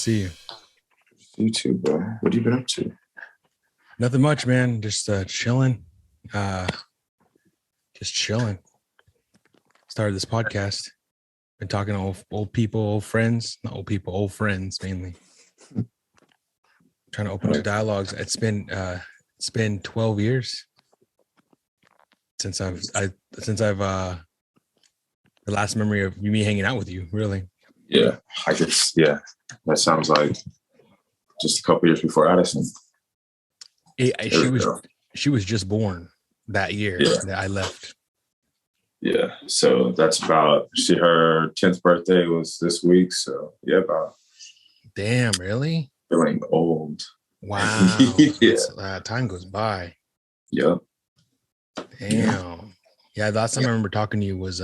see you. You too, bro. What have you been up to? Nothing much, man. Just chilling. Just chilling. Started this podcast. Been talking to old people, old friends. Not old people, old friends mainly. Trying to open up dialogues. It's been 12 years since I've the last memory of me hanging out with you, really. Yeah, I guess. Yeah, that sounds like just a couple years before Addison. She was just born that year that I left. Yeah, so that's about her 10th birthday was this week. So yeah, about. Damn, really? Feeling old. Wow. Yeah. Time goes by. Yep. Damn. Yeah, the last time I remember talking to you was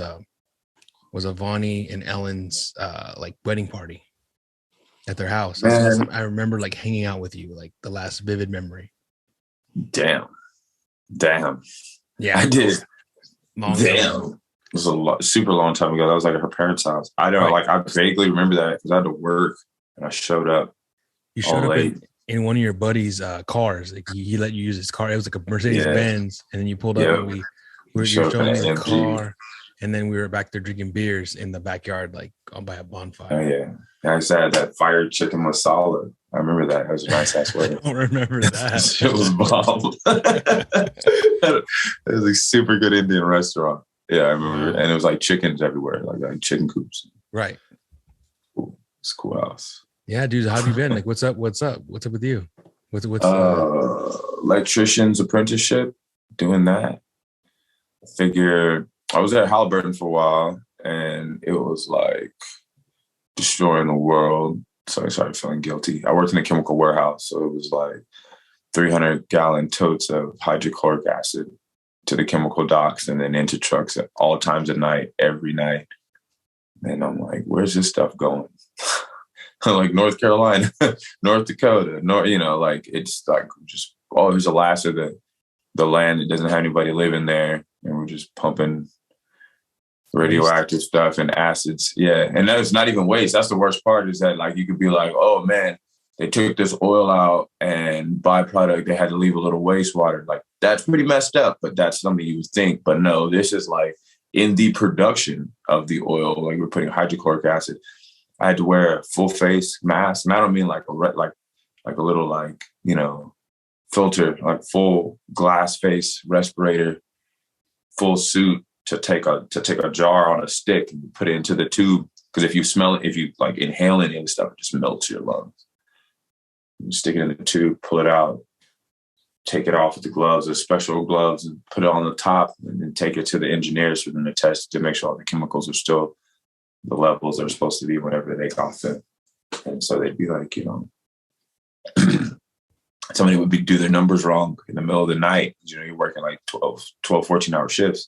Avani and Ellen's like wedding party at their house. That's the last time I remember like hanging out with you, like the last vivid memory. Damn. Yeah, I did. Long Damn. time. It was super long time ago. That was like at her parents' house. I don't I vaguely remember that because I had to work and I showed up. You showed up in one of your buddy's cars. Like he let you use his car. It was like a Mercedes Benz, and then you pulled up and you showed me the car, and then we were back there drinking beers in the backyard, like by a bonfire. Oh yeah, I said that fired chicken masala. I remember that. It was a nice ass wedding. I don't remember that. It was bomb. It was a super good Indian restaurant. Yeah, I remember, and it was like chickens everywhere, like chicken coops. Right. Cool. It's a cool house. Yeah, dude. How have you been? Like, what's up? What's up with you? What's electrician's apprenticeship? Doing that. I figured I was at Halliburton for a while, and it was like destroying the world. So I started feeling guilty. I worked in a chemical warehouse, so it was like 300-gallon totes of hydrochloric acid to the chemical docks and then into trucks at all times of night, every night. And I'm like, where's this stuff going? Like North Carolina, North Dakota, like it's like just there's Alaska, the land that doesn't have anybody living there, and we're just pumping radioactive stuff and acids. Yeah, and that's not even waste. That's the worst part is that like you could be like, oh man, they took this oil out and byproduct they had to leave a little wastewater. Like that's pretty messed up, but that's something you would think. But no, this is like in the production of the oil, like we're putting hydrochloric acid. I had to wear a full face mask, and I don't mean like a little filter, like full glass face respirator, full suit to take a jar on a stick and put it into the tube. Because if you smell it, if you like inhale any of the stuff, it just melts your lungs. You stick it in the tube, pull it out, take it off with the gloves, the special gloves, and put it on the top, and then take it to the engineers for them to test to make sure all the chemicals are still the levels they're supposed to be whenever they got them. And so they'd be like, somebody would do their numbers wrong in the middle of the night. You're working like 12, 14-hour shifts.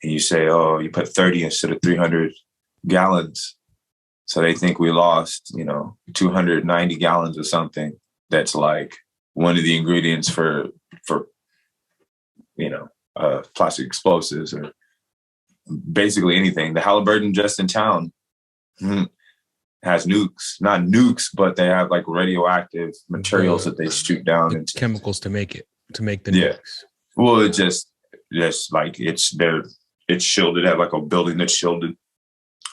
And you say, oh, you put 30 instead of 300 gallons. So they think we lost, 290 gallons of something that's like one of the ingredients for plastic explosives or basically anything. The Halliburton just in town has nukes, not nukes, but they have like radioactive materials that they shoot down into chemicals to make the nukes. Well, it just like it's shielded at like a building that's shielded.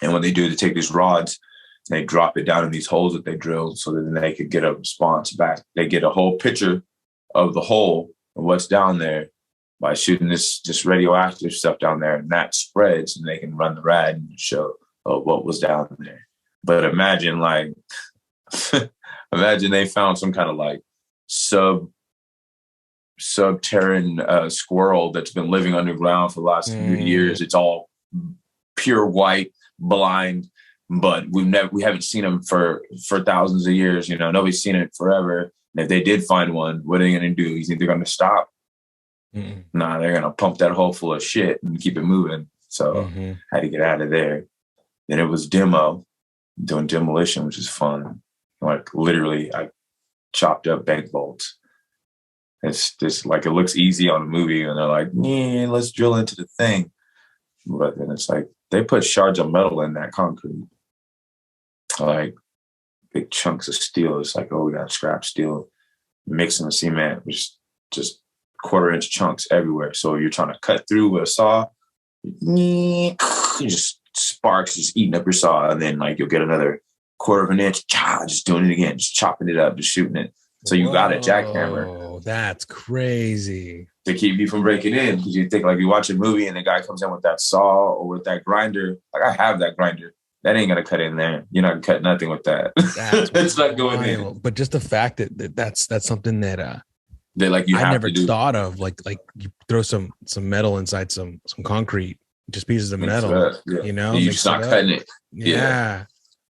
And what they do, they take these rods, they drop it down in these holes that they drilled so that then they could get a response back. They get a whole picture of the hole and what's down there by shooting this radioactive stuff down there, and that spreads, and they can run the rad and show what was down there. But imagine they found some kind of like subterranean squirrel that's been living underground for the last few years. It's all pure white, blind, but we haven't seen them for thousands of years. Nobody's seen it forever. And if they did find one, what are they going to do? You think they're going to stop? Nah, they're going to pump that hole full of shit and keep it moving. So I had to get out of there. Then it was doing demolition, which is fun. Like literally, I chopped up bank bolts. It's just like, it looks easy on a movie and they're like, yeah, let's drill into the thing. But then it's like, they put shards of metal in that concrete. Like big chunks of steel. It's like, oh, we got scrap steel, mixing the cement, which just 1/4-inch chunks everywhere. So you're trying to cut through with a saw, you just sparks just eating up your saw, and then like you'll get another 1/4-inch, just doing it again, just chopping it up, just shooting it. So you got a jackhammer. Oh, that's crazy. To keep you from breaking in, because you think like you watch a movie and the guy comes in with that saw or with that grinder. Like I have that grinder. That ain't gonna cut in there. You're not gonna cut nothing with that. It's not going in. But just the fact that that's something that they like you. I never thought of. Like you throw some metal inside some concrete, just pieces of metal. Yeah. You know, you're just not cutting it. Yeah,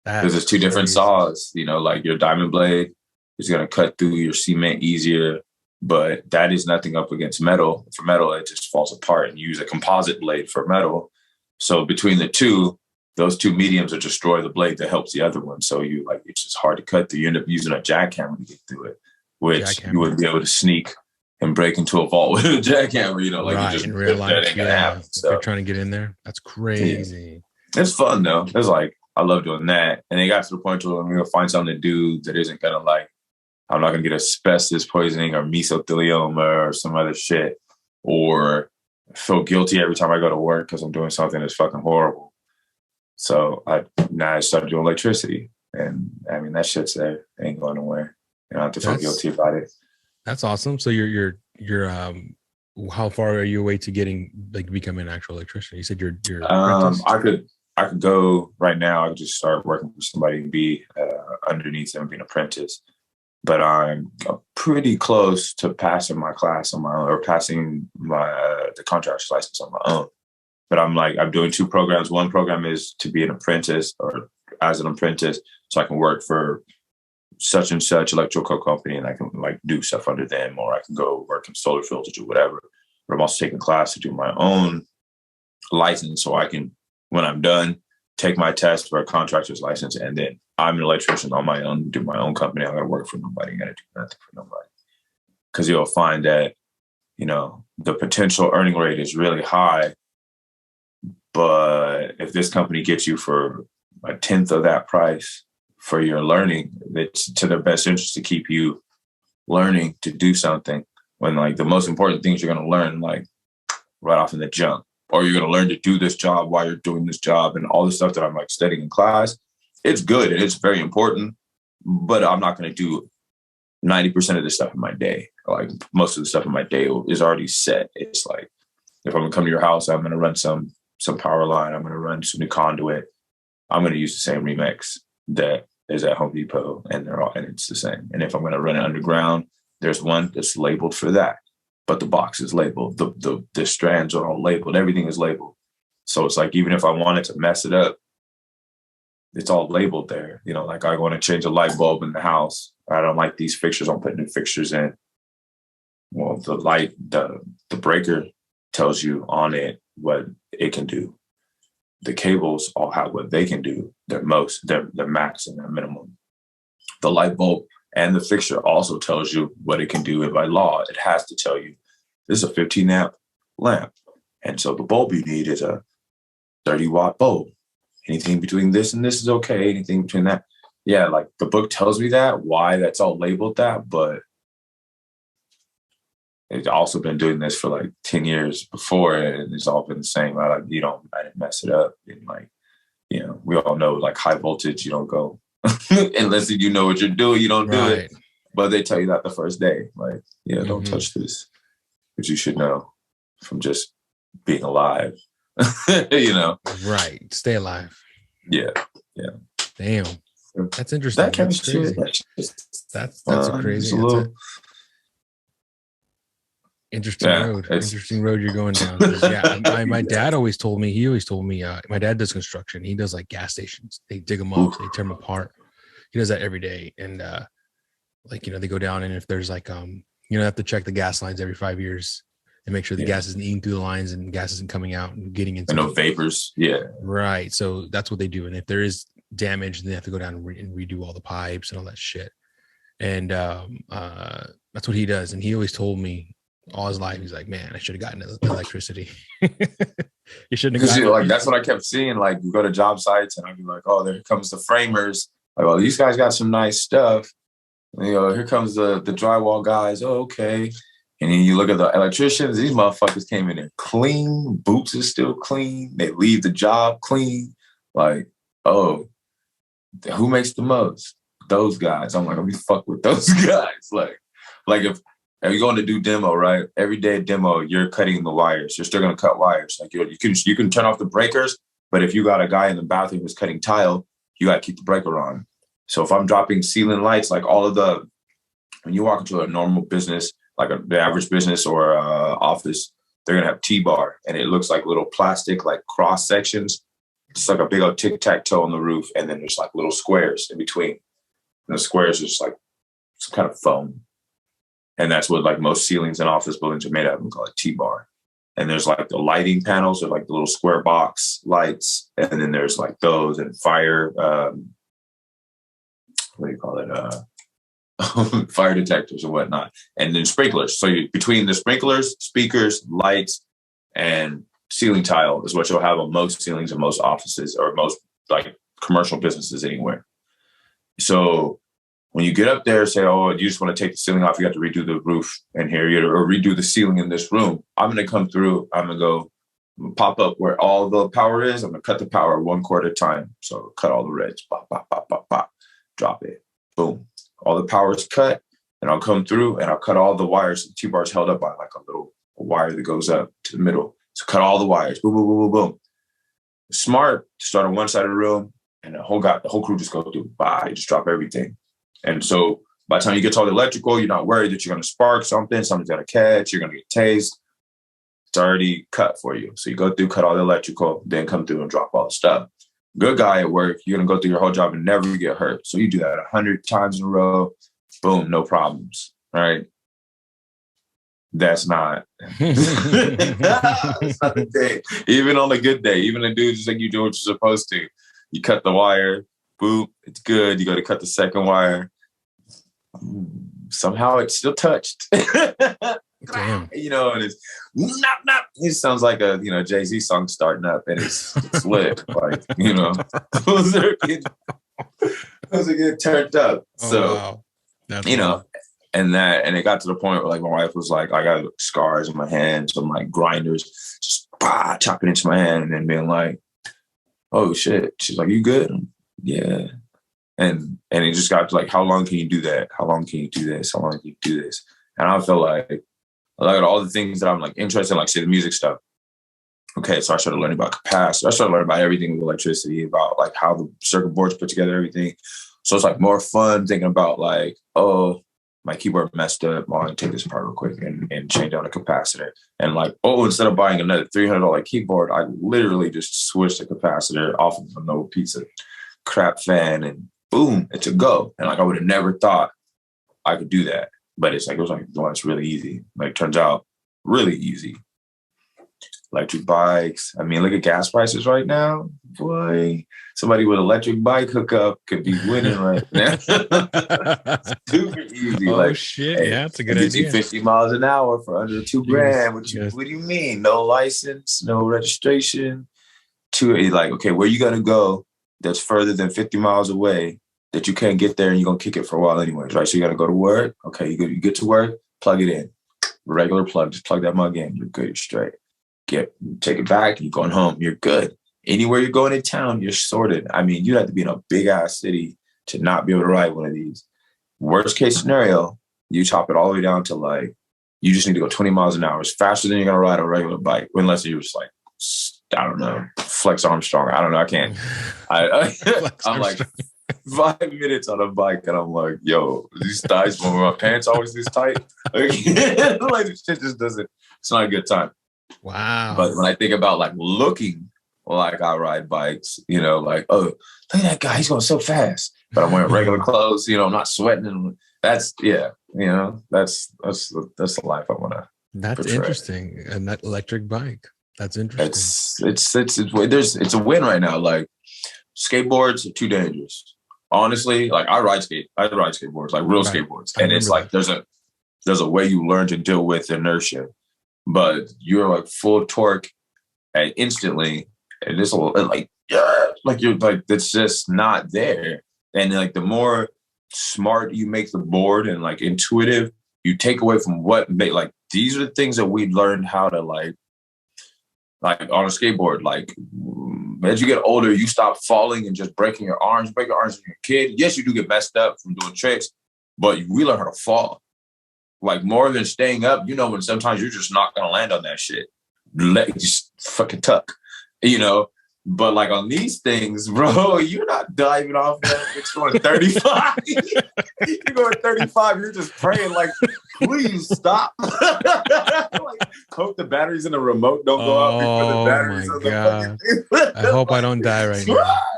because there's two different saws. You know, like your diamond blade is gonna cut through your cement easier. But that is nothing up against metal. For metal, it just falls apart, and you use a composite blade for metal. So between the two, those two mediums will destroy the blade that helps the other one. So it's just hard to cut through. You end up using a jackhammer to get through it, which you wouldn't be able to sneak and break into a vault with a jackhammer. You know, like right, you just in real life, that ain't gonna happen. So if you're trying to get in there, that's crazy. Yeah. It's fun though. It's like I love doing that, and it got to the point where I'm gonna find something to do that isn't gonna like. I'm not going to get asbestos poisoning or mesothelioma or some other shit, or feel guilty every time I go to work because I'm doing something that's fucking horrible. So I started doing electricity, and I mean that shit's there. It ain't going nowhere. You don't have to feel guilty about it. That's awesome. So you're how far are you away to getting becoming an actual electrician? You said you're I could go right now. I could just start working for somebody and be underneath them and be an apprentice. But I'm pretty close to passing my class on my own, or passing the contractor's license on my own. But I'm doing 2 programs. One program is to be an apprentice or as an apprentice, so I can work for such and such electrical company, and I can do stuff under them, or I can go work in solar fields or do whatever. But I'm also taking class to do my own license, so I can, when I'm done, take my test for a contractor's license, and then I'm an electrician on my own, do my own company. I'm going to work for nobody. I'm going to do nothing for nobody. Because you'll find that, the potential earning rate is really high. But if this company gets you for 1/10 of that price for your learning, it's to their best interest to keep you learning to do something, when the most important things you're going to learn right off in the jump. Or you're going to learn to do this job while you're doing this job, and all the stuff that I'm studying in class. It's good and it's very important, but I'm not going to do 90% of the stuff in my day. Most of the stuff in my day is already set. It's like, if I'm going to come to your house, I'm going to run some power line. I'm going to run some new conduit. I'm going to use the same remix that is at Home Depot, and it's the same. And if I'm going to run it underground, there's one that's labeled for that, but the box is labeled. The strands are all labeled. Everything is labeled. So it's even if I wanted to mess it up, it's all labeled there. I want to change a light bulb in the house. I don't like these fixtures. I'm putting new fixtures in. Well, the breaker tells you on it what it can do. The cables all have what they can do. Their max and their minimum. The light bulb and the fixture also tells you what it can do. And by law, it has to tell you this is a 15 amp lamp. And so the bulb you need is a 30 watt bulb. Anything between this and this is okay. Anything between that. Yeah, the book tells me that, why that's all labeled that, but it's also been doing this for 10 years before, and it's all been the same. I didn't mess it up. And we all know high voltage, you don't go unless you know what you're doing, you don't do it. But they tell you that the first day, don't touch this, which you should know from just being alive. Right, stay alive. Yeah Damn, that's interesting. That chemistry, that's a crazy, interesting road. Interesting road you're going down. My dad always told me, my dad does construction. He does gas stations. They dig them up, they tear them apart. He does that every day. And they go down, and if there's they have to check the gas lines every 5 years and make sure the gas isn't eating through the lines and gas isn't coming out and getting into no vapors. Yeah. Right. So that's what they do. And if there is damage, then they have to go down and redo all the pipes and all that shit. And that's what he does. And he always told me all his life, he's like, man, I should have gotten electricity. You shouldn't have gotten that's what I kept seeing. You go to job sites and I'd be like, oh, there comes the framers Like, well, these guys got some nice stuff. Here comes the drywall guys. Oh, okay. And then you look at the electricians. These motherfuckers came in there clean. Boots is still clean. They leave the job clean. Like, oh, who makes the most? Those guys. I'm like, let me fuck with those guys. Like if you're going to do demo, right? Every day demo, you're cutting the wires. You're still gonna cut wires. Like you can turn off the breakers, but if you got a guy in the bathroom who's cutting tile, you got to keep the breaker on. So if I'm dropping ceiling lights, like when you walk into a normal business, like the average business or office, they're gonna have T-bar, and it looks like little plastic, like cross sections. It's like a big old tic-tac-toe on the roof, and then there's like little squares in between. And the squares are just like some kind of foam. And that's what like most ceilings in office buildings are made out of. We call it T-bar. And there's like the lighting panels are like the little square box lights. And then there's like those and fire, what do you call it? Fire detectors or whatnot. And then sprinklers. So between the sprinklers, speakers, lights, and ceiling tile is what you'll have on most ceilings in most offices or most like commercial businesses anywhere. So when you get up there, say, oh, you just want to take the ceiling off, you have to redo the roof in here or redo the ceiling in this room. I'm going to come through. I'm going to go pop up where all the power is. I'm going to cut the power 1 cord at a time. So cut all the reds, pop, pop, pop, pop, pop, drop it, boom. All the power is cut, and I'll come through and I'll cut all the wires. The T-bar is held up by like a little wire that goes up to the middle. So cut all the wires, boom, boom, boom, boom, boom. Smart to start on one side of the room, and the whole crew just go through. Bye, just drop everything. And so by the time you get to all the electrical, you're not worried that you're going to spark something's going to catch, you're going to get tased. It's already cut for you. So you go through, cut all the electrical, then come through and drop all the stuff. Good guy at work, you're going to go through your whole job and never get hurt. So you do that 100 times in a row, boom, no problems, right? That's not. That's not the day. Even on a good day, even a dude just like you do what you're supposed to. You cut the wire, boop, it's good. You go to cut the second wire. Somehow it's still touched. Damn. And it's nop, nop. It sounds like a Jay-Z song starting up, and it's lit. Like, those are getting turned up. Oh, so wow. That's and it got to the point where like my wife was like, I got scars in my hands from like grinders, just chopping into my hand, and then being like, oh shit. She's like, you good? Yeah. And it just got to like, how long can you do that? How long can you do this? How long can you do this? And I feel like all the things that I'm like interested in, like say the music stuff. Okay, so I started learning about capacitor. I started learning about everything with electricity, about like how the circuit boards put together, everything. So it's like more fun thinking about like, oh, my keyboard messed up. Well, I can take this apart real quick and change out a capacitor. And like, oh, instead of buying another $300 keyboard, I literally just switched the capacitor off of an old piece of crap fan, and boom, it's a go. And like, I would have never thought I could do that. But it was like, well, it's really easy. Like, turns out really easy. Electric bikes. I mean, look at gas prices right now. Boy, somebody with electric bike hookup could be winning right now. Super easy. Oh, shit. Hey, yeah, that's a good idea. 50 miles an hour for under $2,000. What do you mean? No license, no registration. Like, okay, where you going to go that's further than 50 miles away that you can't get there, and you're going to kick it for a while anyways, right? So you got to go to work. Okay, you get to work, plug it in. Regular plug, just plug that mug in. You're good, you're straight. Take it back, you're going home, you're good. Anywhere you're going in town, you're sorted. I mean, you'd have to be in a big ass city to not be able to ride one of these. Worst case scenario, you chop it all the way down to like, you just need to go 20 miles an hour. It's faster than you're going to ride a regular bike, unless you're just like, I don't know, Flex Armstrong. I don't know. I can't. I'm like 5 minutes on a bike, and I'm like, yo, these thighs, when my pants always this tight. Like, this shit just doesn't, it's not a good time. Wow. But when I think about like looking like I ride bikes, like, oh, look at that guy, he's going so fast. But I'm wearing regular clothes, I'm not sweating. And that's the life I want to. That's portray. Interesting. And that electric bike. That's interesting. It's a win right now. Like, skateboards are too dangerous. Honestly, like I ride skateboards, like real skateboards. And it's like there's a way you learn to deal with inertia. But you're like full torque and instantly, and it's like, yeah, like you're like, it's just not there. And like the more smart you make the board and like intuitive, you take away from what like these are the things that we learned how to like on a skateboard. Like as you get older, you stop falling and just breaking your arms. Break your arms when you're a kid. Yes, you do get messed up from doing tricks, but we learn how to fall. Like more than staying up, you know, when sometimes you're just not gonna land on that shit. Just fucking tuck, you know. But like on these things, bro, you're not diving off that. It's going 35. You're going 35. You're just praying like, please stop. Like, hope the batteries in the remote don't go out before the batteries on the fucking. I hope I don't die right now.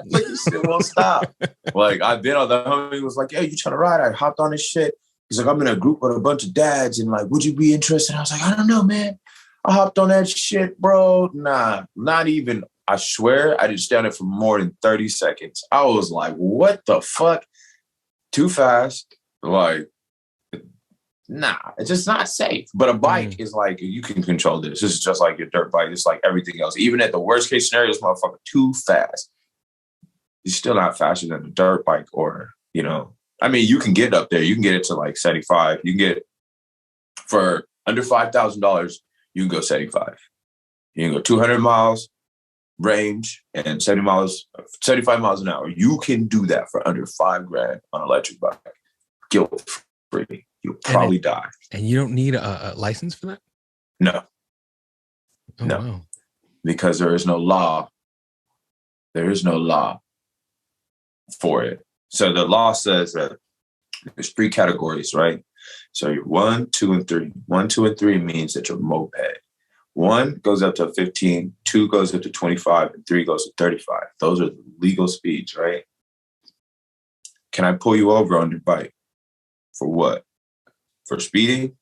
Like this shit won't stop. Like I've been on the homie was like, hey, you trying to ride? I hopped on this shit. He's like, I'm in a group with a bunch of dads and like, would you be interested? I was like, I don't know, man. I hopped on that shit, bro. Nah, not even. I swear I didn't stay on it for more than 30 seconds. I was like, what the fuck? Too fast. Like, nah, it's just not safe. But a bike is like, you can control this. This is just like your dirt bike. It's like everything else. Even at the worst case scenario, this motherfucker too fast. You're still not faster than a dirt bike or, you know. I mean, you can get up there. You can get it to like 75. You can get, for under $5,000, you can go 75. You can go 200 miles range and 75 miles an hour. You can do that for under $5,000 on an electric bike, guilt free. You'll probably die. And you don't need a license for that? No. Oh, no. Wow. Because there is no law. There is no law for it. So the law says that there's 3 categories, right? So you're 1, 2, and 3. 1, 2, and 3 means that you're moped. 1 goes up to 15, 2 goes up to 25, and 3 goes to 35. Those are the legal speeds, right? Can I pull you over on your bike? For what? For speeding?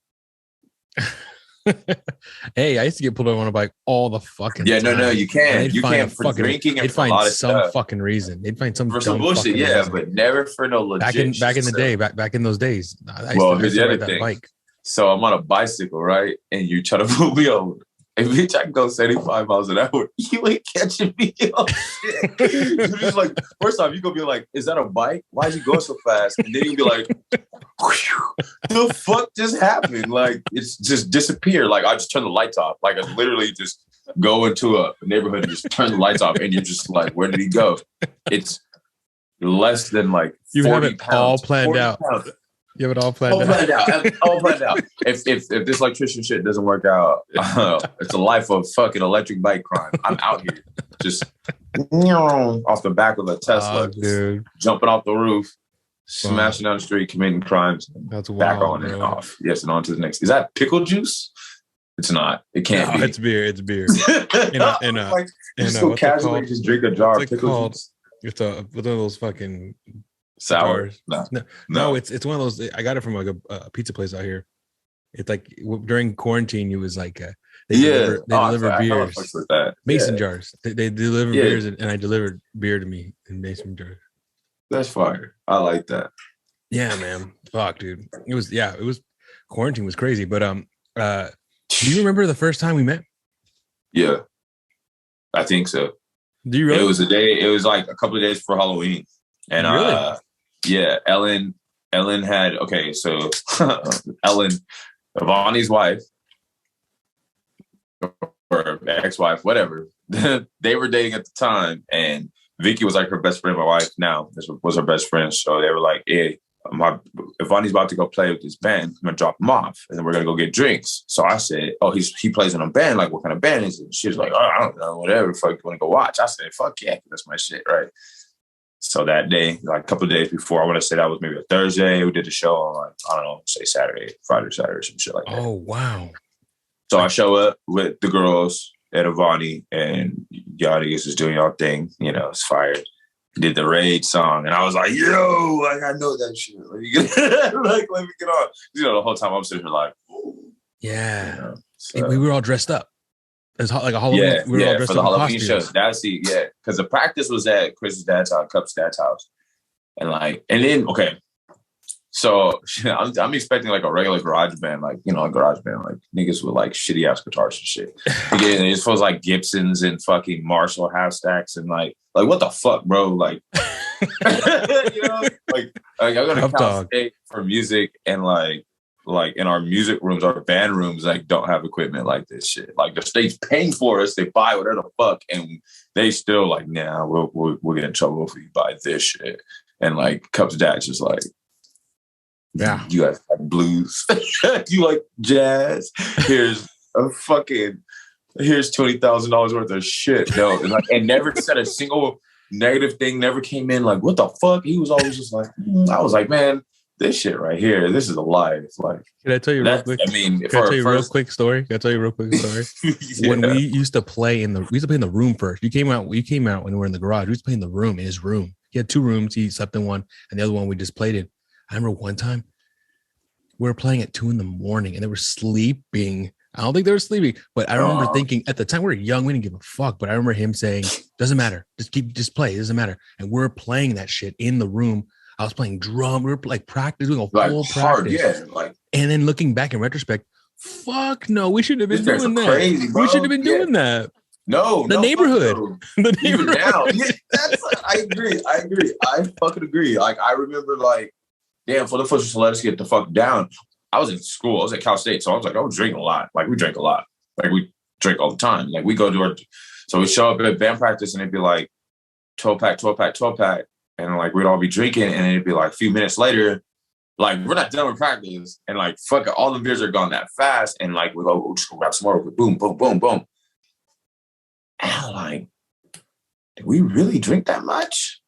Hey, I used to get pulled over on a bike all the fucking time. No, you can't. You can't for drinking and for a lot of some stuff. Fucking reason. They'd find some for some bullshit, yeah, reason. But never for no legit. Back in the day, back in those days. Here's the other thing. Bike. So I'm on a bicycle, right? And you try to pull me over. And bitch, I can go 75 miles an hour. You ain't catching me. Oh, shit. You're just like, first off, you're going to be like, is that a bike? Why is he going so fast? And then you'll be like, the fuck just happened? Like, it's just disappeared. Like, I just turn the lights off. Like, I literally just go into a neighborhood and just turn the lights off. And you're just like, where did he go? It's less than like 40 you have it pounds. all planned out. Pounds. You have it all planned out. All planned out. If this electrician shit doesn't work out, it's a life of fucking electric bike crime. I'm out here just off the back of a Tesla, jumping off the roof, smashing down the street, committing crimes. That's wild, back on bro. and off. Yes, and on to the next. Is that pickle juice? It's not. It can't be. It's beer. It's beer. Like, just so casually just drink a jar of pickle juice. It's one of those fucking sour. No, it's one of those. I got it from like a pizza place out here. It's like during quarantine, it was like they deliver beers, with that. Mason jars. They deliver beers, and I delivered beer to me in mason jars. That's fire. I like that. Yeah, man. Fuck, dude. It was quarantine was crazy. But do you remember the first time we met? Yeah, I think so. Do you really? It was a day. It was like a couple of days before Halloween. And really? Yeah, Ellen had, okay, so Ellen, Vonnie's wife, or ex-wife, whatever, they were dating at the time, and Vicky was like her best friend. My wife now was her best friend. So they were like, hey, if Vonnie's about to go play with this band, I'm going to drop him off, and then we're going to go get drinks. So I said, oh, he plays in a band. Like, what kind of band is it? She was like, oh, I don't know, whatever. Fuck, you want to go watch? I said, fuck yeah, that's my shit, right? So that day, like a couple of days before, I want to say that was maybe a Thursday, we did the show on, like, I don't know, say Friday or Saturday, some shit like that. Oh, wow. So I show up with the girls at Avani, and y'all niggas is doing y'all thing. You know, it's fire. Did the Raid song, and I was like, yo, like, I know that shit. Let me get on. You know, the whole time I'm sitting here like, ooh. Yeah. You know, so. We were all dressed up. It was like a Halloween. We were all dressed for the up Halloween in show. That's because the practice was at Chris's dad's house, Cup's dad's house, and then okay, so I'm expecting like a regular garage band, like, you know, a garage band, like niggas with like shitty ass guitars and shit. Again, it's supposed like Gibsons and fucking Marshall half stacks and like what the fuck, bro? Like You know, like I go to Cal State for music, and like in our music rooms, our band rooms, like don't have equipment like this shit. Like the state's paying for us, they buy whatever the fuck, and they still like, nah, we'll get in trouble if we buy this shit. And like Cup's dad's just like, yeah, you guys like blues, you like jazz. Here's $20,000 worth of shit. No, and never said a single negative thing. Never came in like, what the fuck? He was always just like, I was like, man, this shit right here, this is a life. Like, can I tell you real quick? I mean, can I tell you a real quick story? Yeah. When we used to play in the room first. You came out when we were in the garage. We used to play in the room, in his room. He had 2 rooms. He slept in one, and the other one we just played in. I remember one time we were playing at 2 a.m, and they were sleeping. I don't think they were sleeping, but I remember thinking at the time we were young, we didn't give a fuck. But I remember him saying, "Doesn't matter, just play. It doesn't matter." And we're playing that shit in the room. I was playing drum. We were like doing a full practice. Yeah, like, and then looking back in retrospect, fuck no, we shouldn't have been doing that. Crazy, we shouldn't have been doing that. No, the neighborhood. No. The Even now, I agree. I fucking agree. Like I remember, like, damn, for the folks to let us get the fuck down. I was in school. I was at Cal State, so I was like, I was drinking a lot. Like we drank a lot. Like we drink all the time. Like we go to so we show up at band practice, and it'd be like 12-pack. And like we'd all be drinking, and it'd be like a few minutes later, like we're not done with practice, and like fuck it, all the beers are gone that fast, and like we'll just go grab some more. Boom, boom, boom, boom. And I'm like, did we really drink that much?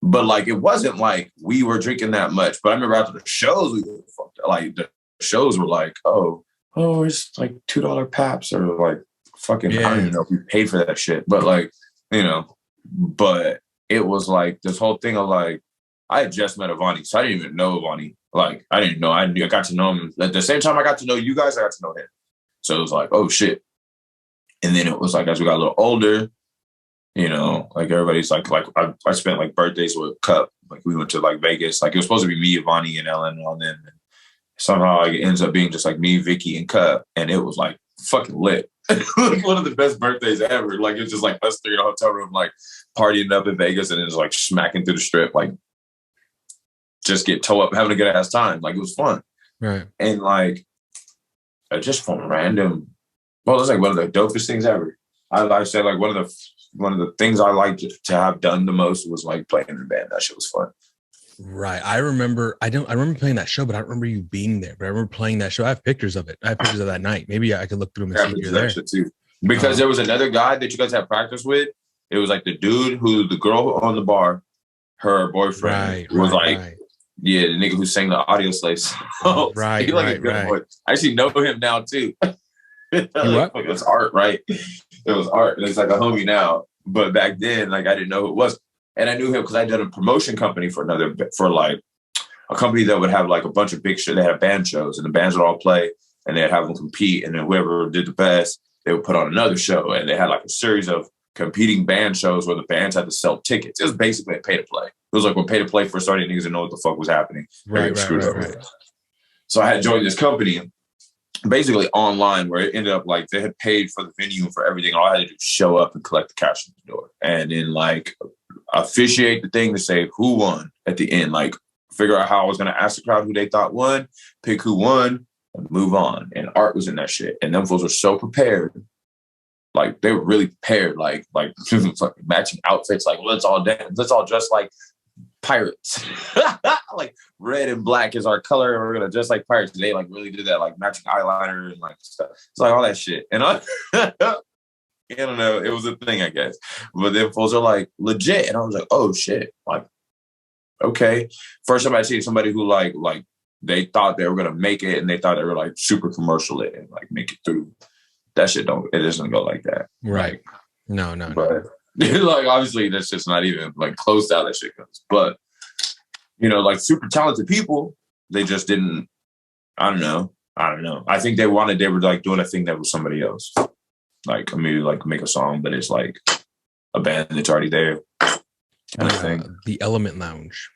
But like it wasn't like we were drinking that much. But I remember after the shows, we were fucked up. Like the shows were like, oh, it's like $2 paps, or like fucking I don't even know if we paid for that shit. But like, you know, but it was like this whole thing of like, I had just met Avani, so I didn't even know Avani. Like, I didn't know. I got to know him. At the same time I got to know you guys, I got to know him. So it was like, oh, shit. And then it was like, as we got a little older, you know, like everybody's like I spent like birthdays with Cup. Like we went to like Vegas. Like it was supposed to be me, Avani, and Ellen and all them. And somehow like, it ends up being just like me, Vicky, and Cup. And it was like fucking lit. Like one of the best birthdays ever. Like it's just like us 3 in a hotel room, like partying up in Vegas, and it's like smacking through the strip, like just get toe up, having a good ass time. Like it was fun, right? And like just from random. Well, it's like one of the dopest things ever. I say like one of the things I liked to have done the most was like playing in a band. That shit was fun. Right. I remember playing that show, but I don't remember you being there. But I remember playing that show. I have pictures of it. I have pictures of that night. Maybe I could look through them and see if you're there. Too. Because there was another guy that you guys had practice with. It was like the dude who the girl on the bar, her boyfriend was yeah, the nigga who sang the Audio Slave song. Right. I actually know him now too. It was Art, right? It was Art. And it's like a homie now. But back then, like I didn't know who it was. And I knew him because I did a promotion company for like a company that would have like a bunch of big shows. They had band shows, and the bands would all play, and they'd have them compete. And then whoever did the best, they would put on another show. And they had like a series of competing band shows where the bands had to sell tickets. It was basically a pay to play. It was like when pay to play first started, niggas didn't know what the fuck was happening. Right. So I had joined this company basically online, where it ended up like they had paid for the venue and for everything. All I had to do was show up and collect the cash from the door, and then like officiate the thing to say who won at the end. Like figure out how I was going to ask the crowd who they thought won, pick who won, and move on. And Art was in that shit, and them fools were so prepared. Like they were really prepared, like matching outfits. Like let's all dress like pirates. Like red and black is our color, and we're gonna dress like pirates. They like really did that, like matching eyeliner and like stuff. It's like all that shit. And I don't know, it was a thing, I guess. But then fools are like legit, and I was like, oh shit, like okay. First time I seen somebody who like they thought they were gonna make it, and they thought they were like super commercial it and like make it through. That shit it doesn't go like that. Right. No. But like obviously that's just not even like close to how that shit goes. But you know, like super talented people, they just didn't. I don't know. I think they were like doing a thing that was somebody else. Like maybe like make a song, but it's like a band that's already there. Kind of thing. The Element Lounge.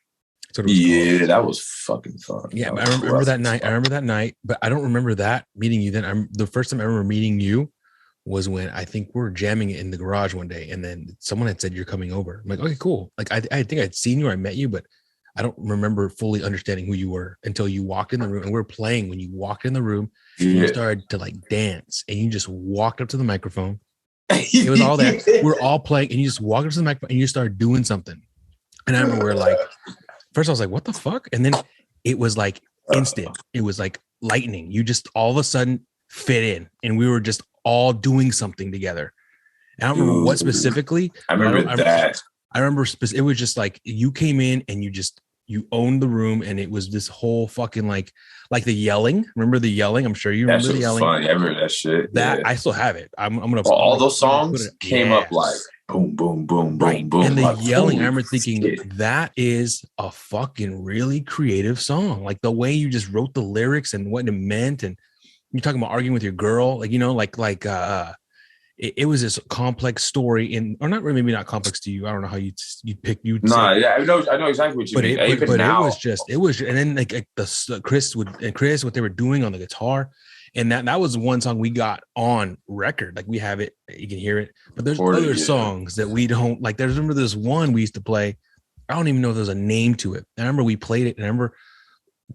Yeah, that was fucking fun. Yeah, I remember that night. But I don't remember that meeting you then. The first time I remember meeting you was when I think we were jamming it in the garage one day, and then someone had said, "You're coming over." I'm like, "Okay, cool." Like I think I'd seen you, or I met you, but I don't remember fully understanding who you were until you walked in the room, and we were playing. When you walked in the room, you started to like dance, and you just walked up to the microphone. It was all that we're all playing, and you just walked up to the microphone, and you started doing something. And I remember like, first I was like, "What the fuck?" And then it was like instant. It was like lightning. You just all of a sudden fit in, and we were just all doing something together. And I don't remember what specifically. I remember that. I remember it was just like you came in and you owned the room, and it was this whole fucking like the yelling. Remember the yelling? I'm sure you remember the yelling. Fun. I remember that shit. That I still have it. I'm gonna. Well, all those songs came up like boom, boom, boom, boom, boom. And the like, yelling, I remember thinking that is a fucking really creative song. Like the way you just wrote the lyrics and what it meant, and you're talking about arguing with your girl, like it was this complex story, or not really, maybe not complex to you. I don't know how you pick. Yeah, I know exactly what you mean. But it was, and then like the Chris what they were doing on the guitar, and that was one song we got on record. Like we have it, you can hear it. But there's other songs that we don't like. Remember this one we used to play. I don't even know if there's a name to it. I remember we played it, and I remember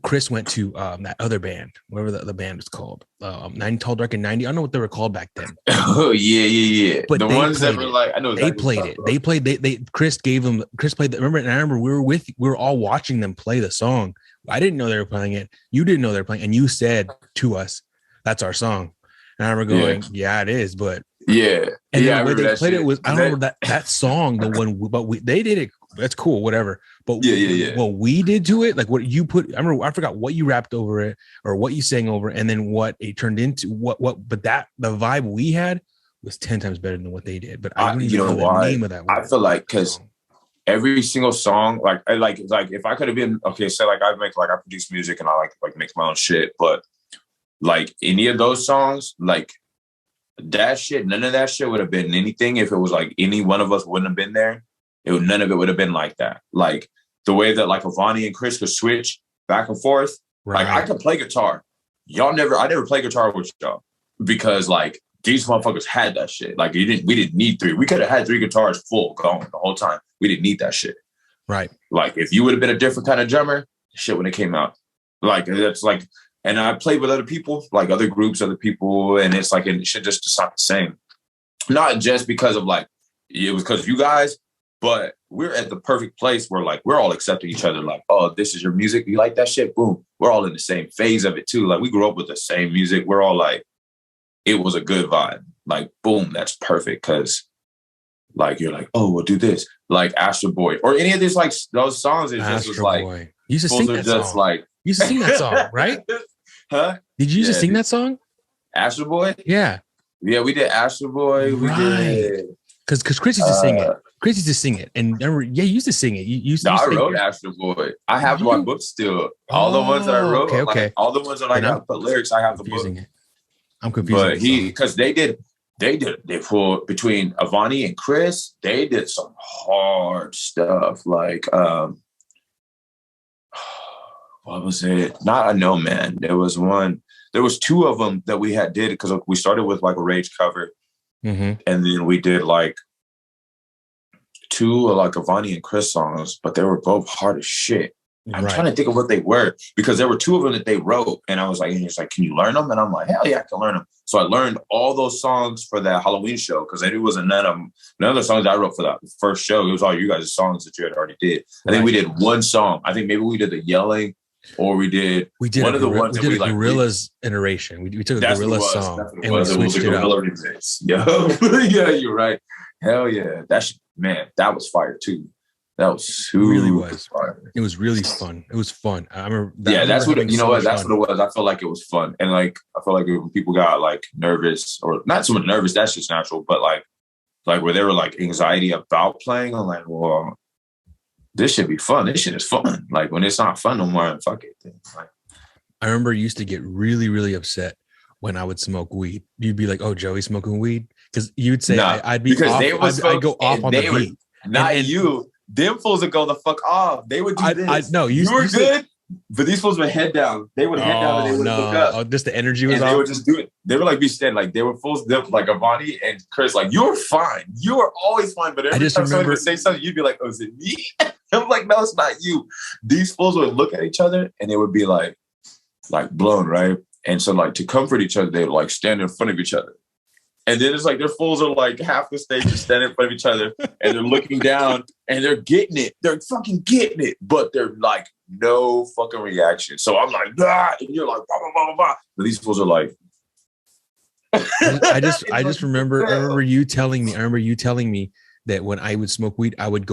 Chris went to that other band, whatever the band was called, 90 Tall, Dark, and 90. I don't know what they were called back then. Oh yeah. But the ones that were like, I know exactly they played it. They Chris played that. Remember, and I remember we were all watching them play the song. I didn't know they were playing it. You didn't know they were playing, and you said to us, "That's our song." And I remember going, "Yeah, it is," but yeah, and yeah. The way they played it was, I don't remember that song, the one, but they did it. That's cool, whatever. But what we did to it, like what you put, I forgot what you rapped over it or what you sang over, and then what it turned into. But the vibe we had was 10 times better than what they did. But I don't even know the name of that. I feel like because every single song, like if I could have been say like I produce music and I like make my own shit, but like any of those songs, like that shit, none of that shit would have been anything if it was like any one of us wouldn't have been there. None of it would have been like that. Like the way that like Avani and Chris could switch back and forth. Right. Like I could play guitar. I never played guitar with y'all because like these motherfuckers had that shit. Like we didn't need three. We could have had 3 guitars full going the whole time. We didn't need that shit. Right. Like if you would have been a different kind of drummer, shit would have came out. Like that's like, and I played with other people, like other groups, other people, and it's like it should just sound the same. Not just because of like it was because of you guys. But we're at the perfect place where like we're all accepting each other. Like, oh, this is your music. You like that shit? Boom. We're all in the same phase of it too. Like we grew up with the same music. We're all like, it was a good vibe. Like, boom, that's perfect. Cause like you're like, oh, we'll do this. Like Astro Boy or any of this like those songs. It just was like you used to sing that song. Like you used to sing that song, right? Huh? Did you used to sing that song? Astro Boy? Yeah. Yeah, we did Astro Boy. We did. Because Chris used to sing it. Chris used to sing it. And remember, you used to sing it. I wrote Astro Boy. I have my book still. All the ones that I wrote. Okay. Like, all the ones that I got put lyrics, I have the book. I'm confused. But because they pulled between Avani and Chris, they did some hard stuff. Like, what was it? Not I know, man. There was 2 of them that we did because we started with like a Rage cover. Mm-hmm. And then we did like 2 like Avani and Chris songs, but they were both hard as shit. I'm trying to think of what they were because there were 2 of them that they wrote, and I was like, and he's like, "Can you learn them?" And I'm like, "Hell yeah, I can learn them." So I learned all those songs for that Halloween show because it wasn't none of the songs I wrote for that first show. It was all you guys' songs that you had already did. I think we did one song. I think maybe we did the yelling. Or we did one of the ones we did a Gorillas iteration. We took a Gorilla song and we switched it up. Yeah, you're right. Hell yeah, that was fire too. That was fire. It was really fun. It was fun. I remember. That's what you know. What that's what it was. I felt like it was fun, and like I felt like when people got like nervous or not so much nervous, that's just natural. But like where they were like anxiety about playing, I'm like, well. This should be fun. This shit is fun. Like when it's not fun no more, fuck it. Like, I remember I used to get really, really upset when I would smoke weed. You'd be like, "Oh, Joey's smoking weed," because you'd say I'd be because off. I'd go off on the beat. Not you. Them fools would go the fuck off. They would do this. No, you were good. But these fools would head down. They would head down and they would look up. Oh, just the energy was and off. They would just do it. They would like be standing like they were fools like Avani and Chris. Like you're fine. You are always fine. But every time somebody would say something, you'd be like, "Oh, is it me?" I'm like, "No, it's not you." These fools would look at each other and they would be like blown, right? And so like to comfort each other, they would like stand in front of each other. And then it's like their fools are like half the stage just standing in front of each other and they're looking down and they're getting it. They're fucking getting it. But they're like no fucking reaction. So I'm like, ah, and you're like, blah, blah, blah, blah, blah. But these fools are like. I just remember you telling me that when I would smoke weed, I would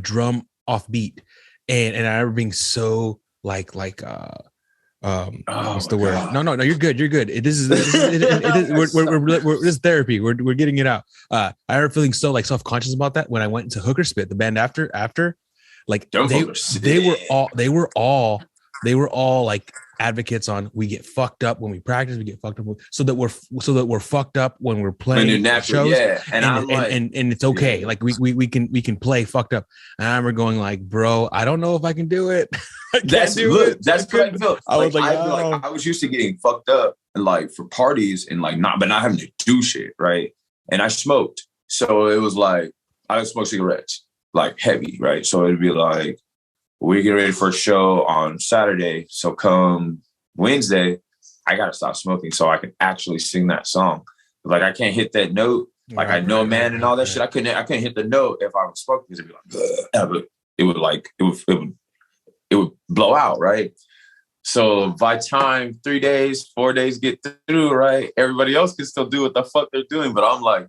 drum off beat. And I remember being so what's the word? God. No, you're good. It is therapy. We're getting it out. I remember feeling so like self-conscious about that when I went into Hooker Spit, the band after, like they were all like advocates on we get fucked up when we practice, we get fucked up so that we're fucked up when we're playing shows, yeah. And it's okay, yeah. Like we can play fucked up. And I remember going like, bro, I don't know if I can do it. That's what I felt. I was like, I was used to getting fucked up and like for parties and like not having to do shit, right? And I smoked, so it was like I would smoke cigarettes like heavy, right? So it'd be like, we get ready for a show on Saturday. So come Wednesday, I got to stop smoking so I can actually sing that song. Like I can't hit that note. Like I know, man, and all that shit. I couldn't hit the note if I was smoking because it'd be like, it would blow out, right? So by time 3 days, 4 days get through, right? Everybody else can still do what the fuck they're doing, but I'm like,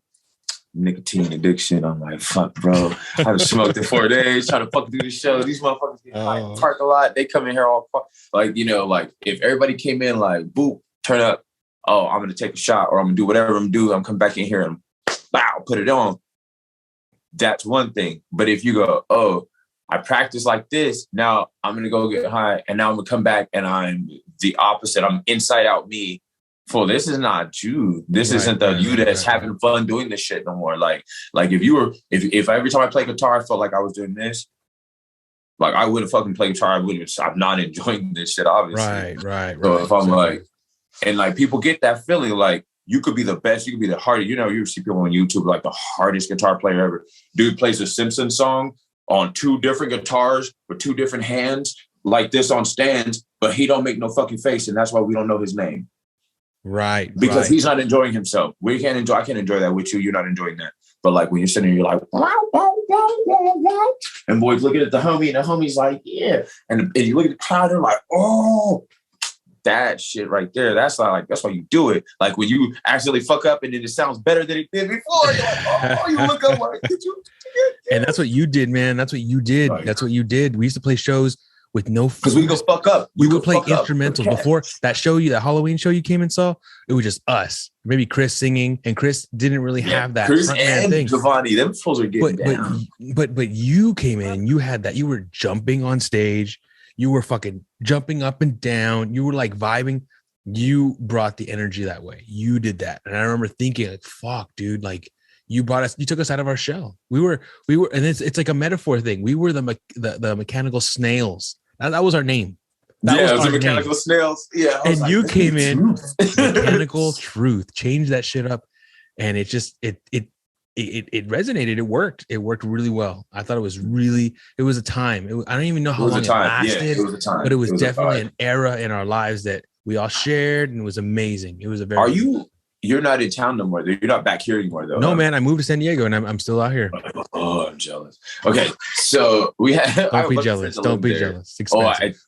nicotine addiction. I'm like, fuck, bro. I haven't smoked in 4 days, trying to fucking do the show. These motherfuckers get high in the parking lot. They come in here all like, you know, like if everybody came in like, boop, turn up. Oh, I'm gonna take a shot or I'm gonna do whatever I'm gonna do. I'm coming back in here and wow, put it on. That's one thing. But if you go, oh, I practice like this, now I'm gonna go get high, and now I'm gonna come back and I'm the opposite. I'm inside out me. For this is not you. This isn't the you that's having fun doing this shit no more. Like if every time I play guitar, I felt like I was doing this, like I wouldn't fucking play guitar. I'm not enjoying this shit, obviously. Right. So if I'm like, and like people get that feeling, like you could be the best, you could be the hardest. You know, you see people on YouTube like the hardest guitar player ever. Dude plays a Simpsons song on 2 different guitars with 2 different hands, like this on stands, but he don't make no fucking face, and that's why we don't know his name. Right. Because he's not enjoying himself. I can't enjoy that with you. You're not enjoying that. But like when you're sitting there, you're like, and boys looking at the homie, and the homie's like, yeah. And you look at the crowd, they're like, oh, that shit right there. That's why you do it. Like when you accidentally fuck up and then it sounds better than it did before. You're like, oh, you look up like, did you? And that's what you did, man. That's what you did. Right. That's what you did. We used to play shows with no, because we go fuck up. We would play instrumentals before that show. That Halloween show you came and saw. It was just us, maybe Chris singing, and Chris didn't really have that. Chris and thing. Giovanni, them fools are getting down. But you came in and you had that. You were jumping on stage. You were fucking jumping up and down. You were like vibing. You brought the energy that way. You did that, and I remember thinking, like, "Fuck, dude!" Like you took us out of our shell. We were, and it's like a metaphor thing. We were the mechanical snails. That was our name. It was the mechanical snails. Yeah. And like, you came in, mechanical truth, changed that shit up. And it just, it resonated. It worked. It worked really well. I thought it was a time. I don't even know how long it lasted. Yeah, it was a time. But it was definitely an era in our lives that we all shared, and it was amazing. It was a very. You're not in town no more. You're not back here anymore, though. No, man. I moved to San Diego, and I'm still out here. Oh, I'm jealous. Okay, so we had. Don't be jealous. Don't be jealous. It's expensive.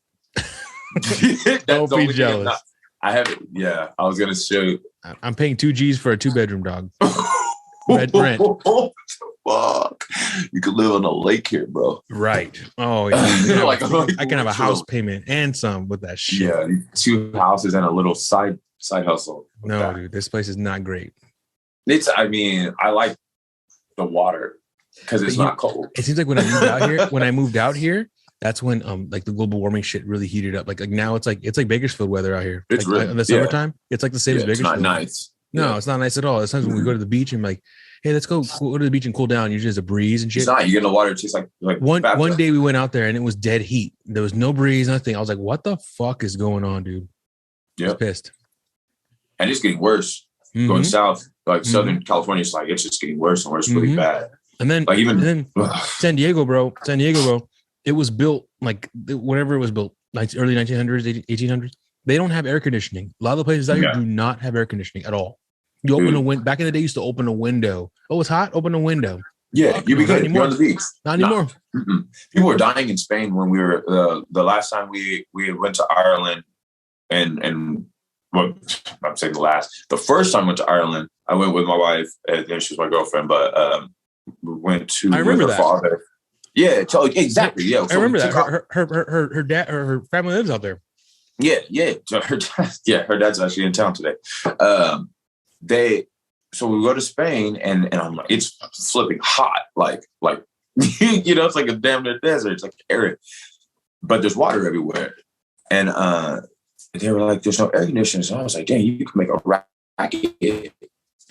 Don't be jealous. I have it. Yeah, I was gonna show. I'm paying $2,000 for a 2-bedroom, dog. Rent. Fuck. You could live on a lake here, bro. Right. Oh yeah. I can have a house payment and some with that shit. Yeah, 2 houses and a little side hustle. No, dude, this place is not great. I like the water because it's not cold. It seems like when I moved out here, that's when like the global warming shit really heated up. Like now it's like Bakersfield weather out here. It's like, really, in the summertime. It's like the same as Bakersfield. It's not nice. No, it's not nice at all. It's times when we go to the beach and I'm like, hey, let's go to the beach and cool down. Usually there's a breeze and shit. It's not. You get in the water, it tastes like one day we went out there and it was dead heat. There was no breeze, nothing. I was like, what the fuck is going on, dude? Yeah. I was pissed. And it's getting worse. Going south, like Southern California, it's like it's just getting worse and worse, really bad. And then like even San Diego, bro. It was built like whenever it was built, like early 1900s, 1800s. They don't have air conditioning. A lot of the places out here do not have air conditioning at all. You open a window. Back in the day, you used to open a window. Oh, it's hot. Open a window. Yeah, you'd be good. You're on the beach. Not anymore. People were dying in Spain when we were the last time we went to Ireland, and well, I'm saying the first time I went to Ireland, I went with my wife, and then she was my girlfriend, but we went to I remember her father. Yeah, exactly. Yeah, I remember that. Her dad, her family lives out there. Yeah. So her dad's actually in town today. So we go to Spain, and I'm like, it's flipping hot, like it's like a damn near desert. It's like arid, but there's water everywhere, and they were like, there's no air conditioning. So I was like, damn, you can make a racket,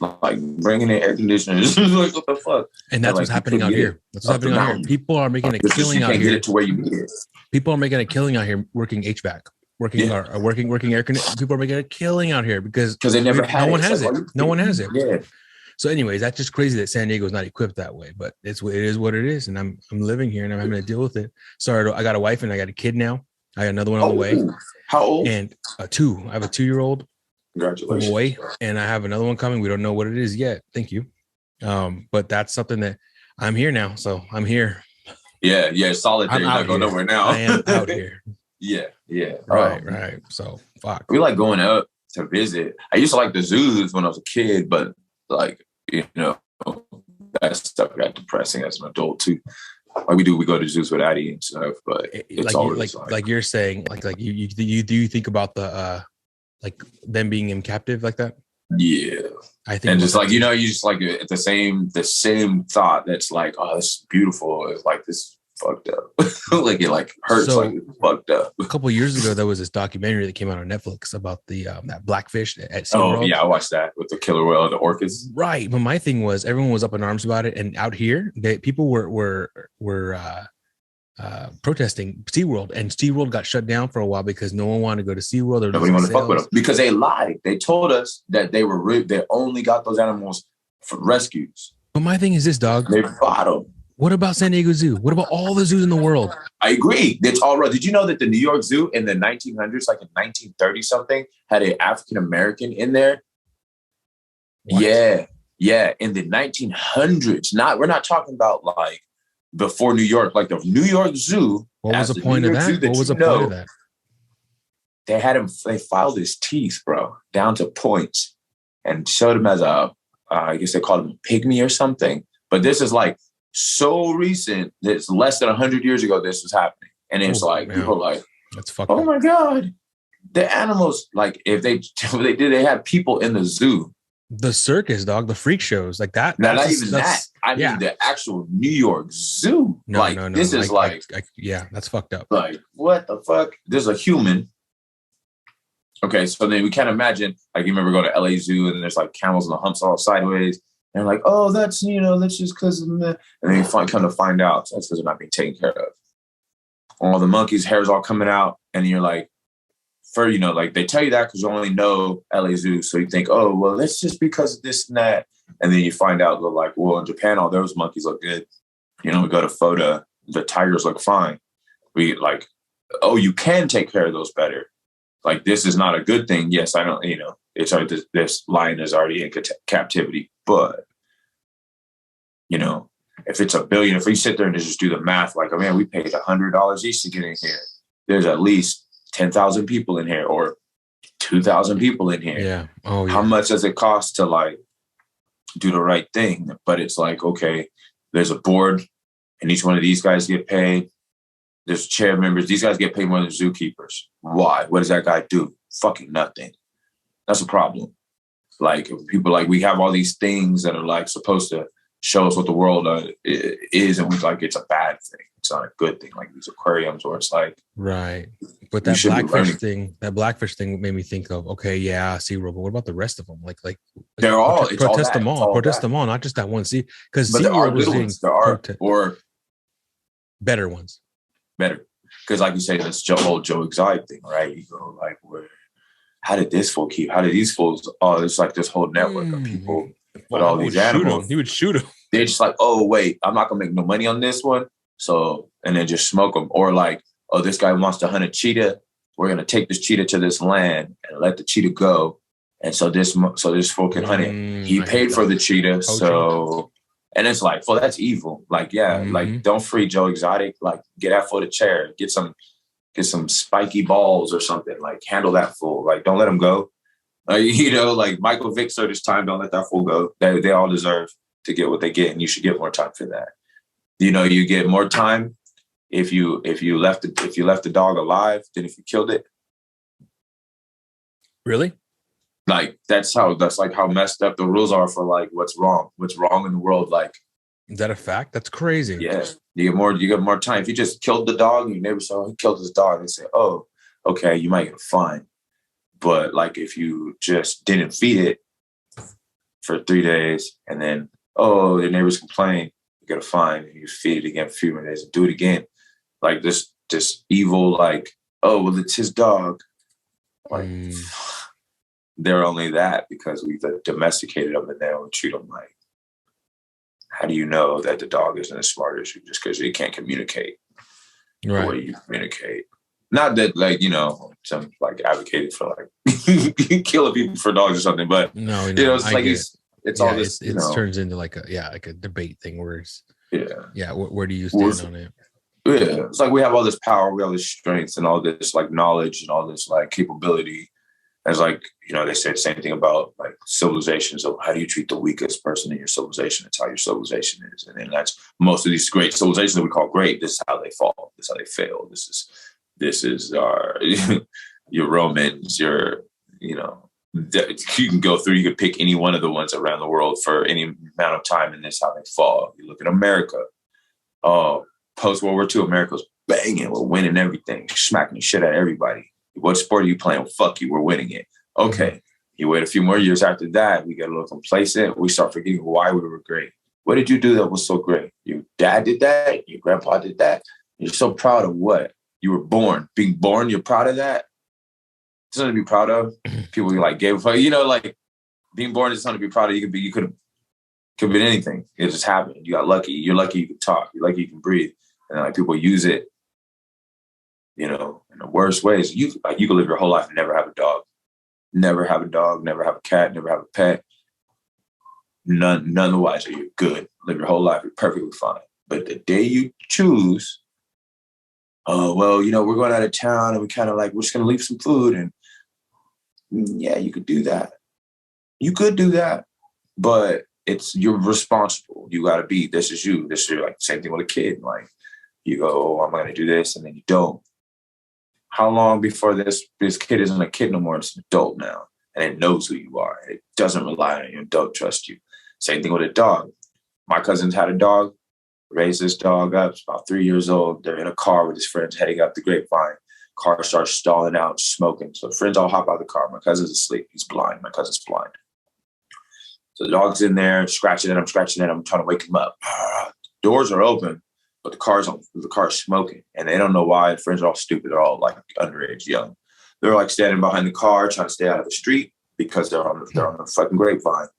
like bringing in air conditioners. Like, what the fuck? And that's what's happening out here. That's what's happening out here. People are making a killing out here. Get it to where you need it. People are making a killing out here working HVAC. Working air conditioning. People are making a killing out here because they never had it. No one has it. Yeah. So anyways, that's just crazy that San Diego is not equipped that way, but it is what it is. And I'm living here and I'm having to deal with it. Sorry, I got a wife and I got a kid now. I got another one on the way. How old? And two. I have a 2-year-old Congratulations. boy, and I have another one coming. We don't know what it is yet. Thank you. But that's something that I'm here now. So I'm here. Yeah. Solid. You're not going nowhere now. I am out here. Yeah. Right. So fuck. We like going out to visit. I used to like the zoos when I was a kid, but like, that stuff got depressing as an adult too. Like we go to zoos with Addie and stuff, but it's always like you're saying, like you do you think about the like them being in captive like that? Yeah, I think, and just like you just like the same thought that's like, oh, this is beautiful. It's like this fucked up. Like it like hurts, so, like it's fucked up. A couple of years ago, there was this documentary that came out on Netflix about the that blackfish at SeaWorld. Oh yeah, I watched that with the killer whale, the orcas. Right, but my thing was everyone was up in arms about it, and out here, people were protesting SeaWorld, and SeaWorld got shut down for a while because no one wanted to go to SeaWorld. Nobody wanted to fuck with them because they lied. They told us that they only got those animals for rescues. But my thing is this, dog. They bought them. What about San Diego Zoo? What about all the zoos in the world? I agree. It's all right. Did you know that the New York Zoo in the 1900s, like in 1930 something, had an African American in there? What? Yeah. In the 1900s. We're not talking about like before New York, like the New York Zoo. What was the point of that? What was the point of that? They had him. They filed his teeth, bro, down to points, and showed him as I guess they called him a pygmy or something. But this is like so recent that it's less than 100 years ago this was happening, and it's people are like, that's fucked up. Oh my god, the animals, like if they had people in the zoo, the circus, dog, the freak shows like that. Not even that. I mean the actual New York Zoo. No. This is that's fucked up. Like what the fuck? There's a human. Okay, so then we can't imagine, like, you remember going to LA Zoo and there's like camels and the humps all sideways. And they're like, oh, that's just because of that. And then you come to find out that's because they're not being taken care of. All the monkeys' hair's all coming out. And you're like, like they tell you that because you only know LA Zoo. So you think, oh, well, that's just because of this and that. And then you find out, like, well, in Japan, all those monkeys look good. We go to FOTA, the tigers look fine. We like, oh, you can take care of those better. Like, this is not a good thing. Yes, I don't, it's already, this lion is already in captivity. But, if it's $1 billion, if we sit there and just do the math, like, oh man, we paid $100 each to get in here. There's at least 10,000 people in here or 2,000 people in here. Yeah. Oh, yeah. How much does it cost to like do the right thing? But it's like, okay, there's a board and each one of these guys get paid. There's chair members. These guys get paid more than zookeepers. Why? What does that guy do? Fucking nothing. That's a problem. Like people, like we have all these things that are like supposed to show us what the world is, and we like it's a bad thing. It's not a good thing. Like these aquariums where it's like right. But that blackfish thing made me think of, okay, yeah, SeaWorld, but what about the rest of them? Like they're all protest them all, not just that one. See, because SeaWorld was getting or better ones, better. Because like you say, this whole Joe Exotic thing, right? You go like, where? How did this fool keep? How did these fools? Oh, it's like this whole network of people with all these animals. He would shoot them. They're just like, oh wait, I'm not gonna make no money on this one, so and then just smoke them. Or like, oh, this guy wants to hunt a cheetah. We're gonna take this cheetah to this land and let the cheetah go. And so this fool can hunt it. He paid for the cheetah, so. And it's like, well, that's evil. Like, yeah, like don't free Joe Exotic. Like, get that fool a chair. Get some spiky balls or something. Like, handle that fool. Like, don't let him go. Like Michael Vick served his time. Don't let that fool go. They all deserve to get what they get, and you should get more time for that. You get more time if you left the dog alive than if you killed it. Really? Like that's like how messed up the rules are for like what's wrong in the world. Like, is that a fact? That's crazy. Yeah, you get more time. If you just killed the dog, you never saw he killed his dog. They say, oh, okay, you might get a fine. But like if you just didn't feed it for 3 days and then the neighbors complain, you get a fine, and you feed it again for a few more days and do it again. Like this evil, like, oh well, it's his dog. Like. They're only that because we've domesticated them, and then we treat them like. How do you know that the dog isn't as smart as you just because it can't communicate? Right. The way you communicate. Not that some like advocated for like killing people for dogs or something, but no, it's like it's all this. It turns into like a debate thing where it's where do you stand on it? Yeah, it's like we have all this power, we have all this strength, and all this like knowledge and all this like capability. It's like, they say the same thing about like civilizations of how do you treat the weakest person in your civilization? It's how your civilization is. And then that's most of these great civilizations that we call great. This is how they fall. This is how they fail. This is our, your Romans, you can go through, you could pick any one of the ones around the world for any amount of time, and this is how they fall. You look at America. Post World War II, America's banging. We're winning everything, smacking the shit out of everybody. What sport are you playing? Fuck you, we're winning it. Okay. You wait a few more years after that, we get a little complacent. We start forgetting why we were great. What did you do that was so great? Your dad did that? Your grandpa did that? You're so proud of what? You were born. Being born, you're proud of that? It's something to be proud of. People like gave a fuck. Like being born is something to be proud of. You could have been anything. It just happened. You got lucky. You're lucky you can talk. You're lucky you can breathe. And like people use it, in the worst ways. You could live your whole life and never have a dog. Never have a dog, never have a cat, never have a pet. None the wiser. You're good. Live your whole life. You're perfectly fine. But the day you choose, we're going out of town and we kind of like, we're just going to leave some food. And yeah, you could do that. You could do that. But you're responsible. You got to be, this is you. This is like same thing with a kid. Like you go, I'm going to do this. And then you don't. How long before this kid isn't a kid no more? It's an adult now, and it knows who you are. It doesn't rely on you and don't trust you. Same thing with a dog. My cousins had a dog, raised this dog up. It's about 3 years old. They're in a car with his friends heading up the grapevine. Car starts stalling out, smoking. So the friends all hop out of the car. My cousin's asleep. He's blind. My cousin's blind. So the dog's in there, scratching at him, I'm trying to wake him up. Doors are open. But the car's smoking, and they don't know why. Friends are all stupid. They're all like underage, young. They're like standing behind the car, trying to stay out of the street because they're on the fucking grapevine.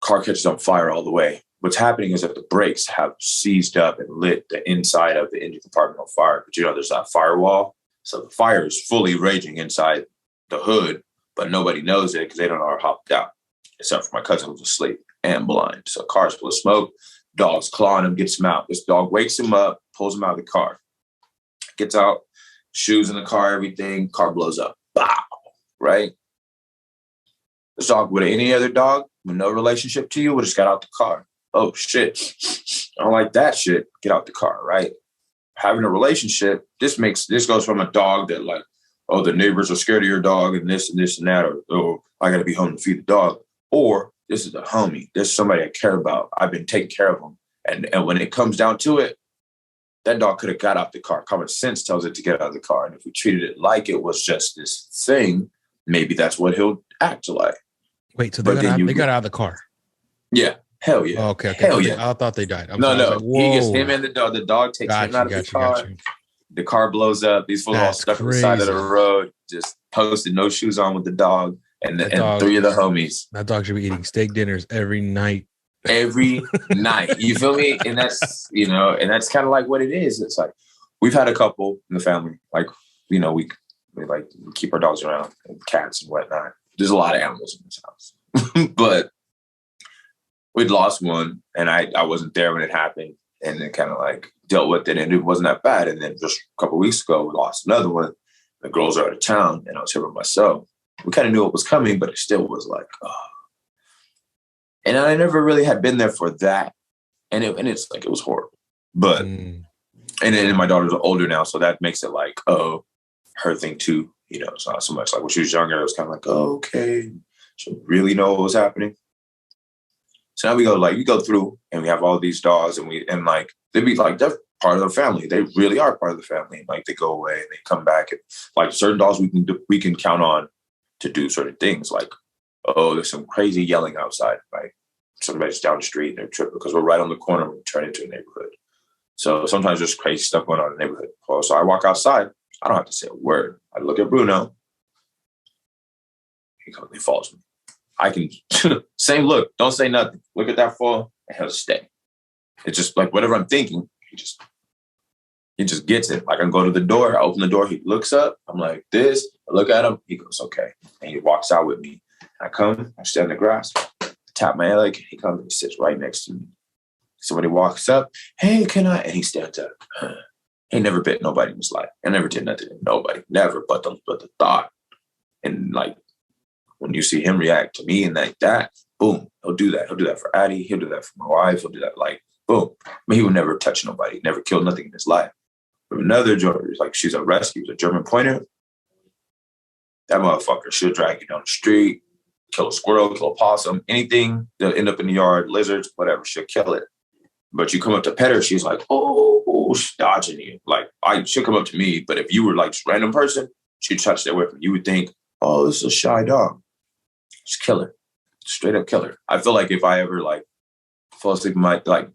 Car catches on fire all the way. What's happening is that the brakes have seized up and lit the inside of the engine compartment on fire. But there's that firewall, so the fire is fully raging inside the hood, but nobody knows it because they don't know how to hop out, except for my cousin who's asleep and blind. So car's full of smoke. Dog's clawing him, gets him out. This dog wakes him up, pulls him out of the car. Gets out, shoes in the car, everything. Car blows up. Bow. Right? This dog, with any other dog with no relationship to you, would have just got out the car. Oh, shit. I don't like that shit. Get out the car, right? Having a relationship, this goes from a dog that like, oh, the neighbors are scared of your dog and this and that, or oh, I got to be home to feed the dog. Or this is a homie. There's somebody I care about. I've been taking care of him. And when it comes down to it, that dog could have got out the car. Common sense tells it to get out of the car. And if we treated it like it was just this thing, maybe that's what he'll act like. Wait, so they got out of the car? Yeah. Hell yeah. Oh, okay. Hell yeah. I thought they died. No. Like, he gets him and the dog. The dog takes him out of the car. The car blows up. These fools all stuck on the side of the road, just posted, no shoes on with the dog and three of the homies. That dog should be eating steak dinners every night. Every night. You feel me? And that's, and that's kind of like what it is. It's like, we've had a couple in the family, like, we like keep our dogs around and cats and whatnot. There's a lot of animals in this house, but we'd lost one and I wasn't there when it happened, and then kind of like dealt with it, and it wasn't that bad. And then just a couple of weeks ago, we lost another one. The girls are out of town and I was here by myself. We kind of knew it was coming, but it still was like, oh. And I never really had been there for that. And it's like, it was horrible. But, and then my daughters are older now. So that makes it like, oh, her thing too. It's not so much like when she was younger, it was kind of like, oh, okay. She really know what was happening. So now we go through and we have all these dogs and they'd be like, they're part of the family. They really are part of the family. And like they go away and they come back, and like certain dogs we can count on to do certain things. Like, oh, there's some crazy yelling outside, right? Somebody's down the street and they're tripping because we're right on the corner when we turn into a neighborhood. So sometimes there's crazy stuff going on in the neighborhood. So I walk outside. I don't have to say a word. I look at Bruno. He follows me. I can, same look. Don't say nothing. Look at that fall and he'll stay. It's just like whatever I'm thinking, he just gets it. Like I go to the door, I open the door, he looks up. I'm like this. I look at him. He goes, okay. And he walks out with me. I come, I stand in the grass, tap my leg. He comes and he sits right next to me. Somebody walks up. Hey, can I? And he stands up. He never bit nobody in his life. I never did nothing to nobody. Never. But the thought. And like when you see him react to me and like that, boom, he'll do that. He'll do that for Addie. He'll do that for my wife. He'll do that like boom. But he would never touch nobody. Never killed nothing in his life. But another like she's a rescue, a German pointer. That motherfucker, she'll drag you down the street, kill a squirrel, kill a possum, anything that'll end up in the yard, lizards, whatever, she'll kill it. But you come up to pet her, she's like, oh, she's dodging you. Like, she'll come up to me, but if you were like just a random person, she'd try to stay away from you. You would think, oh, this is a shy dog. Just kill her. Straight up kill her. I feel like if I ever like fall asleep,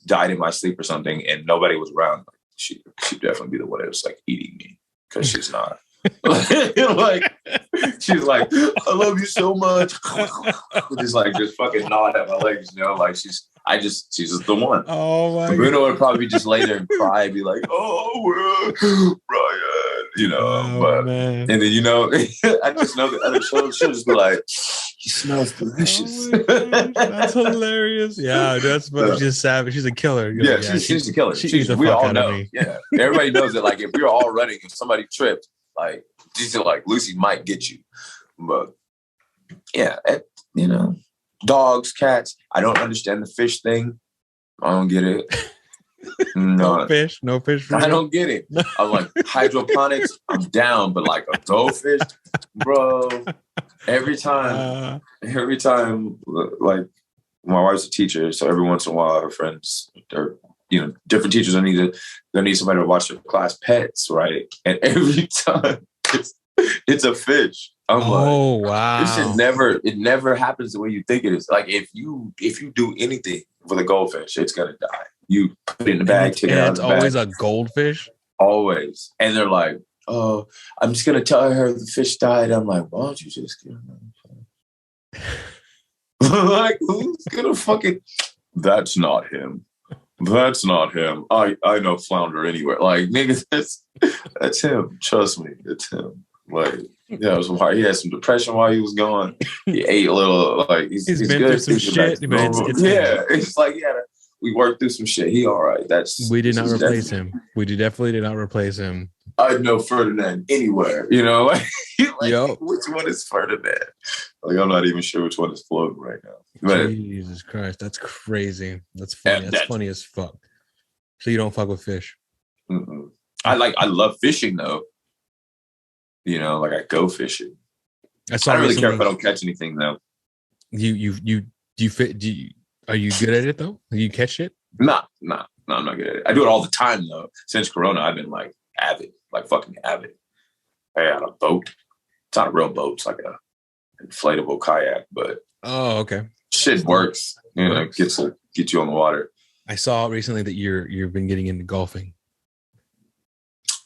died in my sleep or something, and nobody was around, she'd definitely be the one that was like eating me, because she's not. Like she's like, I love you so much. Just like just fucking gnawing at my legs, like she's just the one. Oh my Bruno would probably just lay there and cry and be like, oh Bryan, but man. And then I just know the other children, she'll just be like, he smells delicious. Oh that's hilarious. Yeah, that's but she's savage. She's a killer. Yeah, she's a killer. We all know. Yeah. Everybody knows that like if we were all running and somebody tripped, like she's like Lucy might get you. But yeah, dogs, cats. I don't understand the fish thing. I don't get it. No fish. I don't get it. I'm like hydroponics. I'm down, but like a goldfish, bro. Every time, like my wife's a teacher, so every once in a while, her friends are different teachers. They need somebody to watch their class pets, right? And every time it's a fish. I'm oh wow! It never happens the way you think it is. Like if you do anything with a goldfish, it's gonna die. You put it in the bag, take it out of the bag. It's always a goldfish. Always, and they're like, "Oh, I'm just gonna tell her the fish died." I'm like, "Why don't you just get another fish?" Like, who's gonna fucking? That's not him. That's not him. I know flounder anywhere. Like niggas, that's him. Trust me, it's him. Like. Yeah, it was why he had some depression while he was gone. He ate a little, like he's been good. Through some shit, man. It's like we worked through some shit. He all right. We did not replace him. We definitely did not replace him. I'd know Ferdinand anywhere. Like, yep. Which one is Ferdinand? Like I'm not even sure which one is floating right now. But, Jesus Christ, that's crazy. That's funny. That's funny as fuck. So you don't fuck with fish? Mm-mm. I love fishing though. Like I go fishing. I don't really care if I don't catch anything though. You Do you fit? Are you good at it though? Do you catch it? Nah, I'm not good at it. I do it all the time though. Since Corona, I've been like avid, like fucking avid. I had a boat. It's not a real boat. It's like a inflatable kayak, but okay. Shit works. You know, get you on the water. I saw recently that you've been getting into golfing.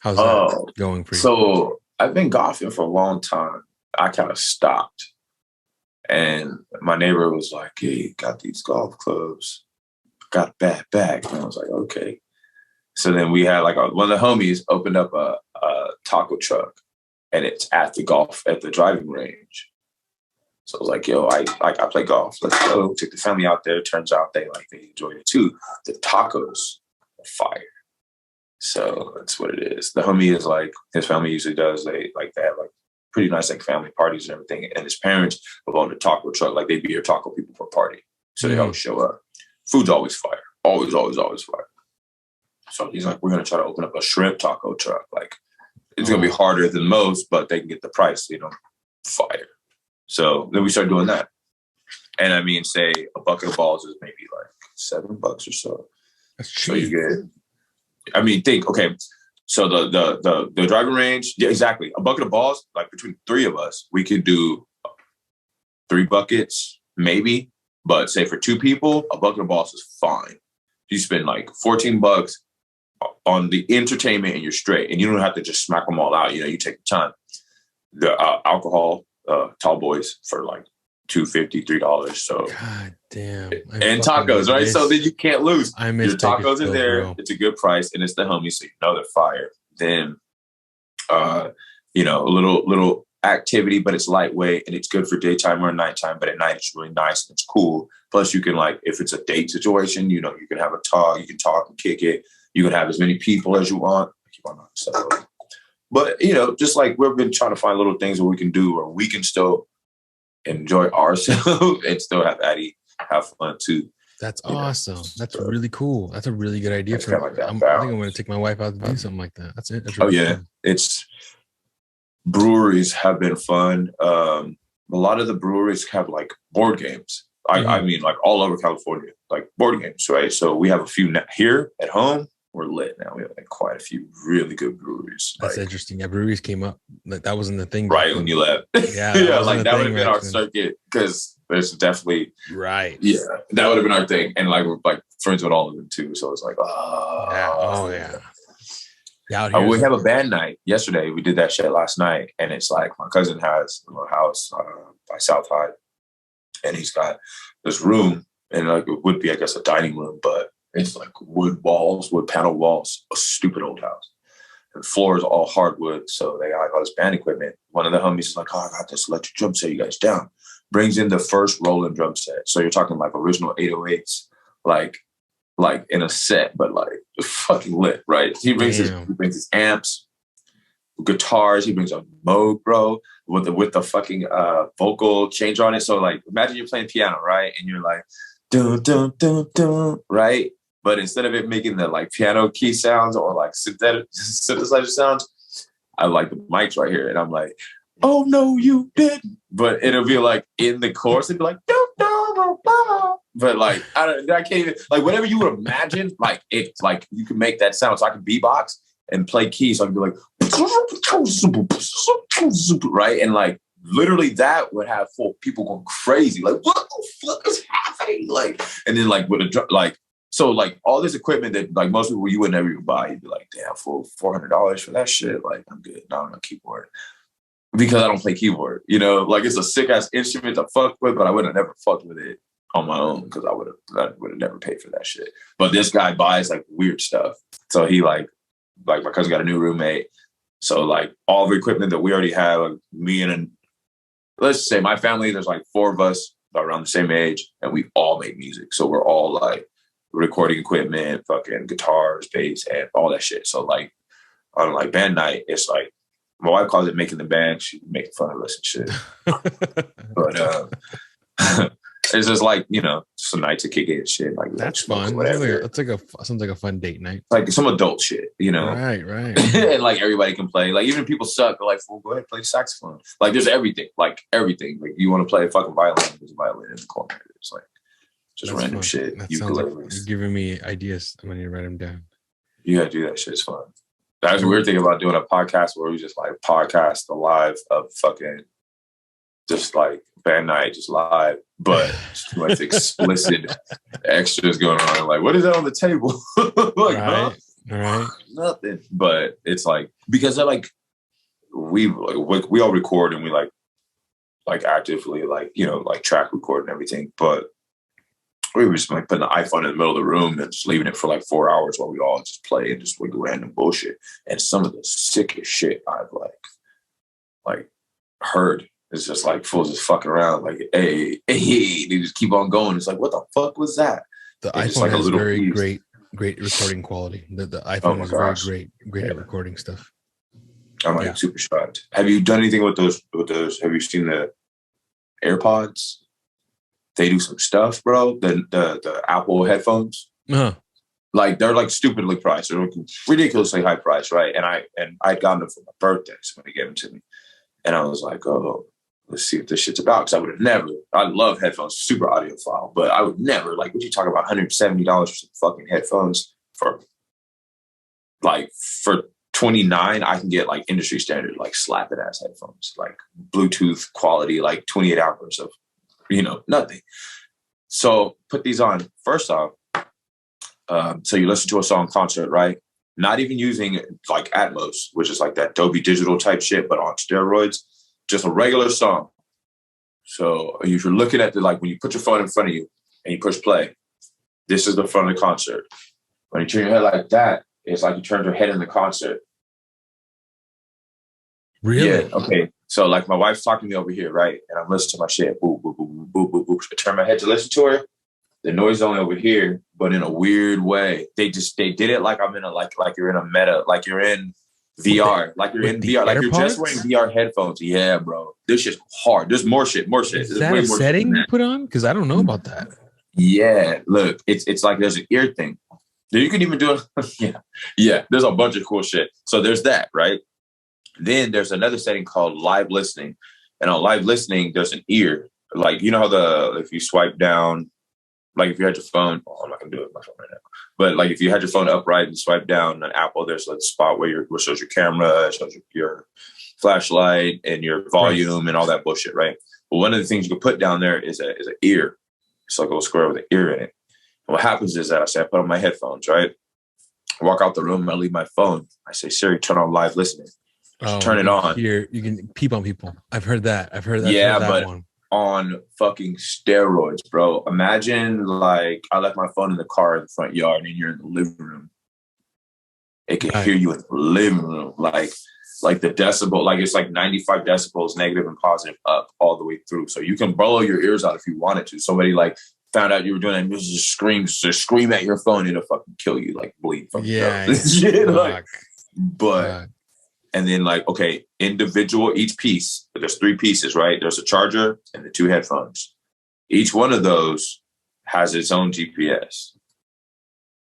How's that going for you? So I've been golfing for a long time. I kind of stopped. And my neighbor was like, hey, got these golf clubs. Got a bad bag. And I was like, okay. So then we had like one of the homies opened up a taco truck, and it's at the driving range. So I was like, yo, I play golf. Let's go. Took the family out there. Turns out they enjoyed it too. The tacos are fire. So that's what it is. The homie is like, his family usually does. They have like pretty nice like family parties and everything. And his parents will own the taco truck. Like they'd be your taco people for a party. So they always show up. Food's always fire. Always, always, always fire. So he's like, we're going to try to open up a shrimp taco truck. Like it's going to be harder than most, but they can get the price, fire. So then we started doing that. And I mean, say a bucket of balls is maybe like $7 or so. That's cheap. So you get, I mean, think, okay. So the driving range, yeah, exactly. A bucket of balls, like between three of us, we could do 3 buckets, maybe. But say for 2 people, a bucket of balls is fine. You spend like $14 on the entertainment and you're straight. And you don't have to just smack them all out. You take the time. The alcohol, tall boys for like $2.50, $3. So God damn. And tacos, right? So then you can't lose. I miss your tacos are there. Bro. It's a good price, and it's the homies, so they're fire. Then a little activity, but it's lightweight and it's good for daytime or nighttime. But at night it's really nice and it's cool. Plus you can if it's a date situation, you can have a talk, you can talk and kick it. You can have as many people as you want. So but just like we've been trying to find little things that we can do where we can still enjoy ourselves and still have Addie have fun too. That's awesome. That's really cool. That's a really good idea. I think I'm going to take my wife out to do something like that. That's it. That's really fun. It's breweries have been fun. A lot of the breweries have like board games. I mean, like all over California, like board games, right? So we have a few here at home. We're lit now. We have like quite a few really good breweries. That's interesting. Yeah, breweries came up. That wasn't the thing. Right when you left. Yeah. Like that would have been our circuit because there's definitely right. Yeah, that would have been our thing. And like we're like friends with all of them too. So it's like, yeah. We have a band night yesterday. We did that shit last night. And it's like my cousin has a little house by South High. And he's got this room. And like it would be, I guess, a dining room, but it's like wood panel walls, a stupid old house. And the floor is all hardwood. So they got like all this band equipment. One of the homies is like, I got this electric drum set, you guys down. Brings in the first Roland drum set. So you're talking like original 808s, like in a set, but like fucking lit, right? He brings his amps, guitars. He brings a Moog, bro, with the fucking vocal change on it. So like, imagine you're playing piano, right? And you're like, dun dun dun dun, right? But instead of it making the like piano key sounds or like synthesizer sounds, I like the mics right here, and I'm like, oh no, you didn't. But it'll be like in the chorus, it'd be like, dun, dun, dun, dun. But like I can't even like whatever you would imagine, like it's like you can make that sound. So I can beatbox and play keys. So I can be like, right, and like literally that would have people going crazy. Like what the fuck is happening? Like, and then like with a drum, like. So like all this equipment that like most people you would never even buy, you'd be like, damn, for $400 for that shit. Like I'm good. Not on a keyboard because I don't play keyboard. Like it's a sick ass instrument to fuck with, but I would have never fucked with it on my own because I would have never paid for that shit. But this guy buys like weird stuff. So he like my cousin got a new roommate. So like all the equipment that we already have, like me and let's say my family, there's like 4 of us around the same age, and we all make music. So we're all like recording equipment, fucking guitars, bass, and all that shit. So like on like band night, it's like my wife calls it making the band. She's making fun of us and shit. But it's just like just a night to kick it and shit. Like that's fun. Sounds like a fun date night. Like some adult shit, Right. And like everybody can play. Like even if people suck, they're like, well, go ahead and play saxophone. Like there's everything. Like you want to play a fucking violin, there's a violin in the corner. It's like Just That's random fun. shit. That sounds like Ukuleles. you're giving me ideas. I'm gonna write them down. You gotta do that shit. It's fun. That's a weird thing about doing a podcast where we just like podcast the live of fucking just like band night, just live, but just too much explicit extras going on. Like, what is that on the table? Like, right, right. Nothing. But it's like because they're like we all record and we like actively like like track record and everything, but we were just like putting the iPhone in the middle of the room and just leaving it for like 4 hours while we all just play and just like random bullshit. And some of the sickest shit I've like heard is just like fools just fucking around like, hey, they just keep on going. It's like, what the fuck was that? The and iPhone like has very great recording quality. The iPhone is very great at recording stuff. I'm like super shocked. Have you done anything with those? Have you seen the AirPods? They do some stuff, bro. The Apple headphones, like they're like stupidly priced. They're like ridiculously high price, right? And I'd gotten them for my birthday, so when they gave them to me, and I was like, oh, let's see what this shit's about. Because I would have never. I love headphones, super audiophile, but I would never like. What you talk about? $170 for some fucking headphones for $29, I can get like industry standard, like slapping ass headphones, like Bluetooth quality, like 28 hours of, nothing. So put these on. First off, so you listen to a song concert, right? Not even using like Atmos, which is like that Dolby Digital type shit, but on steroids, just a regular song. So if you're looking at like when you put your phone in front of you and you push play, this is the front of the concert. When you turn your head like that, it's like you turned your head in the concert. Really? Yeah. Okay. So like my wife's talking to me over here, right? And I'm listening to my shit. Boop, boop, boop, boop, boop, boop. I turn my head to listen to her. The noise is only over here, but in a weird way. They did it like I'm in a like you're in a meta, like you're in VR, like you're in VR, like you're just wearing VR headphones. Yeah, bro. This shit's hard. There's more shit. Is that a setting you put on? Because I don't know about that. Yeah. Look, it's like there's an ear thing. You can even do it. Yeah. There's a bunch of cool shit. So there's that, right? Then there's another setting called live listening. And on live listening, there's an ear. Like, you know how if you swipe down, like if you had your phone, I'm not going to do it with my phone right now. But like if you had your phone upright and swipe down on Apple, there's a spot where it shows your camera, it shows your flashlight and your volume and all that bullshit, right? But one of the things you can put down there is an ear. It's like a little square with an ear in it. And what happens is that I put on my headphones, right? I walk out the room, I leave my phone. I say, Siri, turn on live listening. Turn it on. You can peep on people. I've heard that. Yeah, but on fucking steroids, bro. Imagine like I left my phone in the car in the front yard and you're in the living room. It can hear you in the living room. Like the decibel, like it's like 95 decibels, negative and positive up all the way through. So you can blow your ears out if you wanted to. Somebody like found out you were doing that and just scream at your phone, it'll fucking kill you, like bleed from shit. But and then like, okay, individual, each piece, there's 3 pieces, right? There's a charger and the 2 headphones. Each one of those has its own GPS.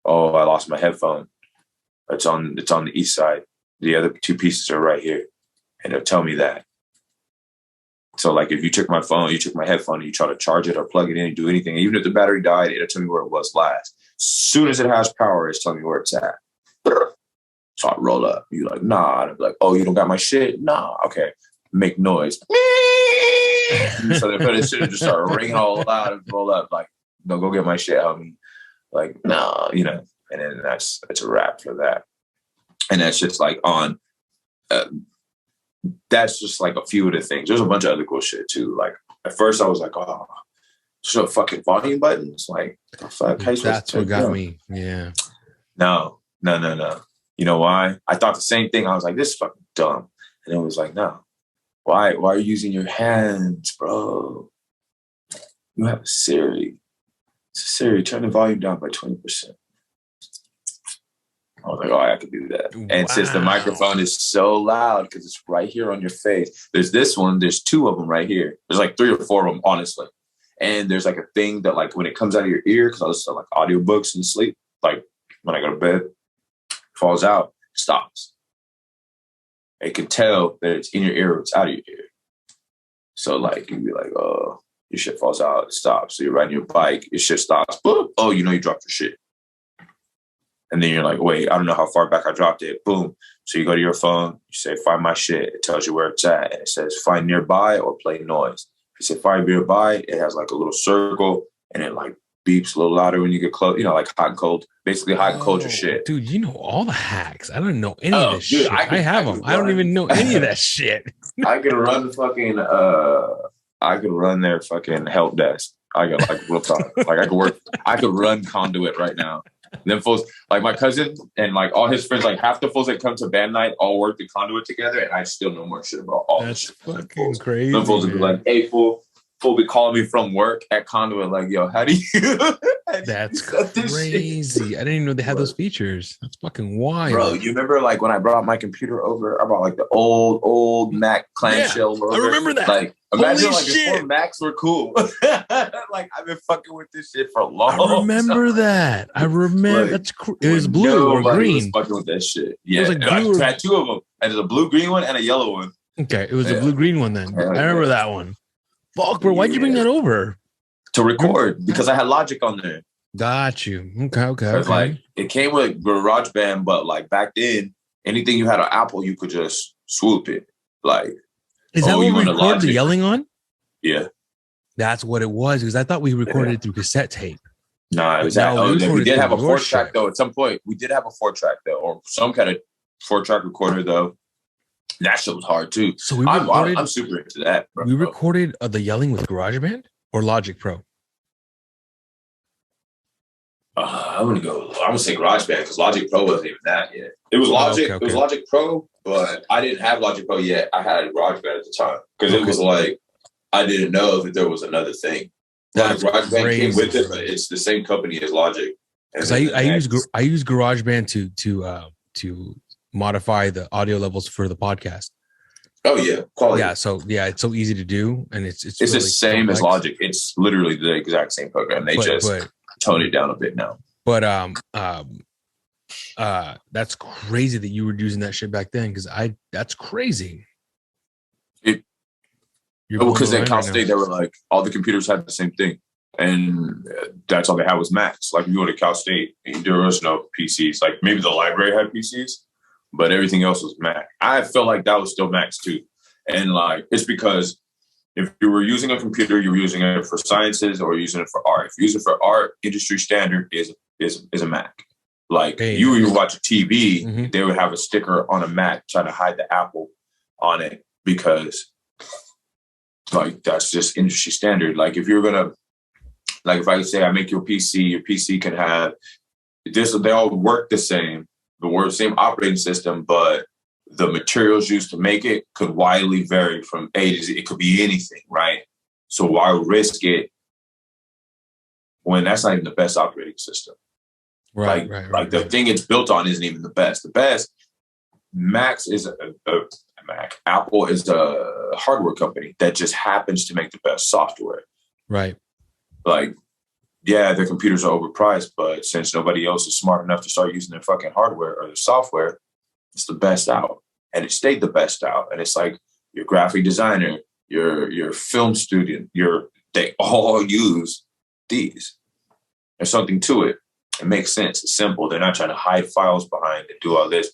Oh, I lost my headphone. It's on the east side. The other 2 pieces are right here. And it'll tell me that. So like if you took my headphone and you try to charge it or plug it in and do anything, even if the battery died, it'll tell me where it was last. As soon as it has power, it's telling me where it's at. So I roll up. You're like, nah. And I'm like, oh, you don't got my shit? Nah. Okay. Make noise. So they put it shit and just start ringing all loud and roll up. Like, no, go get my shit, homie. Like, nah, And then that's a wrap for that. And that's just like on. That's just like a few of the things. There's a bunch of other cool shit too. Like at first I was like, oh, so fucking volume buttons. Like, the fuck? That's what got me. Yeah. No. You know why? I thought the same thing. I was like, this is fucking dumb. And it was like, no. Why are you using your hands, bro? You have a Siri. It's a Siri. Turn the volume down by 20%. I was like, oh, I could do that. And since the microphone is so loud because it's right here on your face, there's this one. There's 2 of them right here. There's like 3 or 4 of them, honestly. And there's like a thing that like when it comes out of your ear, because I listen to like audiobooks and sleep, like when I go to bed, falls out, stops. It can tell that it's in your ear or it's out of your ear. So like you'd be like, oh, your shit falls out, it stops. So you're riding your bike, your shit stops. Boom. Oh, you know you dropped your shit. And then you're like, wait, I don't know how far back I dropped it. Boom. So you go to your phone, you say, find my shit. It tells you where it's at. And it says, find nearby or play noise. If you say find nearby, it has like a little circle and it like beeps a little louder when you get close, you know, like hot and cold. Basically, hot and cold your shit. Dude, you know all the hacks. I don't know any of this shit. I have them. I don't run. even know any of that shit. I can run fucking, I could run their fucking help desk. I got like real talk. Like I could run conduit right now. Them fools, like my cousin and like all his friends, like half the fools that come to band night all work the conduit together, and I still know more shit about all That's this shit. fucking crazy. Them fools would be like, hey, fool be calling me from work at conduit, like, yo, how do you That's crazy. I didn't even know they had those features. That's fucking wild. Bro, you remember like when I brought my computer over, I brought like the old Mac clamshell over. I remember that. Like, imagine Holy like shit. before Macs were cool. Like I've been fucking with this shit for a long time. I remember that. I remember. Like, it was blue or green. Was fucking with that shit. Yeah, It was I had two of them. And there's a blue green one and a yellow one. Okay, it was a blue green one then. I remember that one. Fuck, bro, why'd you bring that over? To record, because I had Logic on there. Got you. Okay. Like it came with GarageBand, but like back then, anything you had on Apple, you could just swoop it. Like, is that what we recorded the yelling on? Yeah, that's what it was. Because I thought we recorded it through cassette tape. Nah, it was we did have a 4-track though. At some point, we did have a 4-track though, or some kind of 4-track recorder though. That shit was hard too. So we recorded, I'm super into that. Bro. We recorded the yelling with GarageBand or Logic Pro. I'm gonna say GarageBand because Logic Pro wasn't even that yet. It was Logic. Okay. It was Logic Pro, but I didn't have Logic Pro yet. I had GarageBand at the time because it was like I didn't know that there was another thing. That's GarageBand crazy. came with it, but it's the same company as Logic. Because I use GarageBand to modify the audio levels for the podcast. Oh yeah, quality. Yeah, so it's so easy to do, and it's really the same complex. As Logic. It's literally the exact same program. They just tone it down a bit now. But that's crazy that you were using that shit back then. Because that's crazy. Because at Cal State, they were like all the computers had the same thing, and that's all they had was Macs. Like you go to Cal State, there was no PCs. Like maybe the library had PCs, but everything else was Mac. I felt like that was still Macs too, and like it's because if you were using a computer, you were using it for sciences or using it for art. If you use it for art, industry standard is a Mac. Like you watch a TV, they would have a sticker on a Mac trying to hide the Apple on it because like that's just industry standard. Like if you're gonna, like if I say I make your PC can have this. They all work the same, same operating system, but the materials used to make it could widely vary from A to Z. It could be anything, right? So why risk it when that's not even the best operating system? Right. The thing it's built on isn't even the best. The best, Macs is a Mac. Apple is a hardware company that just happens to make the best software. Right. Like, yeah, their computers are overpriced, but since nobody else is smart enough to start using their fucking hardware or their software, it's the best out. And it stayed the best out. And it's like your graphic designer, your film student, they all use these. There's something to it. It makes sense. It's simple. They're not trying to hide files behind and do all this.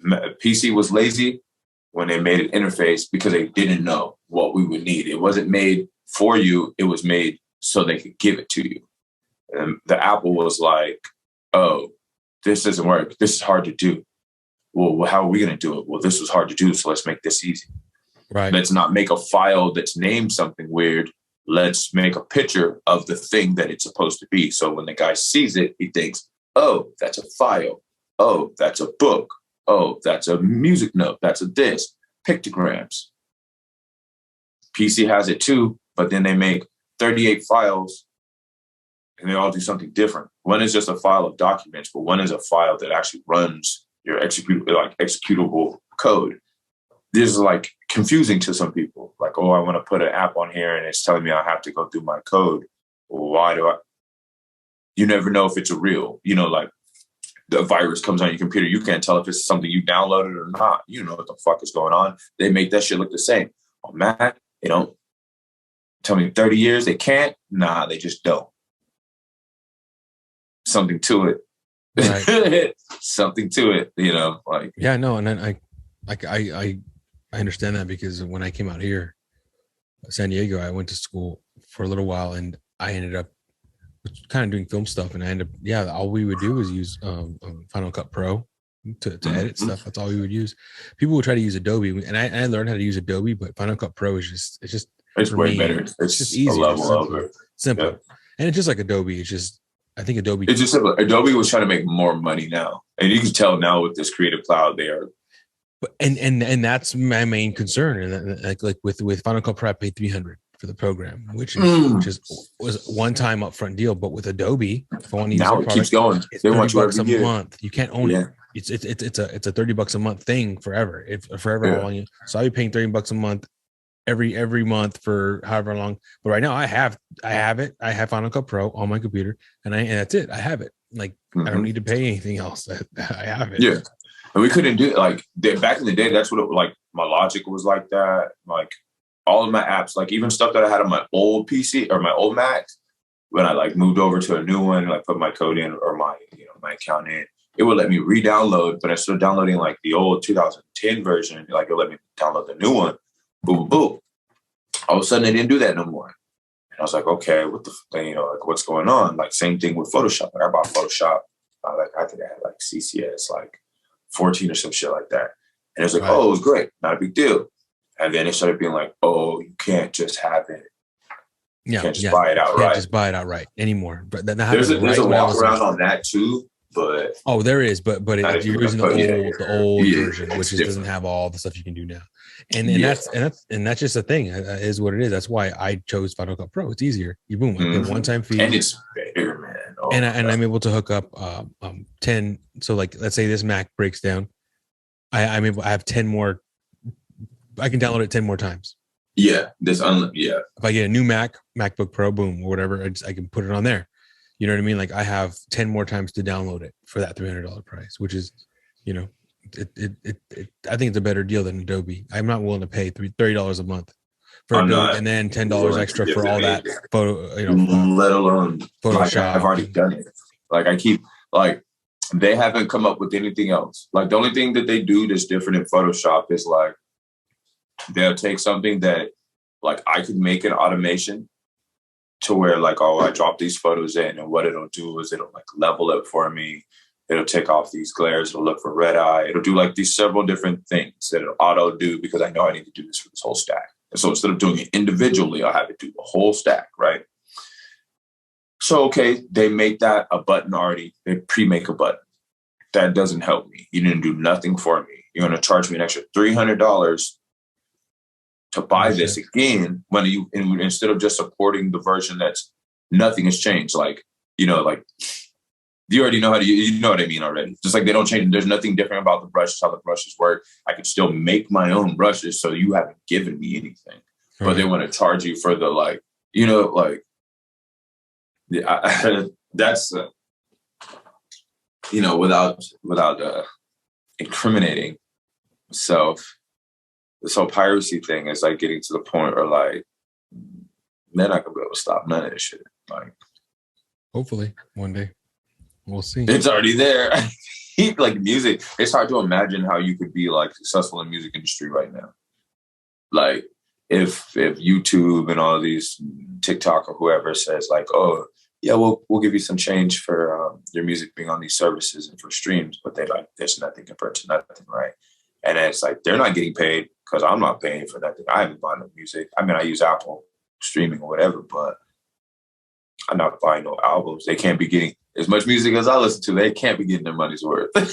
PC was lazy when they made an interface because they didn't know what we would need. It wasn't made for you. It was made so they could give it to you. And the Apple was like, oh, this doesn't work. This is hard to do. Well, how are we going to do it? Well, this was hard to do, so let's make this easy. Right. Let's not make a file that's named something weird. Let's make a picture of the thing that it's supposed to be. So when the guy sees it, he thinks, oh, that's a file. Oh, that's a book. Oh, that's a music note. That's a this. Pictograms. PC has it too, but then they make 38 files and they all do something different. One is just a file of documents, but one is a file that actually runs your executable code. This is like confusing to some people. Like, oh, I want to put an app on here and it's telling me I have to go through my code. Well, why do I? You never know if it's a real, like the virus comes on your computer. You can't tell if it's something you downloaded or not. You know what the fuck is going on. They make that shit look the same. On Mac, they don't. Tell me 30 years, they can't. Nah, they just don't. Something to it. Right. Something to it, like. Yeah, no, and then I understand that, because when I came out here, San Diego, I went to school for a little while, and I ended up kind of doing film stuff, and I ended up, all we would do was use Final Cut Pro to edit stuff. That's all we would use. People would try to use Adobe, and I learned how to use Adobe, but Final Cut Pro is it's way better. It's just easier, a level over. Simple. Yeah. And it's just like Adobe. It's just, I think Adobe. It's just simple. Adobe was trying to make more money now, and you can tell now with this Creative Cloud, they are. And that's my main concern. And like with Final Cut Pro, I paid $300 for the program, which was one time upfront deal. But with Adobe, if I want to use now it keeps going. They want you $30 a month. You can't own it. It's a $30 a month thing forever. How long you. So I'll be paying $30 a month every month for however long. But right now I have it. I have Final Cut Pro on my computer, and that's it. I have it. Like I don't need to pay anything else. I have it. Yeah. And we couldn't do it like back in the day. That's what it like. My Logic was like that. Like all of my apps, like even stuff that I had on my old PC or my old Mac, when I like moved over to a new one, and I put my code in or my my account in, it would let me re-download. But instead of downloading like the old 2010 version, like it let me download the new one. Boom, boom. All of a sudden, it didn't do that no more. And I was like, okay, what the like what's going on? Like same thing with Photoshop. Like I bought Photoshop. I think I had like CCS like 14 or some shit like that. And it was like, right. Oh, it was great. Not a big deal. And then it started being like, oh, you can't just have it. You can't just buy it outright. You can't just buy it outright anymore. But there's a walk around on that too. But there is. But if you're using the old version, which doesn't have all the stuff you can do now. And that's just a thing. Is what it is. That's why I chose Final Cut Pro. It's easier. You boom, I pay one-time fee, and it's better, man. Oh, and I'm able to hook up 10. So like, let's say this Mac breaks down, I have 10 more. I can download it 10 more times. Yeah, If I get a new MacBook Pro, boom, or whatever, I can put it on there. You know what I mean? Like I have 10 more times to download it for that $300 price, which is, I think it's a better deal than Adobe. I'm not willing to pay $30 a month for Adobe, and then $10 extra for all that photo. Let alone Photoshop. Like I've already done it. Like I keep they haven't come up with anything else. Like the only thing that they do that's different in Photoshop is like they'll take something that like I could make an automation to where like, oh, I drop these photos in, and what it'll do is it'll like level it for me. It'll take off these glares. It'll look for red eye. It'll do like these several different things that it'll auto do because I know I need to do this for this whole stack. And so instead of doing it individually, I'll have it do the whole stack, right? So, okay, they make that a button already. They pre-make a button. That doesn't help me. You didn't do nothing for me. You're going to charge me an extra $300 to buy this again when instead of just supporting the version that's nothing has changed. Like, like you already know you know what I mean already. Just like they don't change. There's nothing different about the brushes, how the brushes work. I can still make my own brushes. So you haven't given me anything, but they want to charge you for the that's without incriminating myself. This whole piracy thing is like getting to the point where like they're not gonna be able to stop none of this shit. Like, hopefully one day we'll see. It's already there. Like music, it's hard to imagine how you could be like successful in the music industry right now. Like if YouTube and all these TikTok or whoever says like, oh yeah, we'll give you some change for your music being on these services and for streams, but they like there's nothing compared to nothing, right? And it's like they're not getting paid because I'm not paying for nothing. I haven't bought no music. I mean, I use Apple streaming or whatever, but I'm not buying no albums. They can't be getting as much music as I listen to. They can't be getting their money's worth. I'm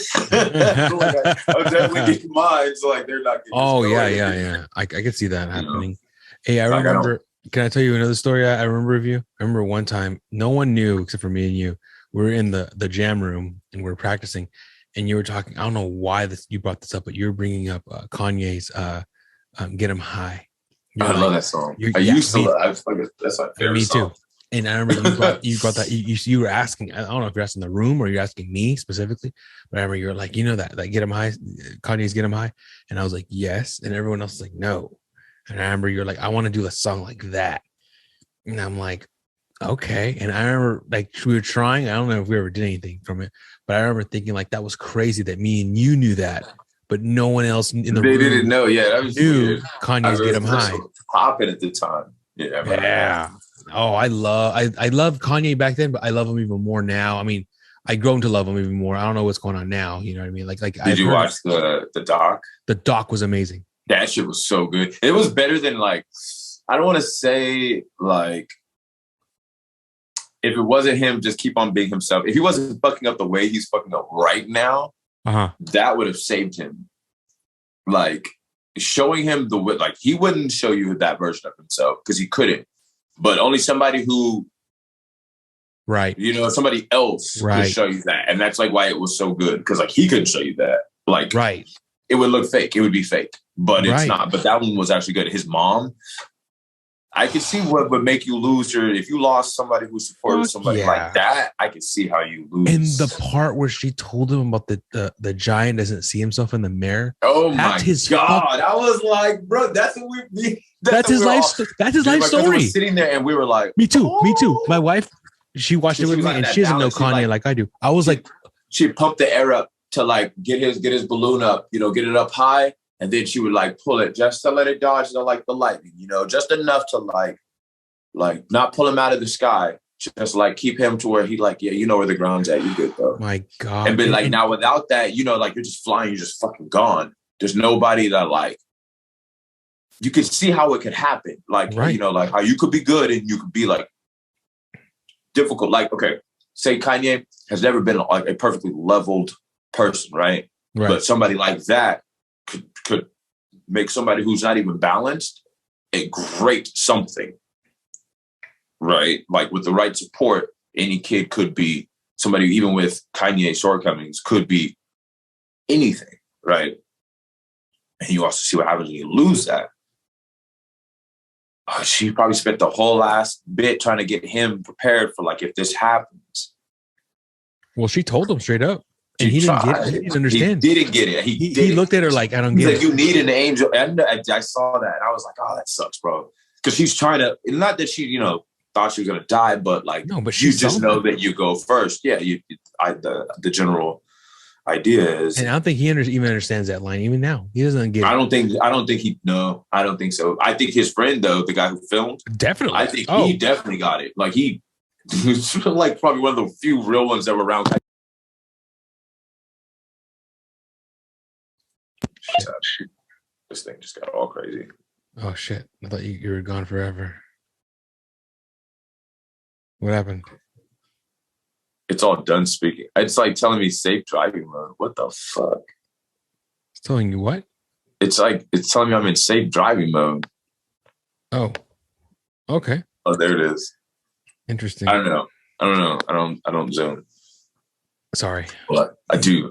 definitely getting mine, so like they're not getting. Oh yeah. I could see that happening. Hey, I remember. Can I tell you another story I remember of you? I remember one time, no one knew except for me and you. We were in the jam room and we were practicing. And you were talking, I don't know why you brought this up, but you were bringing up Kanye's Get 'Em High. I love that song. I used to love it. That's my favorite me song. Too. And I remember you brought that, you were asking, I don't know if you're asking the room or you're asking me specifically, but I remember you were like, that Get 'Em High, Kanye's Get 'Em High. And I was like, yes. And everyone else was like, no. And I remember you're like, I want to do a song like that. And I'm like, okay. And I remember like we were trying. I don't know if we ever did anything from it, but I remember thinking like that was crazy that me and you knew that, but no one else in the They room didn't know. Yeah, that was knew weird. Kanye's Get 'Em High. Popping at the time. Yeah, Yeah. Oh, I love Kanye back then, but I love him even more now. I mean, I grown to love him even more. I don't know what's going on now. You know what I mean? Like did you watch the doc? The doc was amazing. That shit was so good. It was better than like, I don't want to say like, if it wasn't him, just keep on being himself. If he wasn't fucking up the way he's fucking up right now, that would have saved him. Like showing him the way, like he wouldn't show you that version of himself because he couldn't. But only somebody who, right, you know, somebody else could show you that, and that's like why it was so good because like he couldn't show you that. Like, right, it would look fake. It would be fake, but it's not. But that one was actually good. His mom. I could see what would make you lose if you lost somebody who supported somebody like that. I could see how you lose. And the part where she told him about the giant doesn't see himself in the mirror. Oh my God. I was like, bro, that's what we that's his life. That's his life story. Was sitting there and we were like, me too. My wife, she watched it with me and she doesn't know Kanye like I do. I was like, she pumped the air up to like get his balloon up, you know, get it up high. And then she would like pull it just to let it dodge like the lightning, you know, just enough to like not pull him out of the sky, just like keep him to where he like, yeah, you know where the ground's at, you good though. My God. And be like, now without that, you know, like you're just flying, you're just fucking gone. There's nobody that like, you could see how it could happen. Like, you know, like how you could be good and you could be like difficult. Like, okay, say Kanye has never been like a perfectly leveled person, right? But somebody like that could make somebody who's not even balanced a great something, right? Like with the right support, any kid could be somebody, even with Kanye's shortcomings, could be anything, right? And you also see what happens when you lose that. She probably spent the whole last bit trying to get him prepared for like if this happens. Well, she told him straight up. And he didn't get it. He didn't understand. He didn't get it. He looked at her like, I don't get it. Like, you need an angel. And I saw that. And I was like, oh, that sucks, bro. Because she's trying to, not that she, you know, thought she was going to die, but like, no, but you just know that you go first. Yeah. The general idea is. And I don't think he even understands that line even now. He doesn't get it. I don't think I don't think so. I think his friend, though, the guy who filmed. Definitely. I think he definitely got it. Like he was like probably one of the few real ones that were around. Shit. This thing just got all crazy. Oh shit! I thought you were gone forever. What happened? It's all done speaking. It's like telling me safe driving mode. What the fuck? It's telling you what? It's like it's telling me I'm in safe driving mode. Oh. Okay. Oh, there it is. Interesting. I don't know. I don't zoom. Sorry. But I do.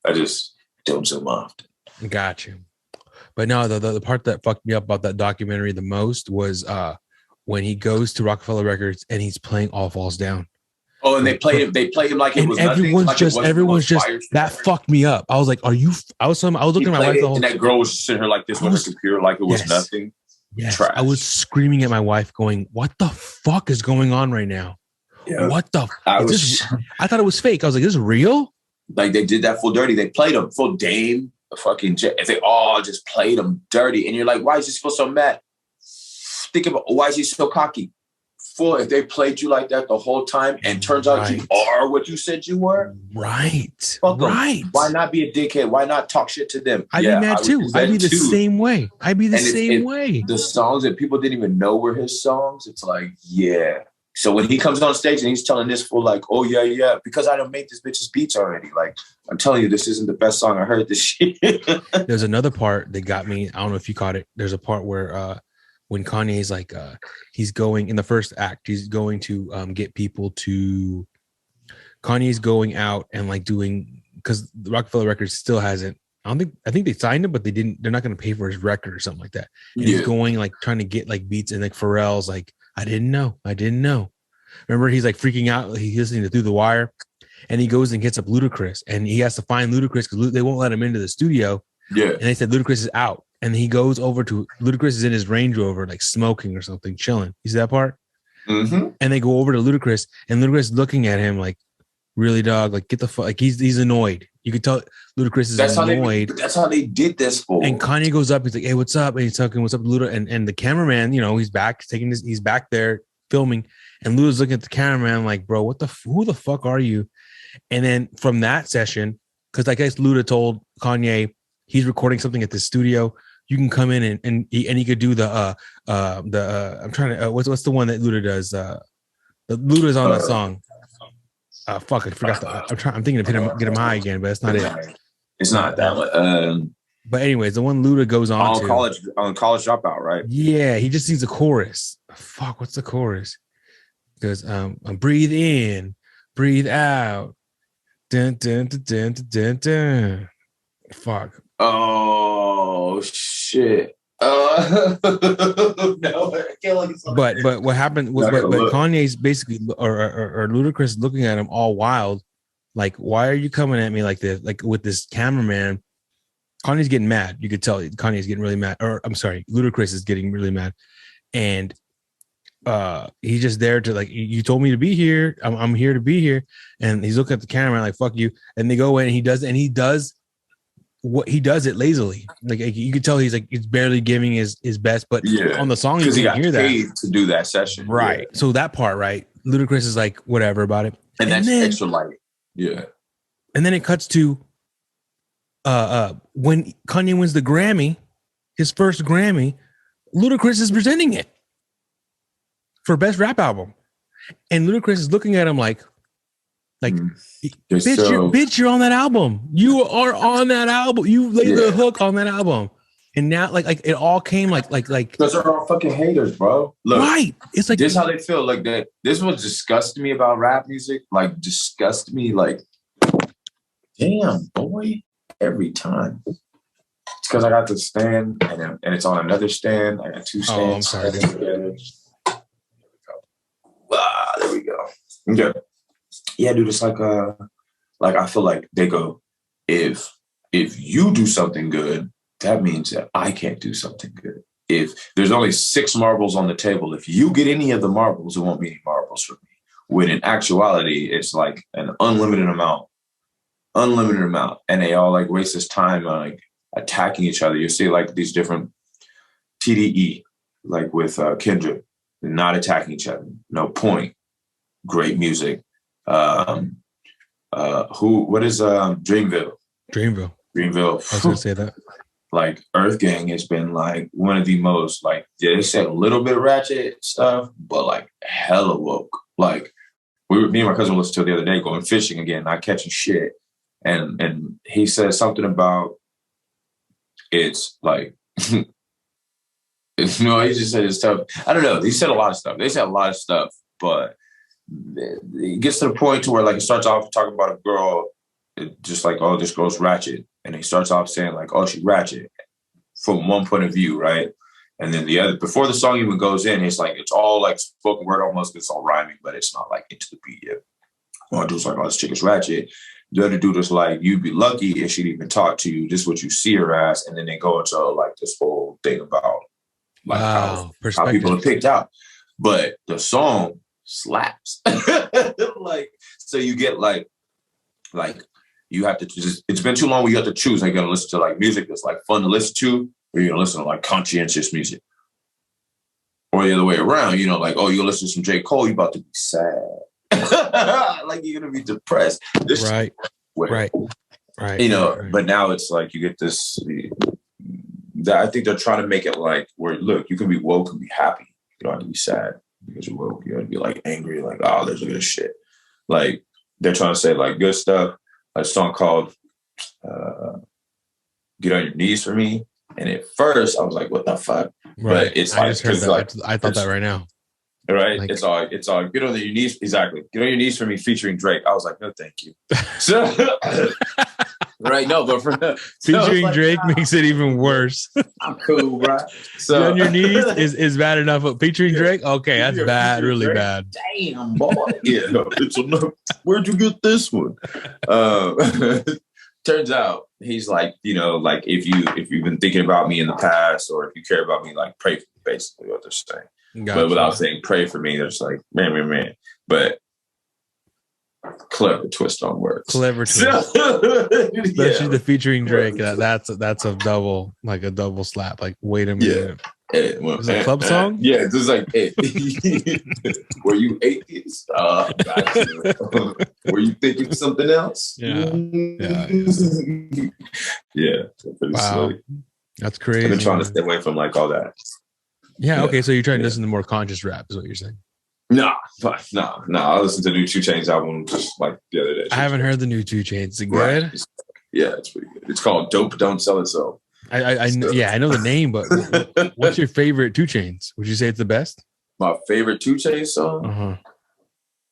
I just don't zoom often. Got you. But no, the part that fucked me up about that documentary the most was when he goes to Rockefeller Records and he's playing All Falls Down. Oh, and they played him like it was everyone's nothing. Everyone's just that fucked me up. I was like, I was looking at my wife the whole and that girl was sitting here like this on her computer like it was nothing. Yes. Trash. I was screaming at my wife going, what the fuck is going on right now? Yeah. What the I thought it was fake. I was like, this is real? Like they did that full dirty. They played him full Dame. Fucking they all just played him dirty, and you're like, why is he feel so mad? Think about why is he so cocky? Full if they played you like that the whole time, and turns out you are what you said you were. Right. Right. Why not be a dickhead? Why not talk shit to them? I'd be mad too. I'd be the same way. I'd be the same way. The songs that people didn't even know were his songs. It's like, yeah. So when he comes on stage and he's telling this fool like, oh, yeah, because I done made this bitch's beats already. Like, I'm telling you, this isn't the best song I heard this shit. There's another part that got me. I don't know if you caught it. There's a part where when Kanye's like, he's going in the first act, he's going to get people to, Kanye's going out and like doing, because the Rockefeller Records still hasn't, I think they signed him, but they're not going to pay for his record or something like that. And he's going like trying to get like beats, and like Pharrell's like, I didn't know. Remember, he's like freaking out. He's listening to Through the Wire, and he goes and gets up Ludacris, and he has to find Ludacris because they won't let him into the studio. Yeah. And they said Ludacris is out, and he goes over to Ludacris is in his Range Rover, like smoking or something, chilling. You see that part? And they go over to Ludacris, and Ludacris is looking at him like, really, dog? Like, get the fuck. Like, he's annoyed. You could tell Ludacris is annoyed. That's how they did this for. And Kanye goes up. He's like, "Hey, what's up?" And he's talking, "What's up, Luda?" And the cameraman, he's back taking this. He's back there filming, and Luda's looking at the cameraman like, "Bro, who the fuck are you?" And then from that session, because I guess Luda told Kanye he's recording something at the studio. You can come in and he could do the I'm trying to what's the one that Luda does? The Luda's on that song. Fuck, I forgot that. I'm thinking of get him high again, but that's not it. It's not that one. But anyways, the one Luda goes on to college dropout, right? Yeah, he just sings a chorus. Fuck, what's the chorus? Because breathe in, breathe out. Dun, dun, dun, dun, dun, dun. Fuck. Oh shit. No, I can't look at something. But what happened was, but Kanye's basically or Ludacris looking at him all wild, like, why are you coming at me like this? Like with this cameraman. Kanye's getting mad. You could tell Kanye's getting really mad. Or I'm sorry, Ludacris is getting really mad. And he's just there to like, you told me to be here. I'm here to be here. And he's looking at the camera like, fuck you. And they go in and he does what he does it lazily. Like you could tell he's barely giving his best, but on the song you can hear that to do that session. Right. Yeah. So that part, right? Ludacris is like, whatever about it. And that's extra light. Yeah. And then it cuts to when Kanye wins the Grammy, his first Grammy, Ludacris is presenting it for best rap album. And Ludacris is looking at him like, bitch, you're on that album. You are on that album. You laid the hook on that album. And now, like it all came like those are all fucking haters, bro. Look, right? It's like this is how they feel. Like that. This was disgusting me about rap music. Like disgust me. Like, damn, boy. Every time. It's because I got the stand and it's on another stand. I got two stands. Oh, I'm sorry. There we go. Yeah. Yeah, dude, it's like I feel like they go, if you do something good, that means that I can't do something good. If there's only 6 marbles on the table, if you get any of the marbles, it won't be any marbles for me. When in actuality, it's like an unlimited amount. And they all like waste this time on like attacking each other. You see like these different TDE, like with Kendrick, not attacking each other. No point. Great music. What is Dreamville? Dreamville. I was gonna say that. Like Earth Gang has been like one of the most like they said a little bit ratchet stuff, but like hella woke. Like me and my cousin listened to it the other day going fishing again, not catching shit. And he said something about it's like he just said it's tough. I don't know. He said a lot of stuff. They said a lot of stuff, but it gets to the point to where like it starts off talking about a girl, just like, oh, this girl's ratchet. And he starts off saying like, oh, she's ratchet from one point of view, right? And then the other, before the song even goes in, it's like, it's all like spoken word almost, it's all rhyming, but it's not like into the beat yet. One dude's like, oh, this chick is ratchet. The other dude is like, you'd be lucky if she'd even talk to you. This is what you see her as. And then they go into like this whole thing about like how people are picked out. But the song slaps. Like, so you get like you have to just, it's been too long where you have to choose. Are you going to listen to like music that's like fun to listen to, or you're going to listen to like conscientious music? Or the other way around, like, oh, you listen to some J. Cole, you're about to be sad. Like you're gonna be depressed. Right. Right. But now it's like you get this. I think they're trying to make it like where look, you can be woke and be happy. You don't have to be sad because you're woke. You have to be like angry, like, oh, there's a good shit. Like they're trying to say like good stuff. A song called "Get on Your Knees for Me," and at first I was like, what the fuck? Right. But it's I just heard that. Like, I thought that right now. Right, like, it's all get on your knees. Exactly, get on your knees for me, featuring Drake. I was like, no, thank you. So, right, no, but featuring Drake makes it even worse. I'm cool, bro. So get on your knees is bad enough, but featuring Drake, okay, that's bad, really Drake. Bad. Damn, boy, yeah, no, it's enough. Where'd you get this one? Turns out he's like, like if you've been thinking about me in the past, or if you care about me, like pray for me, basically what they're saying. But without saying pray for me, it's like man. But clever twist on words. Clever twist. Especially the featuring Drake. That's a double, like a double slap. Like, wait a minute. Is it a club song? Yeah, it's just like, were you atheist? Gotcha. Were you thinking something else? Yeah. Pretty silly. That's crazy. I've been trying to stay away from like all that. Yeah. Okay. So you're trying to listen to more conscious rap, is what you're saying? No. I listened to the new 2 Chainz album just like the other day. I haven't heard the new 2 Chainz. Is it good? Right. It's pretty good. It's called "Dope Don't Sell Itself." I know the name, but what's your favorite 2 Chainz? Would you say it's the best? My favorite 2 Chainz song?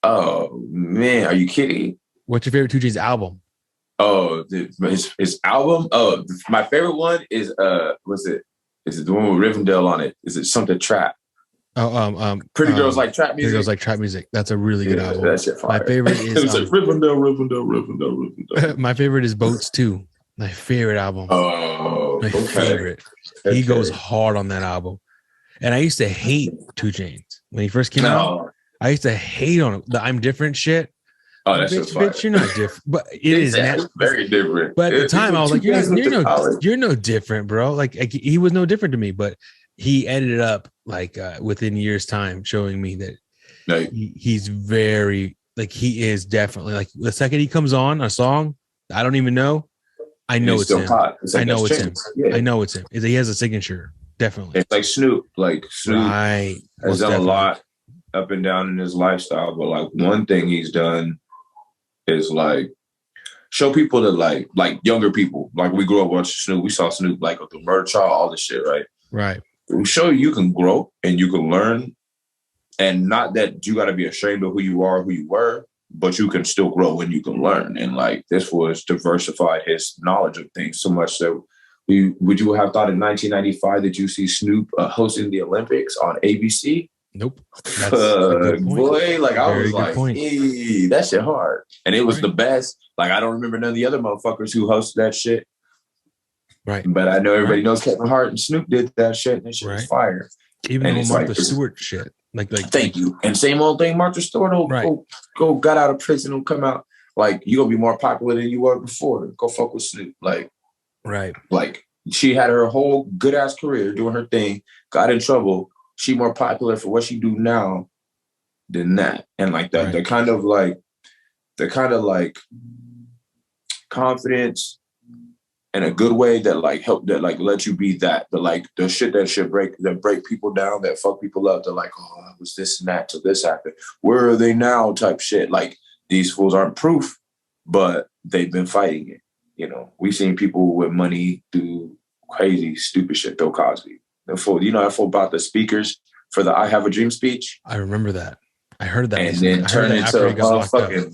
Oh man, are you kidding? What's your favorite 2 Chainz album? Oh, his album. Oh, my favorite one is what's it? Is it the one with Rivendell on it? Is it something trap? Pretty Girls Like Trap Music. Pretty Girls Like Trap Music. That's a really good album. That shit fire. My favorite is like Rivendell. My favorite is Boats 2. My favorite album. Oh, my favorite. Okay. He goes hard on that album. And I used to hate 2 Chainz when he first came out. I used to hate on him. The I'm different shit. Oh, that's just fire. Bitch, you're not different. But it is very different. But at the time, I was like, you're no different, bro. Like he was no different to me. But he ended up like within years' time showing me that he's very like he is definitely like the second he comes on a song, I don't even know. I know it's him. I know it's him. I know it's him. He has a signature. Definitely. It's like Snoop. Like Snoop has done a lot up and down in his lifestyle. But like one thing he's done is like show people that like younger people. Like we grew up watching Snoop. We saw Snoop like with the murder trial, all this shit, right? Right. We show you can grow and you can learn. And not that you got to be ashamed of who you are, who you were, but you can still grow and you can learn. And like this was diversified his knowledge of things so much that would you have thought in 1995 that you see Snoop hosting the Olympics on ABC? Nope. Boy, like I was like, hey, that shit hard. And it was the best. Like I don't remember none of the other motherfuckers who hosted that shit. Right. But I know everybody knows Kevin Hart and Snoop did that shit and that shit was fire. Even on Martha Stewart shit. Like thank you. And same old thing, Martha Stewart go got out of prison and come out. Like you gonna be more popular than you were before. Go fuck with Snoop. Like like she had her whole good ass career doing her thing, got in trouble. She more popular for what she do now than that. And like that, the kind of like confidence in a good way that like help that like let you be that. The like the shit that break people down, that fuck people up. They're like, oh, I was this and that till this happened. Where are they now? Type shit. Like these fools aren't proof, but they've been fighting it. You know, we've seen people with money do crazy, stupid shit. Bill Cosby. The fool, you know, that fool about the speakers for the "I Have a Dream" speech. I remember that. I heard that, and then turned into fucking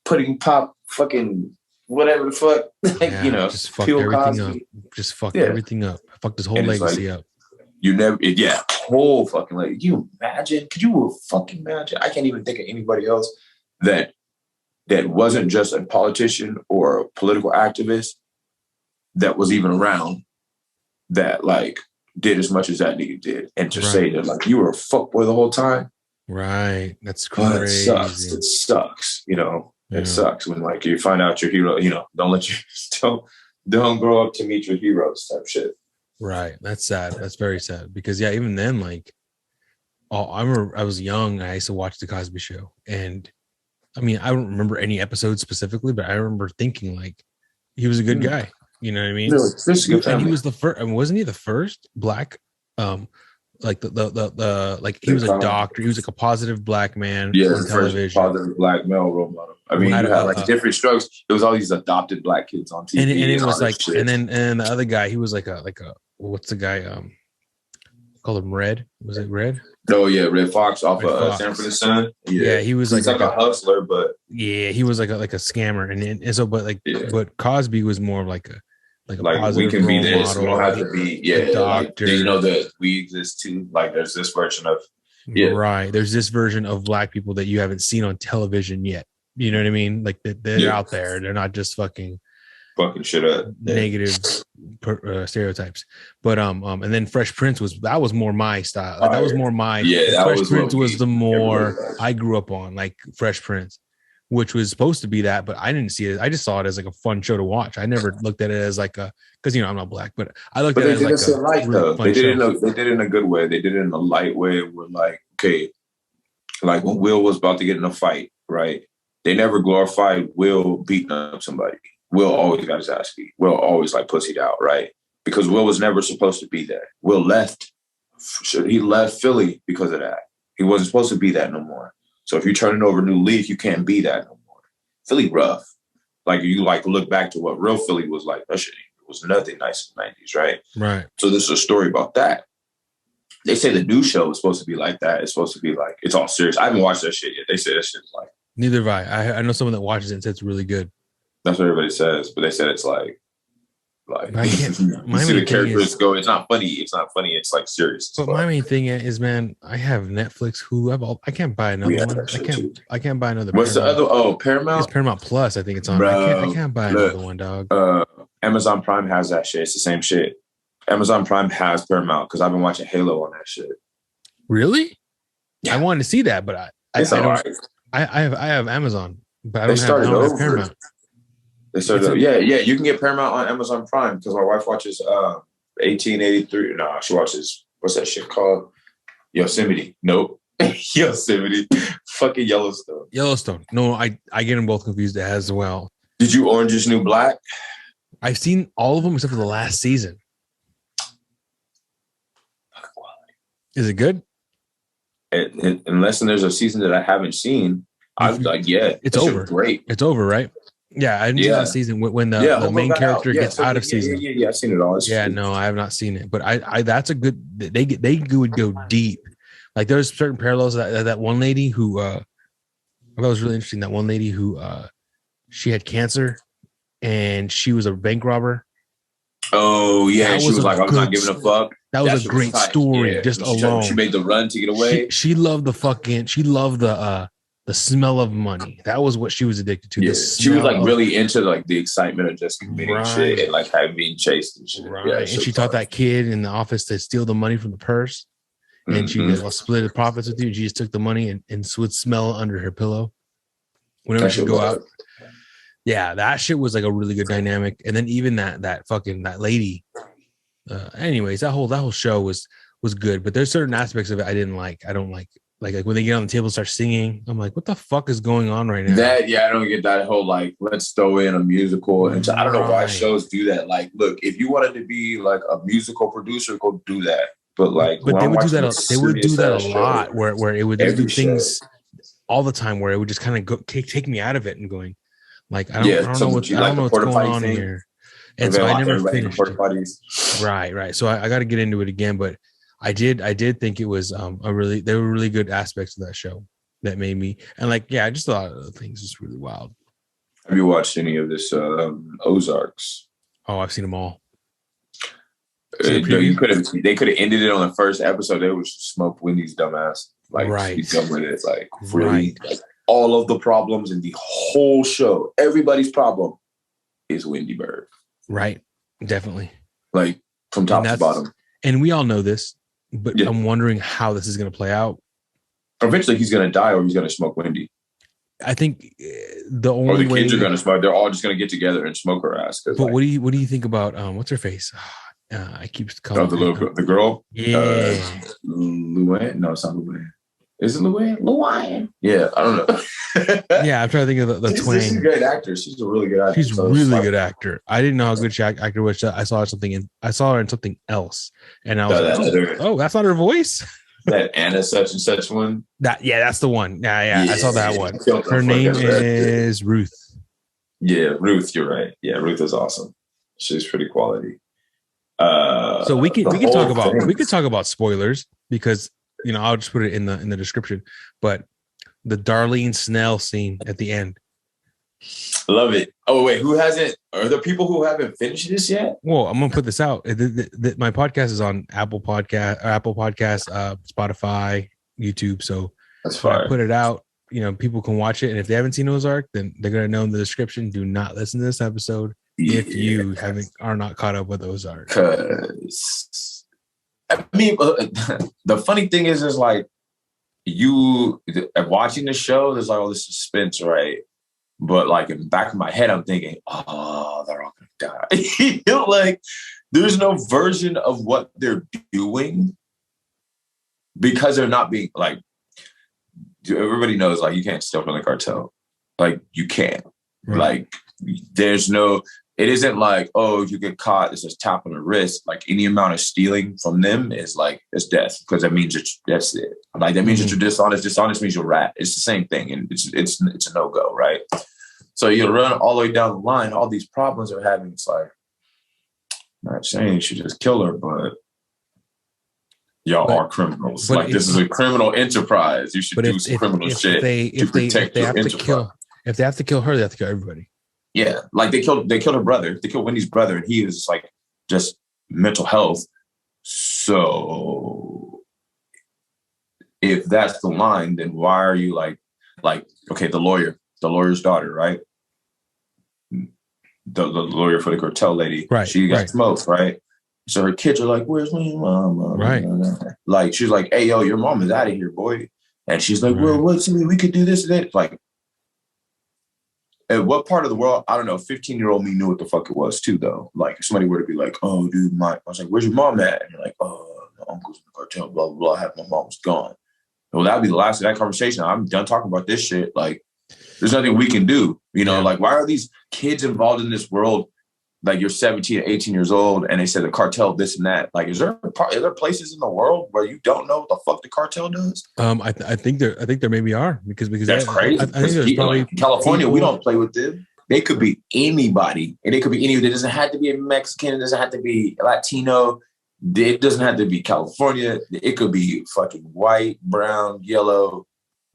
pudding pop, fucking whatever the fuck. Like, you know, just fucked everything up. Just fucked everything up. Fucked his whole legacy up. You never, whole fucking legacy. Can you imagine? Could you fucking imagine? I can't even think of anybody else that wasn't just a politician or a political activist that was even around that like did as much as that nigga did. And to say that like you were a fuckboy the whole time. Right. That's crazy. It sucks. You know, it sucks when like you find out your hero, you know, don't grow up to meet your heroes type shit. Right. That's sad. That's very sad because even then, like, I remember I was young. I used to watch the Cosby Show, and I mean, I don't remember any episodes specifically, but I remember thinking like he was a good guy. You know what I mean? And he was the first. I mean, wasn't he the first black? Like the like he was a doctor. He was like a positive black man on television. Positive black male role model. I mean, you had like different strokes. There was all these adopted black kids on TV, and it was like, shit. and then the other guy, he was like a what's the guy? Called him Red. Was it Red? Oh yeah, Red Fox off of Sanford and Son. Yeah, he was like a hustler, but he was like a scammer, and so but Cosby was more like a positive we can be this. Model, we don't have to be a doctor. Like, you know that we exist too. Like there's this version of right. There's this version of black people that you haven't seen on television yet. You know what I mean? Like they're out there. They're not just fucking fucking shit up. Negative stereotypes. But and then Fresh Prince was more my style. Like, that was more my Fresh Prince was the more I grew up on, like Fresh Prince, which was supposed to be that, but I didn't see it. I just saw it as like a fun show to watch. I never looked at it as like a, because I'm not black, but I looked at it as like a really fun show. They did it in a good way. They did it in a light way. Where like, okay, like when Will was about to get in a fight, right? They never glorified Will beating up somebody. Will always got his ass beat. Will always like pussied out, right? Because Will was never supposed to be that. Will left. He left Philly because of that. He wasn't supposed to be that no more. So if you're turning over a new leaf, you can't be that no more. Philly rough. Like you like look back to what real Philly was like. That shit was nothing nice in the 90s, right? Right. So this is a story about that. They say the new show is supposed to be like that. It's supposed to be like, it's all serious. I haven't watched that shit yet. They say that shit's like. Neither have I. I know someone that watches it and says it's really good. That's what everybody says, but they said it's like I can't. You see the characters go. It's not funny. It's not funny. It's like serious. But my main thing is, man, I have Netflix, Hulu. I can't buy another one. I can't buy another. What's Paramount. The other? Oh, Paramount. It's Paramount Plus. I think it's on. Bro, I can't buy another one, dog. Amazon Prime has that shit. It's the same shit. Amazon Prime has Paramount because I've been watching Halo on that shit. Really? Yeah. I wanted to see that, but I don't. Right. I have Amazon, but I don't have Paramount. They started yeah. You can get Paramount on Amazon Prime because my wife watches 1883. No, she watches, what's that shit called? Yosemite. Nope. Yosemite. Fucking Yellowstone. Yellowstone. No, I get them both confused as well. Did you Orange is New Black? I've seen all of them except for the last season. Is it good? Unless there's a season that I haven't seen, I'm like, yeah, it's over. Great. It's over, right? Yeah, I didn't see that season when the main character gets out of season. Yeah, I've seen it all. No, I have not seen it, but I that's a good. They would go deep. Like there's certain parallels that one lady who I thought was really interesting. That one lady who she had cancer and she was a bank robber. Oh yeah, she was like, I'm not giving a fuck. That was a great story, just alone. She made the run to get away. She loved the smell of money. That was what she was addicted to. Yeah. She was like really into like the excitement of just committing shit and like being chased and shit. Right. Yeah, and she taught that kid in the office to steal the money from the purse. And she split the profits with you. She just took the money and would smell under her pillow whenever she'd go out. Yeah, that shit was like a really good dynamic. And then even that lady. Anyways, that whole show was good, but there's certain aspects of it I didn't like. I don't like when they get on the table and start singing. I'm like, what the fuck is going on right now? I don't get that whole like, let's throw in a musical. And I don't know why shows do that. Like, look, if you wanted to be like a musical producer, go do that. But they would do that. They would do that a lot, where it would do things all the time, where it would just kind of go take me out of it and going, like, I don't know what's going on here. And so I never finished. Right. So I got to get into it again, but I did think it was there were really good aspects of that show that made me, and like, yeah, just a lot of things just really wild. Have you watched any of this Ozarks? Oh, I've seen them all. They could have ended it on the first episode. They would smoke Wendy's dumbass. Like, he's done with it. It's like, really, like, all of the problems in the whole show, everybody's problem is Wendy Bird. Right. Definitely. Like from top to bottom. And we all know this, but I'm wondering how this is going to play out. Eventually he's going to die or he's going to smoke Wendy. I think the only way kids are going to smoke, they're all just going to get together and smoke her ass. But like, what do you think about what's her face? I keep calling the girl. Yeah. Luann? No, it's not Luann. Is it Luann? Luann. Yeah, I don't know. Yeah, I'm trying to think of the twang. She's a great actor. She's a really good actor. She's a really good actor. I didn't know how good she actor was. I saw her in something else, and I was like, oh, that's not her voice. That Anna such and such one. That's the one. Yeah, I saw that one. Her name is Ruth. Yeah, Ruth. You're right. Yeah, Ruth is awesome. She's pretty quality. So we can talk about spoilers because I'll just put it in the description. But the Darlene Snell scene at the end, love it. Oh wait, are there people who haven't finished this yet? Well, I'm gonna put this out. My podcast is on Apple Podcast, Spotify, YouTube. So that's fine. I put it out. People can watch it, and if they haven't seen Ozark, then they're gonna know in the description. Do not listen to this episode if you are not caught up with Ozark. Because I mean, the funny thing is like you watching the show, there's like all this suspense, right? But like in the back of my head, I'm thinking, oh, they're all gonna die. You know, like there's no version of what they're doing because they're not being like. Everybody knows like you can't steal from the cartel, like you can't. Right. Like there's no. It isn't like, oh, you get caught, it's just tap on the wrist. Like any amount of stealing from them is like, it's death because that means that's it. Like that means that you're dishonest. Dishonest means you're rat. It's the same thing, and it's a no go, right? So you run all the way down the line. All these problems they're having. It's like, I'm not saying you should just kill her, but y'all are criminals. Like this is a criminal enterprise. You should do some criminal shit to protect your enterprise. If they have to kill her, they have to kill everybody. Yeah, like they killed her brother. They killed Wendy's brother, and he is like just mental health. So if that's the line, then why are you like okay, the lawyer's daughter, right? The lawyer for the cartel lady, right? She got smoked, right? So her kids are like, "Where's my mom?" Right? Like she's like, "Hey, yo, your mom is out of here, boy," and she's like, "Well, what's we could do this and that." Like. At what part of the world, I don't know, 15-year-old me knew what the fuck it was too, though. Like, if somebody were to be like, oh, dude, I was like, where's your mom at? And you're like, oh, my uncle's in the cartel, blah, blah, blah. I have my mom's gone. Well, that would be the last of that conversation. I'm done talking about this shit. Like, there's nothing we can do. You know, like, why are these kids involved in this world? Like, you're 17, 18 years old, and they said the cartel, this and that. Like, are there places in the world where you don't know what the fuck the cartel does? I think there maybe are because that's crazy. I think there's probably like, California, people, we don't play with them. They could be anybody, and it could be anybody. It doesn't have to be a Mexican. It doesn't have to be Latino. It doesn't have to be California. It could be fucking white, brown, yellow.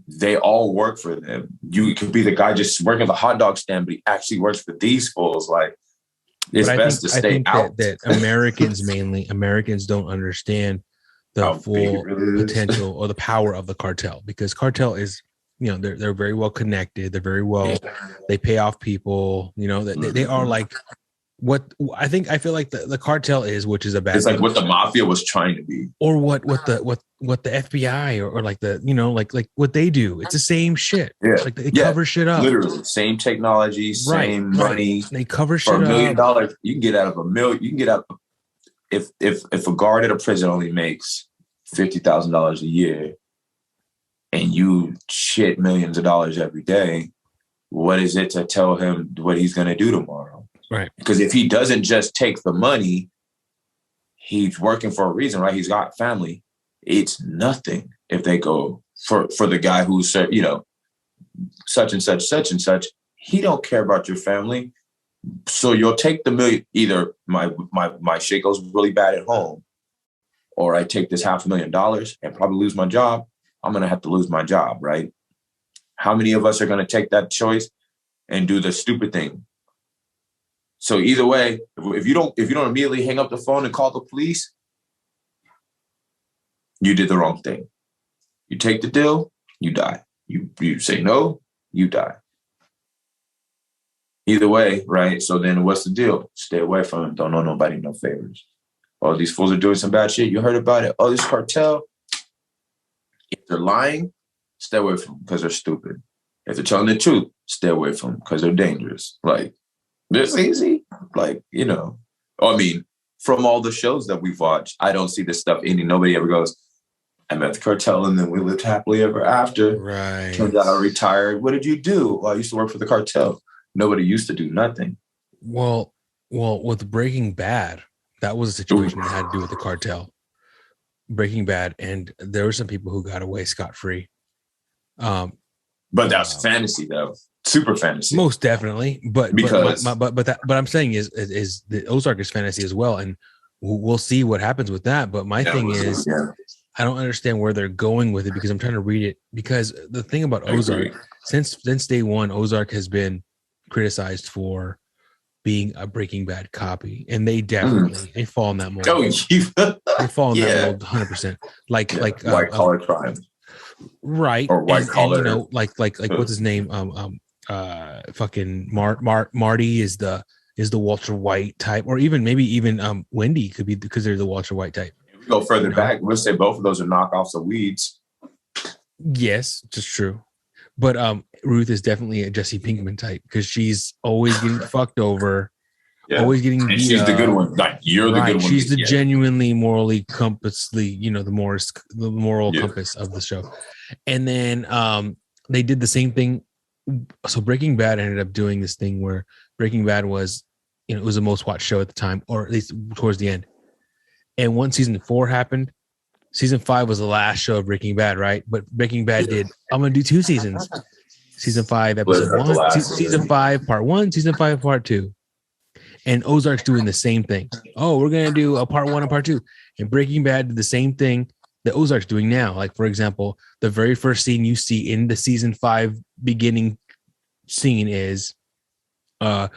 They all work for them. You could be the guy just working at the hot dog stand, but he actually works for these fools. Like, it's best to stay out. That Americans don't understand the full potential or the power of the cartel, because cartel is, you know, they're very well connected. They're very well, they pay off people, you know, they are like what I feel like the cartel is, which is a bad. It's like what the mafia was trying to be, or what the FBI or like the, you know, like what they do. It's the same shit. Yeah, like they cover shit up. Literally, same technology, same money. They cover shit up. For $1 up. million, you can get out of $1 million. You can get out if a guard at a prison only makes $50,000 a year, and you shit millions of dollars every day. What is it to tell him what he's going to do tomorrow? Right. Because if he doesn't just take the money, he's working for a reason, right? He's got family. It's nothing if they go for the guy who's, you know, such and such. He don't care about your family. So you'll take the million. Either my shit goes really bad at home, or I take this $500,000 and probably lose my job. I'm going to have to lose my job, right? How many of us are going to take that choice and do the stupid thing? So either way, if you don't immediately hang up the phone and call the police, you did the wrong thing. You take the deal, you die. You say no, you die. Either way, right? So then what's the deal? Stay away from them. Don't owe nobody no favors. Oh, these fools are doing some bad shit. You heard about it. Oh, this cartel. If they're lying, stay away from them because they're stupid. If they're telling the truth, stay away from them because they're dangerous. Like, this easy. Like, you know, I mean, from all the shows that we've watched, I don't see this stuff ending. Nobody ever goes, I met the cartel and then we lived happily ever after. Right. Turns out I retired. What did you do? Well, I used to work for the cartel. Nobody used to do nothing. Well, with Breaking Bad, that was a situation that had to do with the cartel. Breaking Bad, and there were some people who got away scot-free. But that's fantasy, though. Super fantasy, most definitely. But I'm saying is the Ozark is fantasy as well, and we'll see what happens with that. But my thing is, I don't understand where they're going with it, because I'm trying to read it. Because the thing about Ozark, since day one, Ozark has been criticized for being a Breaking Bad copy, and they definitely they fall in that mold. They fall in that mold 100%. Like white collar crime, right? Or white collar, you know, like what's his name? Fucking Marty is the is the Walter White type, or maybe even Wendy could be because they're the Walter White type. If we go further back, we'll say both of those are knockoffs of Weeds. Yes, just true. But Ruth is definitely a Jesse Pinkman type because she's always getting fucked over, always getting beat. And she's the good one. Like you're the good one. She's the genuinely morally compassly, the moral compass of the show. And then they did the same thing. So Breaking Bad ended up doing this thing where Breaking Bad was, it was the most watched show at the time, or at least towards the end. And once season 4 happened, season 5 was the last show of Breaking Bad, right? But Breaking Bad did, I'm going to do 2 seasons. Season 5, episode 1, season 5, part 1, season 5, part 2. And Ozark's doing the same thing. Oh, we're going to do a part 1 and part 2. And Breaking Bad did the same thing that Ozark's doing now. Like, for example, the very first scene you see in the season 5 beginning scene is the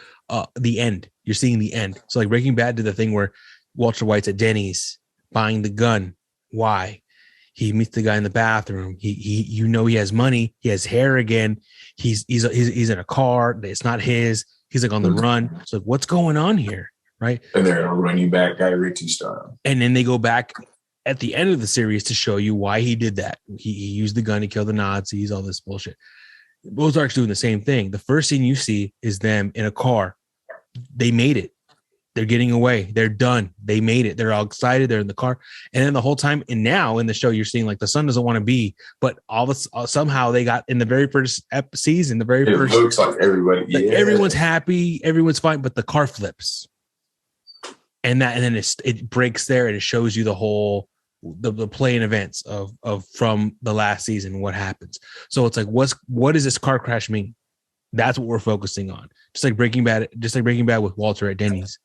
end. You're seeing the end. So like Breaking Bad did the thing where Walter White's at Denny's buying the gun. Why? He meets the guy in the bathroom. He has money. He has hair again. He's in a car. It's not his. He's like on the run. So what's going on here? Right. And they're running back Guy Ritchie style. And then they go back at the end of the series to show you why he did that. He used the gun to kill the Nazis, all this bullshit. Ozark's doing the same thing. The first scene you see is them in a car. They made it. They're getting away. They're done. They made it. They're all excited. They're in the car. And then the whole time, and now in the show, you're seeing like the son doesn't want to be, but somehow they got in the very first season, it looks like everybody, everyone's happy, everyone's fine, but the car flips. And then it breaks there and it shows you the whole, the play and events of from the last season, what happens. So it's like, what does this car crash mean? That's what we're focusing on. Just like Breaking Bad with Walter at Denny's.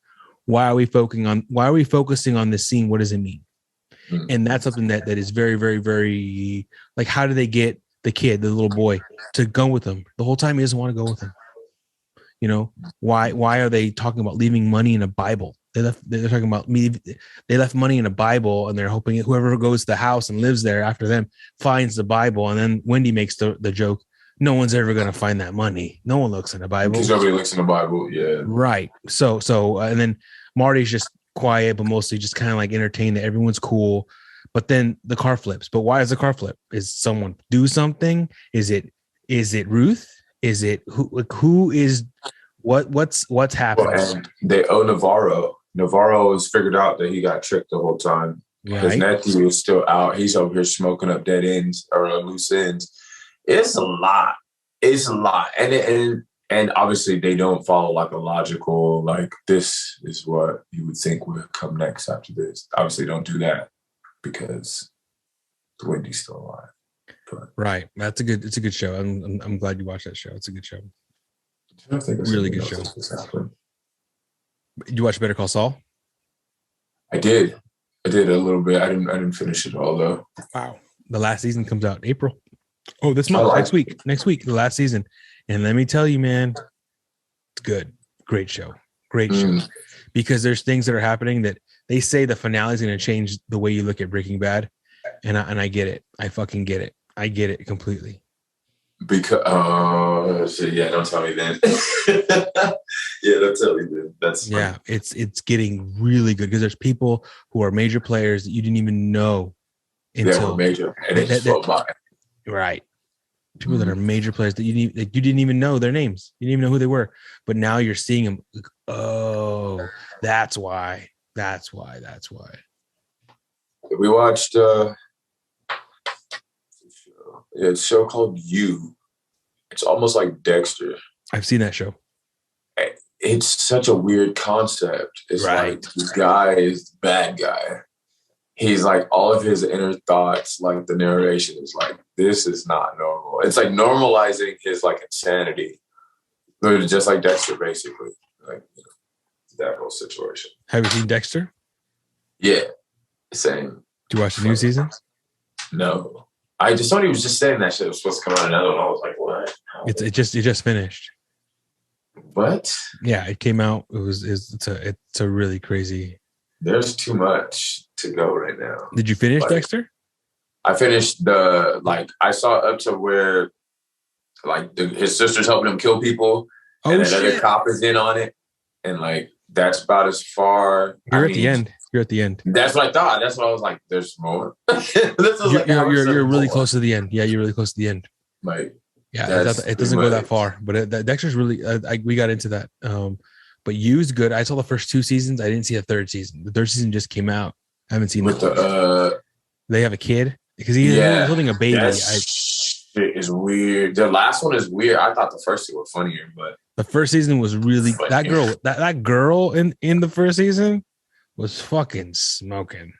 Why are we focusing on this scene? What does it mean? And that's something that is very, very, very, like, how do they get the kid, the little boy, to go with them? The whole time he doesn't want to go with them. You know, why are they talking about leaving money in a Bible? They're talking about they left money in a Bible and they're hoping whoever goes to the house and lives there after them finds the Bible. And then Wendy makes the joke, no one's ever going to find that money. No one looks in the Bible. Because nobody looks in the Bible. Yeah. Right. So, and then Marty's just quiet, but mostly just kind of like entertained that everyone's cool. But then the car flips. But why does the car flip? Is someone do something? Is it Ruth? Is it who is what's happening? Well, and they owe Navarro. Navarro has figured out that he got tricked the whole time. Right. His nephew is still out. He's over here smoking up dead ends or loose ends. It's a lot. And obviously they don't follow like a logical, like this is what you would think would come next after this. Obviously don't do that because Wendy's still alive. But, right. It's a good show. I'm glad you watched that show. It's a good show. I think it's really good show. Did you watch Better Call Saul? I did a little bit. I didn't finish it all though. Wow. The last season comes out in April. Oh, this month, next week, the last season. And let me tell you, man, it's good. Great show. Show. Because there's things that are happening that they say the finale is going to change the way you look at Breaking Bad. And I get it. I fucking get it. I get it completely. Because, don't tell me then. Don't tell me then. That's fine. Yeah, it's getting really good because there's people who are major players that you didn't even know until major. And they just float by. Right. People that are major players that you didn't even know their names. You didn't even know who they were. But now you're seeing them. Oh, that's why. We watched a show called You. It's almost like Dexter. I've seen that show. It's such a weird concept. It's right. Like the guy is the bad guy. He's like all of his inner thoughts, like the narration is like, this is not normal. It's like normalizing his like insanity. But just like Dexter, basically. Like that whole situation. Have you seen Dexter? Yeah. Same. Do you watch the new season? No. I just thought he was just saying that shit was supposed to come out another one. I was like, what? It just finished. What? Yeah, it came out. It's a really crazy. There's too much to go right now. Did you finish Dexter? I finished I saw up to where his sister's helping him kill people and another cop is in on it. and like that's about as far. You're at the end. You're at the end. That's what I thought. That's what I was like. There's more. You're really close to the end. Yeah, you're really close to the end. Like, yeah, it doesn't go that far, but Dexter's really. We got into that. But You's good. I saw the first 2 seasons. I didn't see the third season. The third season just came out. I haven't seen it. They have a kid because he's holding a baby. Shit is weird. The last one is weird. I thought the first 2 were funnier, but the first season was really funnier. that girl in the first season was fucking smoking.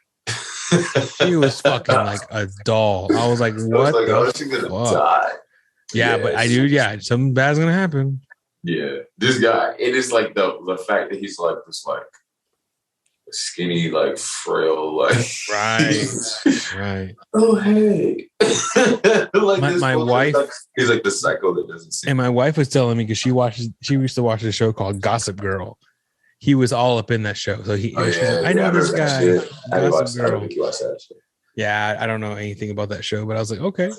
She was fucking like a doll. I was like, what? She's gonna die. Yeah, but something bad's gonna happen. Yeah, this guy. It is like the fact that he's like this like skinny, like frail, like right. Oh hey, like my wife. He's like the psycho that doesn't see. And my wife was telling me because she used to watch a show called Gossip Girl. He was all up in that show, so she's like, I know this guy. Gossip Girl. I don't think you watched that shit. Yeah, I don't know anything about that show, but I was like, okay.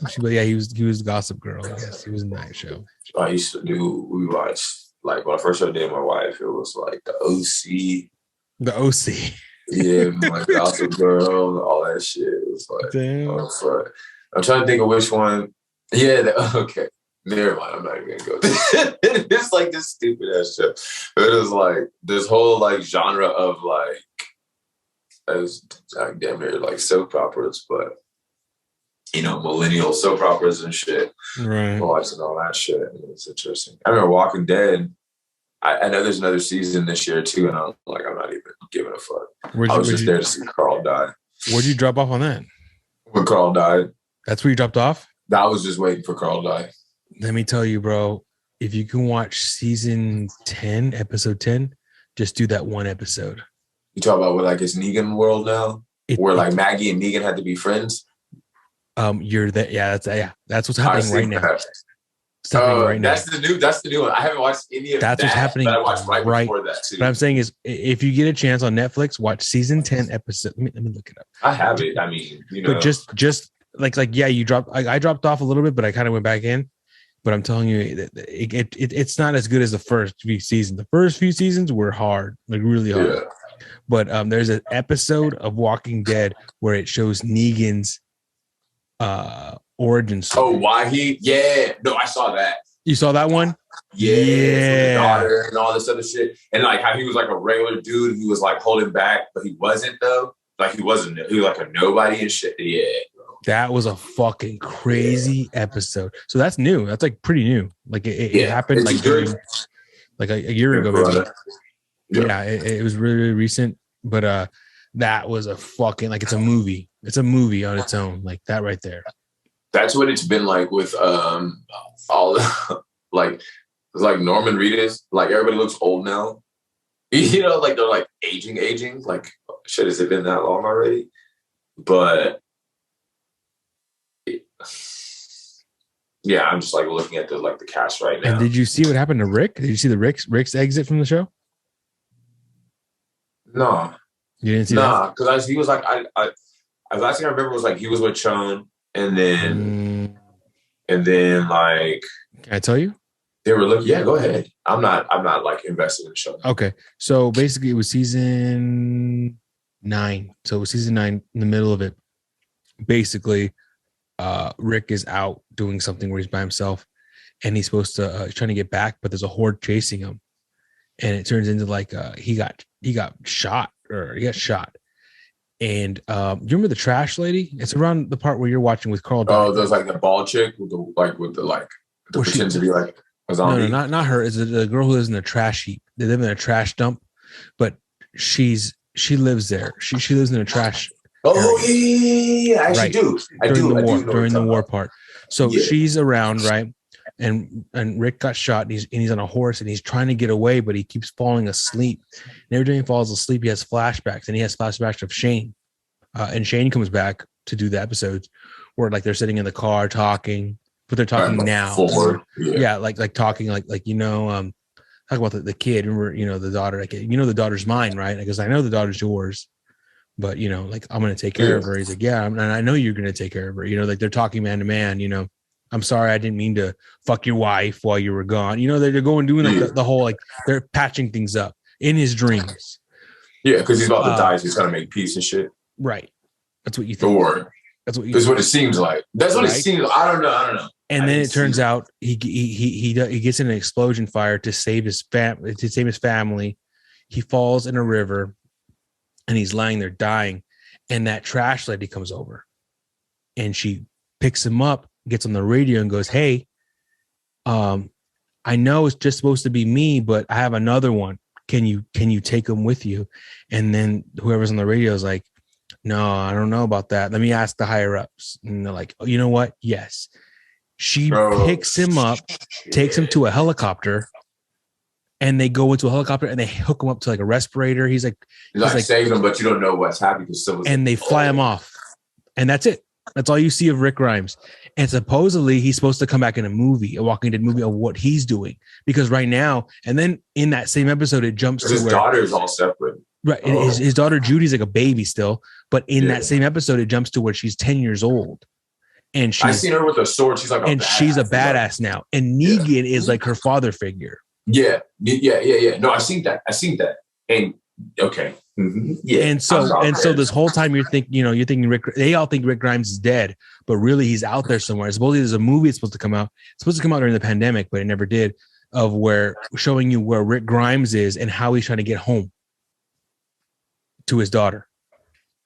He was Gossip Girl. I guess he was in that show. I used to we watched like when I first started dating my wife, it was like the OC. The OC. Yeah, like Gossip Girl, all that shit. It was like, oh, fuck. I'm trying to think of which one. Yeah, okay. Never mind. I'm not even gonna go there. It's like this stupid ass show. It was like this whole like genre of like as like damn near like soap operas, but millennial soap operas and shit. Right. Watching all that shit. It's interesting. I remember Walking Dead. I know there's another season this year too, and I'm not even giving a fuck. I was just there to see Carl die. Where'd you drop off on that? When Carl died. That's where you dropped off? I was just waiting for Carl to die. Let me tell you, bro, if you can watch season 10, episode 10, just do that one episode. You talk about what, like, it's Negan world now? Where, like, Maggie and Negan had to be friends? You're that. Yeah, that's what's happening right now. That's the new one. I haven't watched any of that. That's what's happening. But I watched right before that too. What I'm saying is, if you get a chance on Netflix, watch season 10 episode. Let me look it up. I have it. I mean, But just like you dropped. I dropped off a little bit, but I kind of went back in. But I'm telling you, it's not as good as the first few seasons. The first few seasons were hard, like really hard. Yeah. But there's an episode of Walking Dead where it shows Negan's origin story. Oh, why he? Yeah, no, I saw that. You saw that one? Yeah. The daughter and all this other shit, and like how he was like a regular dude. He was like holding back, but he wasn't though. Like he was like a nobody and shit. Yeah. That was a fucking crazy episode. So that's new. That's like pretty new. Like it happened like a year ago. Maybe. Yeah, it was really, really recent. But that was a fucking it's a movie. It's a movie on its own. Like that right there. That's what it's been like with all like Norman Reedus. Like everybody looks old now. Like they're like aging. Like shit, has it been that long already? But yeah, I'm just like looking at the cast right now. And did you see what happened to Rick? Did you see the Rick's exit from the show? No, you didn't see that? Nah, because he was like I last thing I remember was like he was with Chon, and then like can I tell you? They were looking. Yeah, go ahead. I'm not like invested in the show. Okay, so basically it was season 9. So it was season 9 in the middle of it. Basically, Rick is out doing something where he's by himself, and he's supposed to trying to get back, but there's a horde chasing him, and it turns into like he got shot. And you remember the trash lady? It's around the part where you're watching with Carl. Oh, there's like the bald chick with the pretend to be like a zombie. No, not her. It's the girl who lives in a trash heap. They live in a trash dump, but she lives there. She lives in a trash. Oh yeah. I actually do. During the war part. So she's around, right? And Rick got shot, and he's on a horse, and he's trying to get away, but he keeps falling asleep. And every time he falls asleep, he has flashbacks, and he has flashbacks of Shane. And Shane comes back to do the episodes where like they're sitting in the car talking, but they're talking now. Like talking like talk about the kid. Remember, the daughter. Like the daughter's mine, right? Because I know the daughter's yours. But, like, I'm going to take care of her. He's like, yeah, and I know you're going to take care of her. Like they're talking man to man, I'm sorry, I didn't mean to fuck your wife while you were gone. They're going doing like the whole, like they're patching things up. in his dreams. Yeah, because he's about to die, so he's gonna make peace and shit. Right. That's what you think. Or that's what you think. What it seems like. That's what it seems like. I don't know. And then it turns out he gets in an explosion fire to save his family. He falls in a river and he's lying there dying. And that trash lady comes over and she picks him up, gets on the radio and goes, "Hey, I know it's just supposed to be me, but I have another one. Can you take him with you?" And then whoever's on the radio is like, "No, I don't know about that. Let me ask the higher ups." And they're like, "Oh, you know what? Yes." She picks him up, takes him to a helicopter, and they go into a helicopter and they hook him up to like a respirator. He's like saving him, but you don't know what's happening. And they fly him off. And that's it. That's all you see of Rick Grimes. And supposedly he's supposed to come back in a movie, a Walking Dead movie of what he's doing. Because right now, and then in that same episode, it jumps to his daughter is all separate. Right. Oh. His daughter Judy's like a baby still. But in that same episode, it jumps to where she's 10 years old. And I've seen her with a sword. She's like she's a badass now. And Negan is like her father figure. Yeah. No, I've seen that. And okay. Mm-hmm. Yeah. And so this whole time you're thinking they all think Rick Grimes is dead, but really he's out there somewhere. Supposedly there's a movie that's supposed to come out. It's supposed to come out during the pandemic, but it never did, of where showing you where Rick Grimes is and how he's trying to get home to his daughter.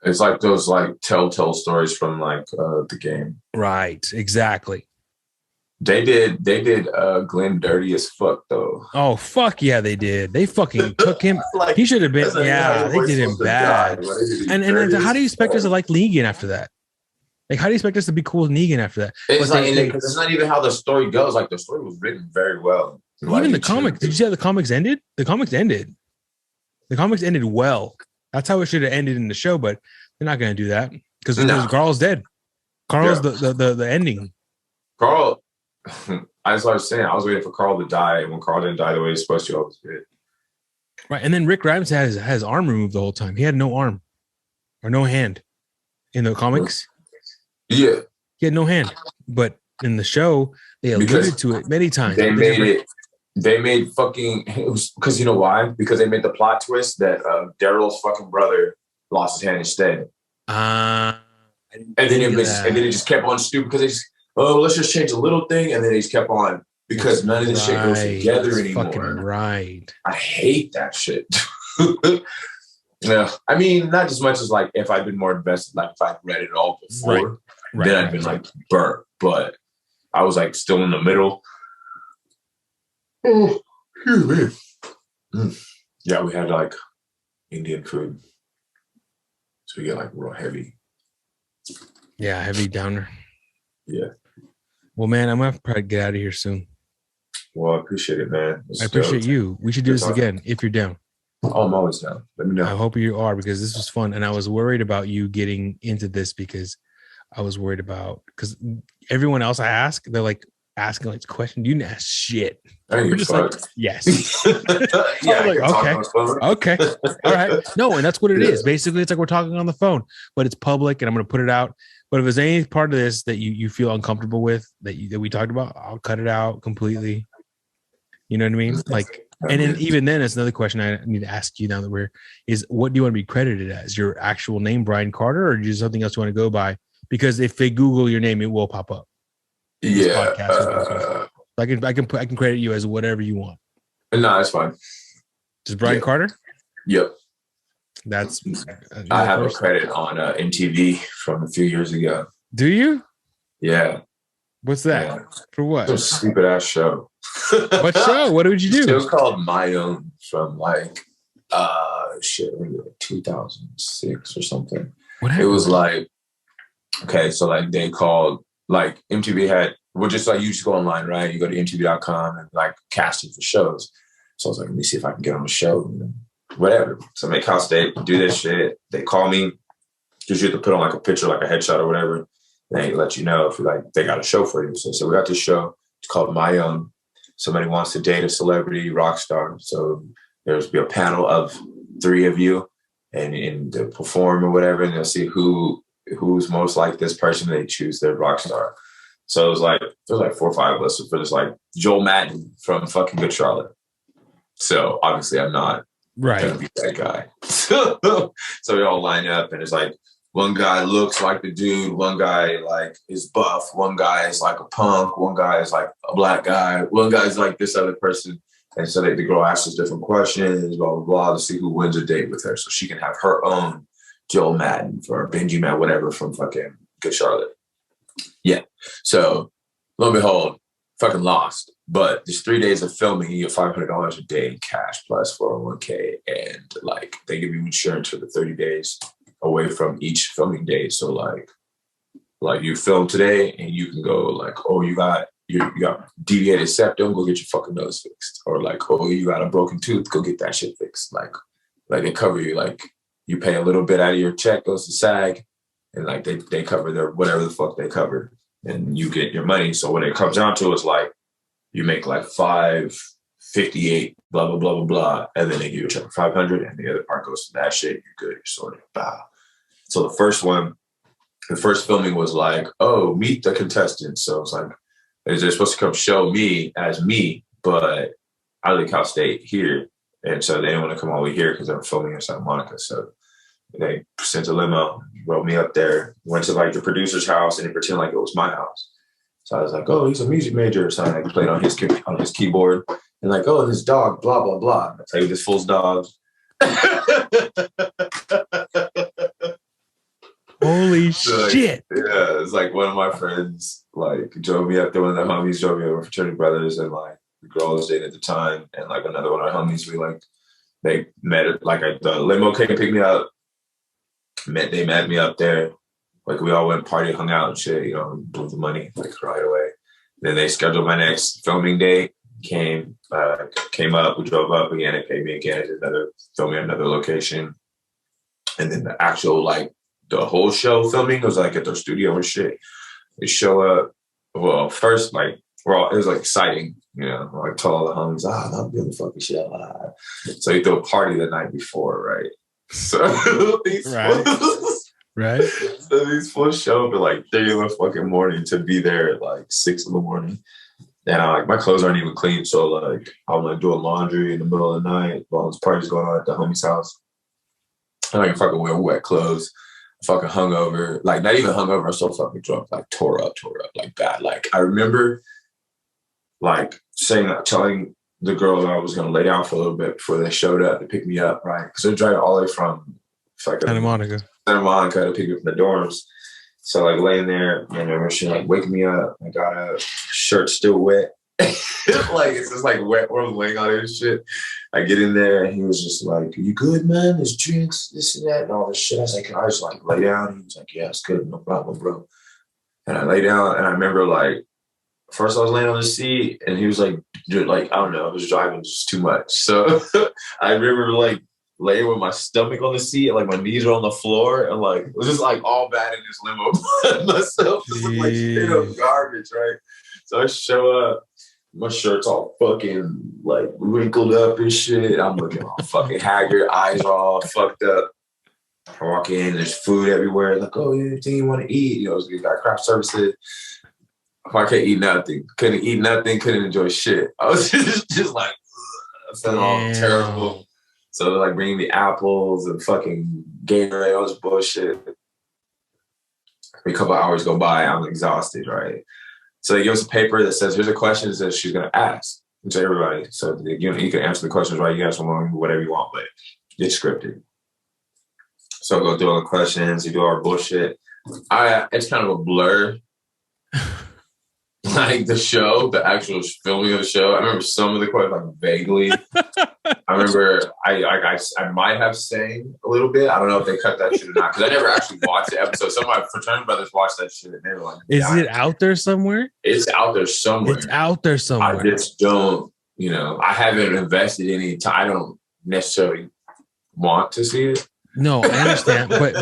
It's like those like telltale stories from like the game. Right, exactly. They did Glenn dirty as fuck though. Oh fuck yeah, they did. They fucking took him. Like, he should have been. Yeah, they did him bad. And how do you expect us to like Negan after that? Like, how do you expect us to be cool with Negan after that? It's it's not even how the story goes. Like, the story was written very well. Even the comics. Did you see how the comics ended? The comics ended well. That's how it should have ended in the show, but they're not going to do that because Carl's dead. Carl's the ending. Carl, as I was saying, I was waiting for Carl to die, and when Carl didn't die the way he's supposed to, I was good. Right, and then Rick Grimes had his arm removed the whole time. He had no arm or no hand in the comics. Yeah, he had no hand, but in the show they alluded to it many times. They made fucking, because you know why? Because they made the plot twist that Daryl's fucking brother lost his hand instead. And then it just kept on stupid because they just, let's just change a little thing, and then they just kept on because none of this shit goes together anymore. Fucking right. I hate that shit. Yeah, I mean, not as much as like if I'd been more invested, like if I'd read it all before, then I'd been like burnt. But I was like still in the middle. Oh, excuse me. Yeah, we had like Indian food, so we get like real heavy. Yeah, heavy downer. Yeah. Well, man, I'm gonna have to probably get out of here soon. Well, I appreciate it, man. I appreciate you. We should do this again if you're down. Oh, I'm always down. Let me know. I hope you are, because this was fun, and I was worried about you getting into this because I was worried about everyone else I ask, they're like asking like questions. You didn't ask shit. We're just like, yes. Yeah. Like, okay. All right. No, and that's what it is. Basically, it's like we're talking on the phone, but it's public, and I'm going to put it out. But if there's any part of this that you feel uncomfortable with that we talked about, I'll cut it out completely. You know what I mean? Like, and then even then, it's another question I need to ask you now that what do you want to be credited as? Your actual name, Bryan Carter, or just something else you want to go by? Because if they Google your name, it will pop up. Yeah. I can credit you as whatever you want. No, that's fine. Just Bryan Carter? Yep. That's I have a credit on MTV from a few years ago. Do you? Yeah. What's that? Yeah. For what? Some stupid ass show. What show? What did you do? It was called My Own from like 2006 or something. What happened? It was like, okay, so like they called, like MTV had, just like you just go online, right? You go to MTV.com and like casting for shows. So I was like, let me see if I can get on the show. And whatever. So make house day, do this shit. They call me. Because you have to put on like a picture, like a headshot or whatever. They let you know if they got a show for you. So we got this show. It's called My Own. Somebody wants to date a celebrity rock star. So there's be a panel of 3 of you and they'll perform or whatever. And they'll see who's most like this person. They choose their rock star. So it was like 4 or 5 of us for this, like Joel Madden from fucking Good Charlotte. So obviously I'm not Right. Gonna be that guy. So we all line up, and it's like one guy looks like the dude, one guy like is buff, one guy is like a punk, one guy is like a black guy, one guy is like this other person. And so the girl asks us different questions, blah, blah, blah, to see who wins a date with her. So she can have her own Joe Madden or Benji Madden, whatever, from fucking Good Charlotte. Yeah. So lo and behold, fucking lost. But there's 3 days of filming, you get $500 a day in cash plus 401k. And like they give you insurance for the 30 days away from each filming day. So like you film today and you can go like, oh, you got deviated septum, go get your fucking nose fixed. Or like, oh, you got a broken tooth, go get that shit fixed. Like they cover you. Like you pay a little bit out of your check, goes to SAG, and like they cover their whatever the fuck they cover, and you get your money. So when it comes down to it, it's like you make like $558, blah blah blah blah blah, and then they give you a check for $500, and the other part goes to that shit. You're good, you're sorted. Wow. So the first filming was like, oh, meet the contestants. So it's like they're supposed to come show me as me, but I live Cal State here, and so they didn't want to come all the way here because they were filming in Santa Monica. So they sent a limo, rode me up there, went to like the producer's house, and they pretended like it was my house. So I was like, oh, he's a music major. So I played on his keyboard, and like, oh, this dog, blah blah blah. I tell you, this fool's dog. Holy so, shit! Yeah, it's like one of my friends like drove me up there. One of the homies drove me over, fraternity brothers, and like the girl I was dating at the time, and like another one of our homies. They met it like the limo came to pick me up. They met me up there. Like we all went party, hung out and shit. You know, blew the money like right away. Then they scheduled my next filming date. Came up. We drove up again. They paid me again. Filming another location, and then the actual like. The whole show filming was like at their studio and shit. They show up. Well, first, like, it was like exciting, you know. Like, told all the homies, I'm doing the fucking shit. So you throw a party the night before, right? So right. So these fools show up at like 3 in the fucking morning to be there at like 6 in the morning. And like my clothes aren't even clean. So like I'm like doing laundry in the middle of the night while this party's going on at the homie's house. And I can fucking wear wet clothes. Fucking hungover, like not even hungover, I'm so fucking drunk, like tore up, like bad. Like I remember like telling the girl that I was gonna lay down for a little bit before they showed up to pick me up, right? Because they're driving all the way from Santa Monica to pick me up from the dorms. So like laying there, and I remember she like waking me up. I got a shirt still wet. Like it's just like wet where I'm laying on it and shit. I get in there and he was just like, "Are you good, man? There's drinks, this and that, and all this shit." I was like, "Can I just like lay down?" He was like, "Yeah, it's good, no problem, bro." And I lay down, and I remember like first I was laying on the seat, and he was like I don't know, I was driving just too much. So I remember like laying with my stomach on the seat, and like my knees were on the floor, and like it was just like all bad in this limo. Myself just looked like straight up garbage, right? So I show up. My shirt's all fucking like wrinkled up and shit. I'm looking all fucking haggard, eyes are all fucked up. I walk in, there's food everywhere. Like, oh, anything you want to eat? You know, we got craft services. I can't eat nothing. Couldn't eat nothing. Couldn't enjoy shit. I was just like, I felt all terrible. So they're like bringing me apples and fucking Gatorade, all this bullshit. A couple of hours go by, I'm exhausted, right? So they give us a paper that says, here's the questions that she's going to ask to everybody. So you can answer the questions right. You can answer whatever you want, but it's scripted. So go through all the questions. You do our bullshit. It's kind of a blur. Like the show, the actual filming of the show. I remember some of the questions like vaguely. I remember I might have sang a little bit. I don't know if they cut that shit or not because I never actually watched the episode. Some of my fraternity brothers watched that shit and they were like, "Is it out there somewhere?" It's out there somewhere. It's out there somewhere. I just don't, I haven't invested any time. I don't necessarily want to see it. No, I understand, but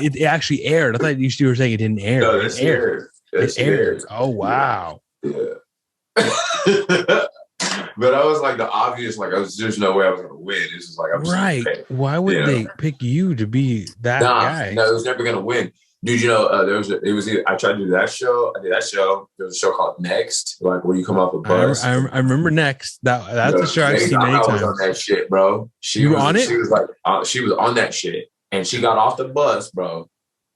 it actually aired. I thought you were saying it didn't air. No, it aired. It aired. Oh wow. Yeah. But I was like the obvious, like there's no way I was gonna win. It's just like I'm right. Why would they pick you to be that guy? No, it was never gonna win. Dude, you know, I tried to do that show. I did that show. There was a show called Next, like where you come off a bus. I remember Next. That's a show I've seen many times. Was on that shit, bro. You were on it? She was like, she was on that shit, and she got off the bus, bro.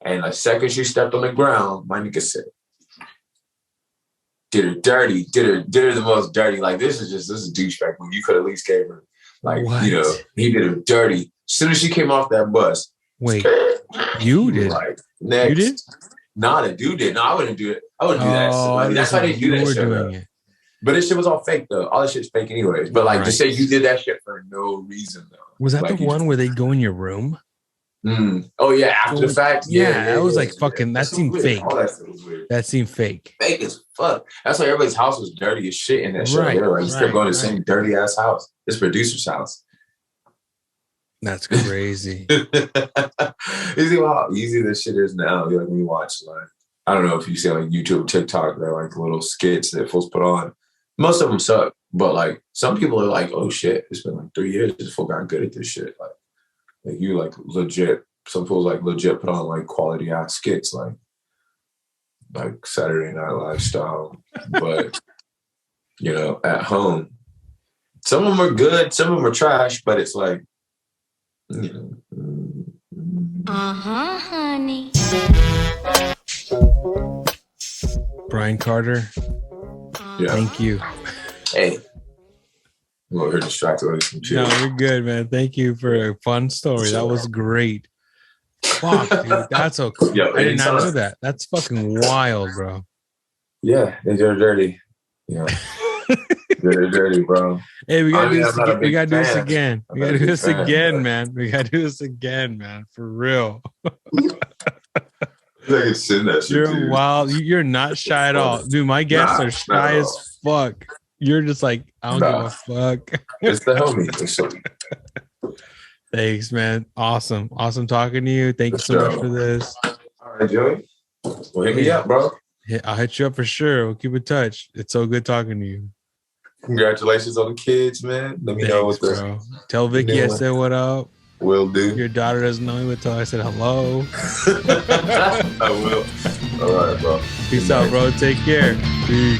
And the second she stepped on the ground, my nigga said, did her dirty, did her the most dirty. Like this is douchebag. When you could at least gave her, like, what? You know, he did her dirty. As soon as she came off that bus. Wait, you did? Like, next. You did? Nah, the dude did. No, I wouldn't do it. I wouldn't do that. So, like, that's why they do that shit. But this shit was all fake, though. All this shit's fake anyways. But, like, to say you did that shit for no reason, though. Was that like, the one where they go in your room? Oh, yeah, after the fact? Yeah, that was like fucking, that seemed fake. All that shit was weird. That seemed fake. Fake as fuck. That's why everybody's house was dirty as shit in that show. They're like, you still going to the same dirty-ass house. This producer's house. That's crazy. You see how easy this shit is now. Like when you watch, like, I don't know if you see like YouTube, TikTok, they're like little skits that fools put on. Most of them suck, but like some people are like, oh shit, it's been like 3 years. This fool got good at this shit. Like you like legit. Some fools like legit put on like quality ass skits, like Saturday Night Live style. But you know, at home, some of them are good, some of them are trash. But it's like. Honey. Bryan Carter. Yeah. Thank you. Hey. I'm over here distracted with some shit. No, you're good, man. Thank you for a fun story. That was great. Fuck, dude. That's so cool. Yo, I did not know that. That's fucking wild, bro. Yeah, they're dirty. Yeah. They're dirty, bro. Hey, we gotta do this again. We gotta do this again. We gotta do this again, man. We gotta do this again, man. For real. I send that shit. You're wild. You're not shy at all, dude. My guests are shy as fuck. You're just like, I don't give a fuck. It's the homie. Thanks, man. Awesome talking to you. Thank you so much for this. All right, Joey. Well, hit me up, bro. I'll hit you up for sure. We'll keep in touch. It's so good talking to you. Congratulations on the kids, man. Let me know what bro. Tell Vicky I said what up. Will do. Your daughter doesn't know me, but tell her I said hello. I will. All right, bro. Peace out, bro. Take care. Peace.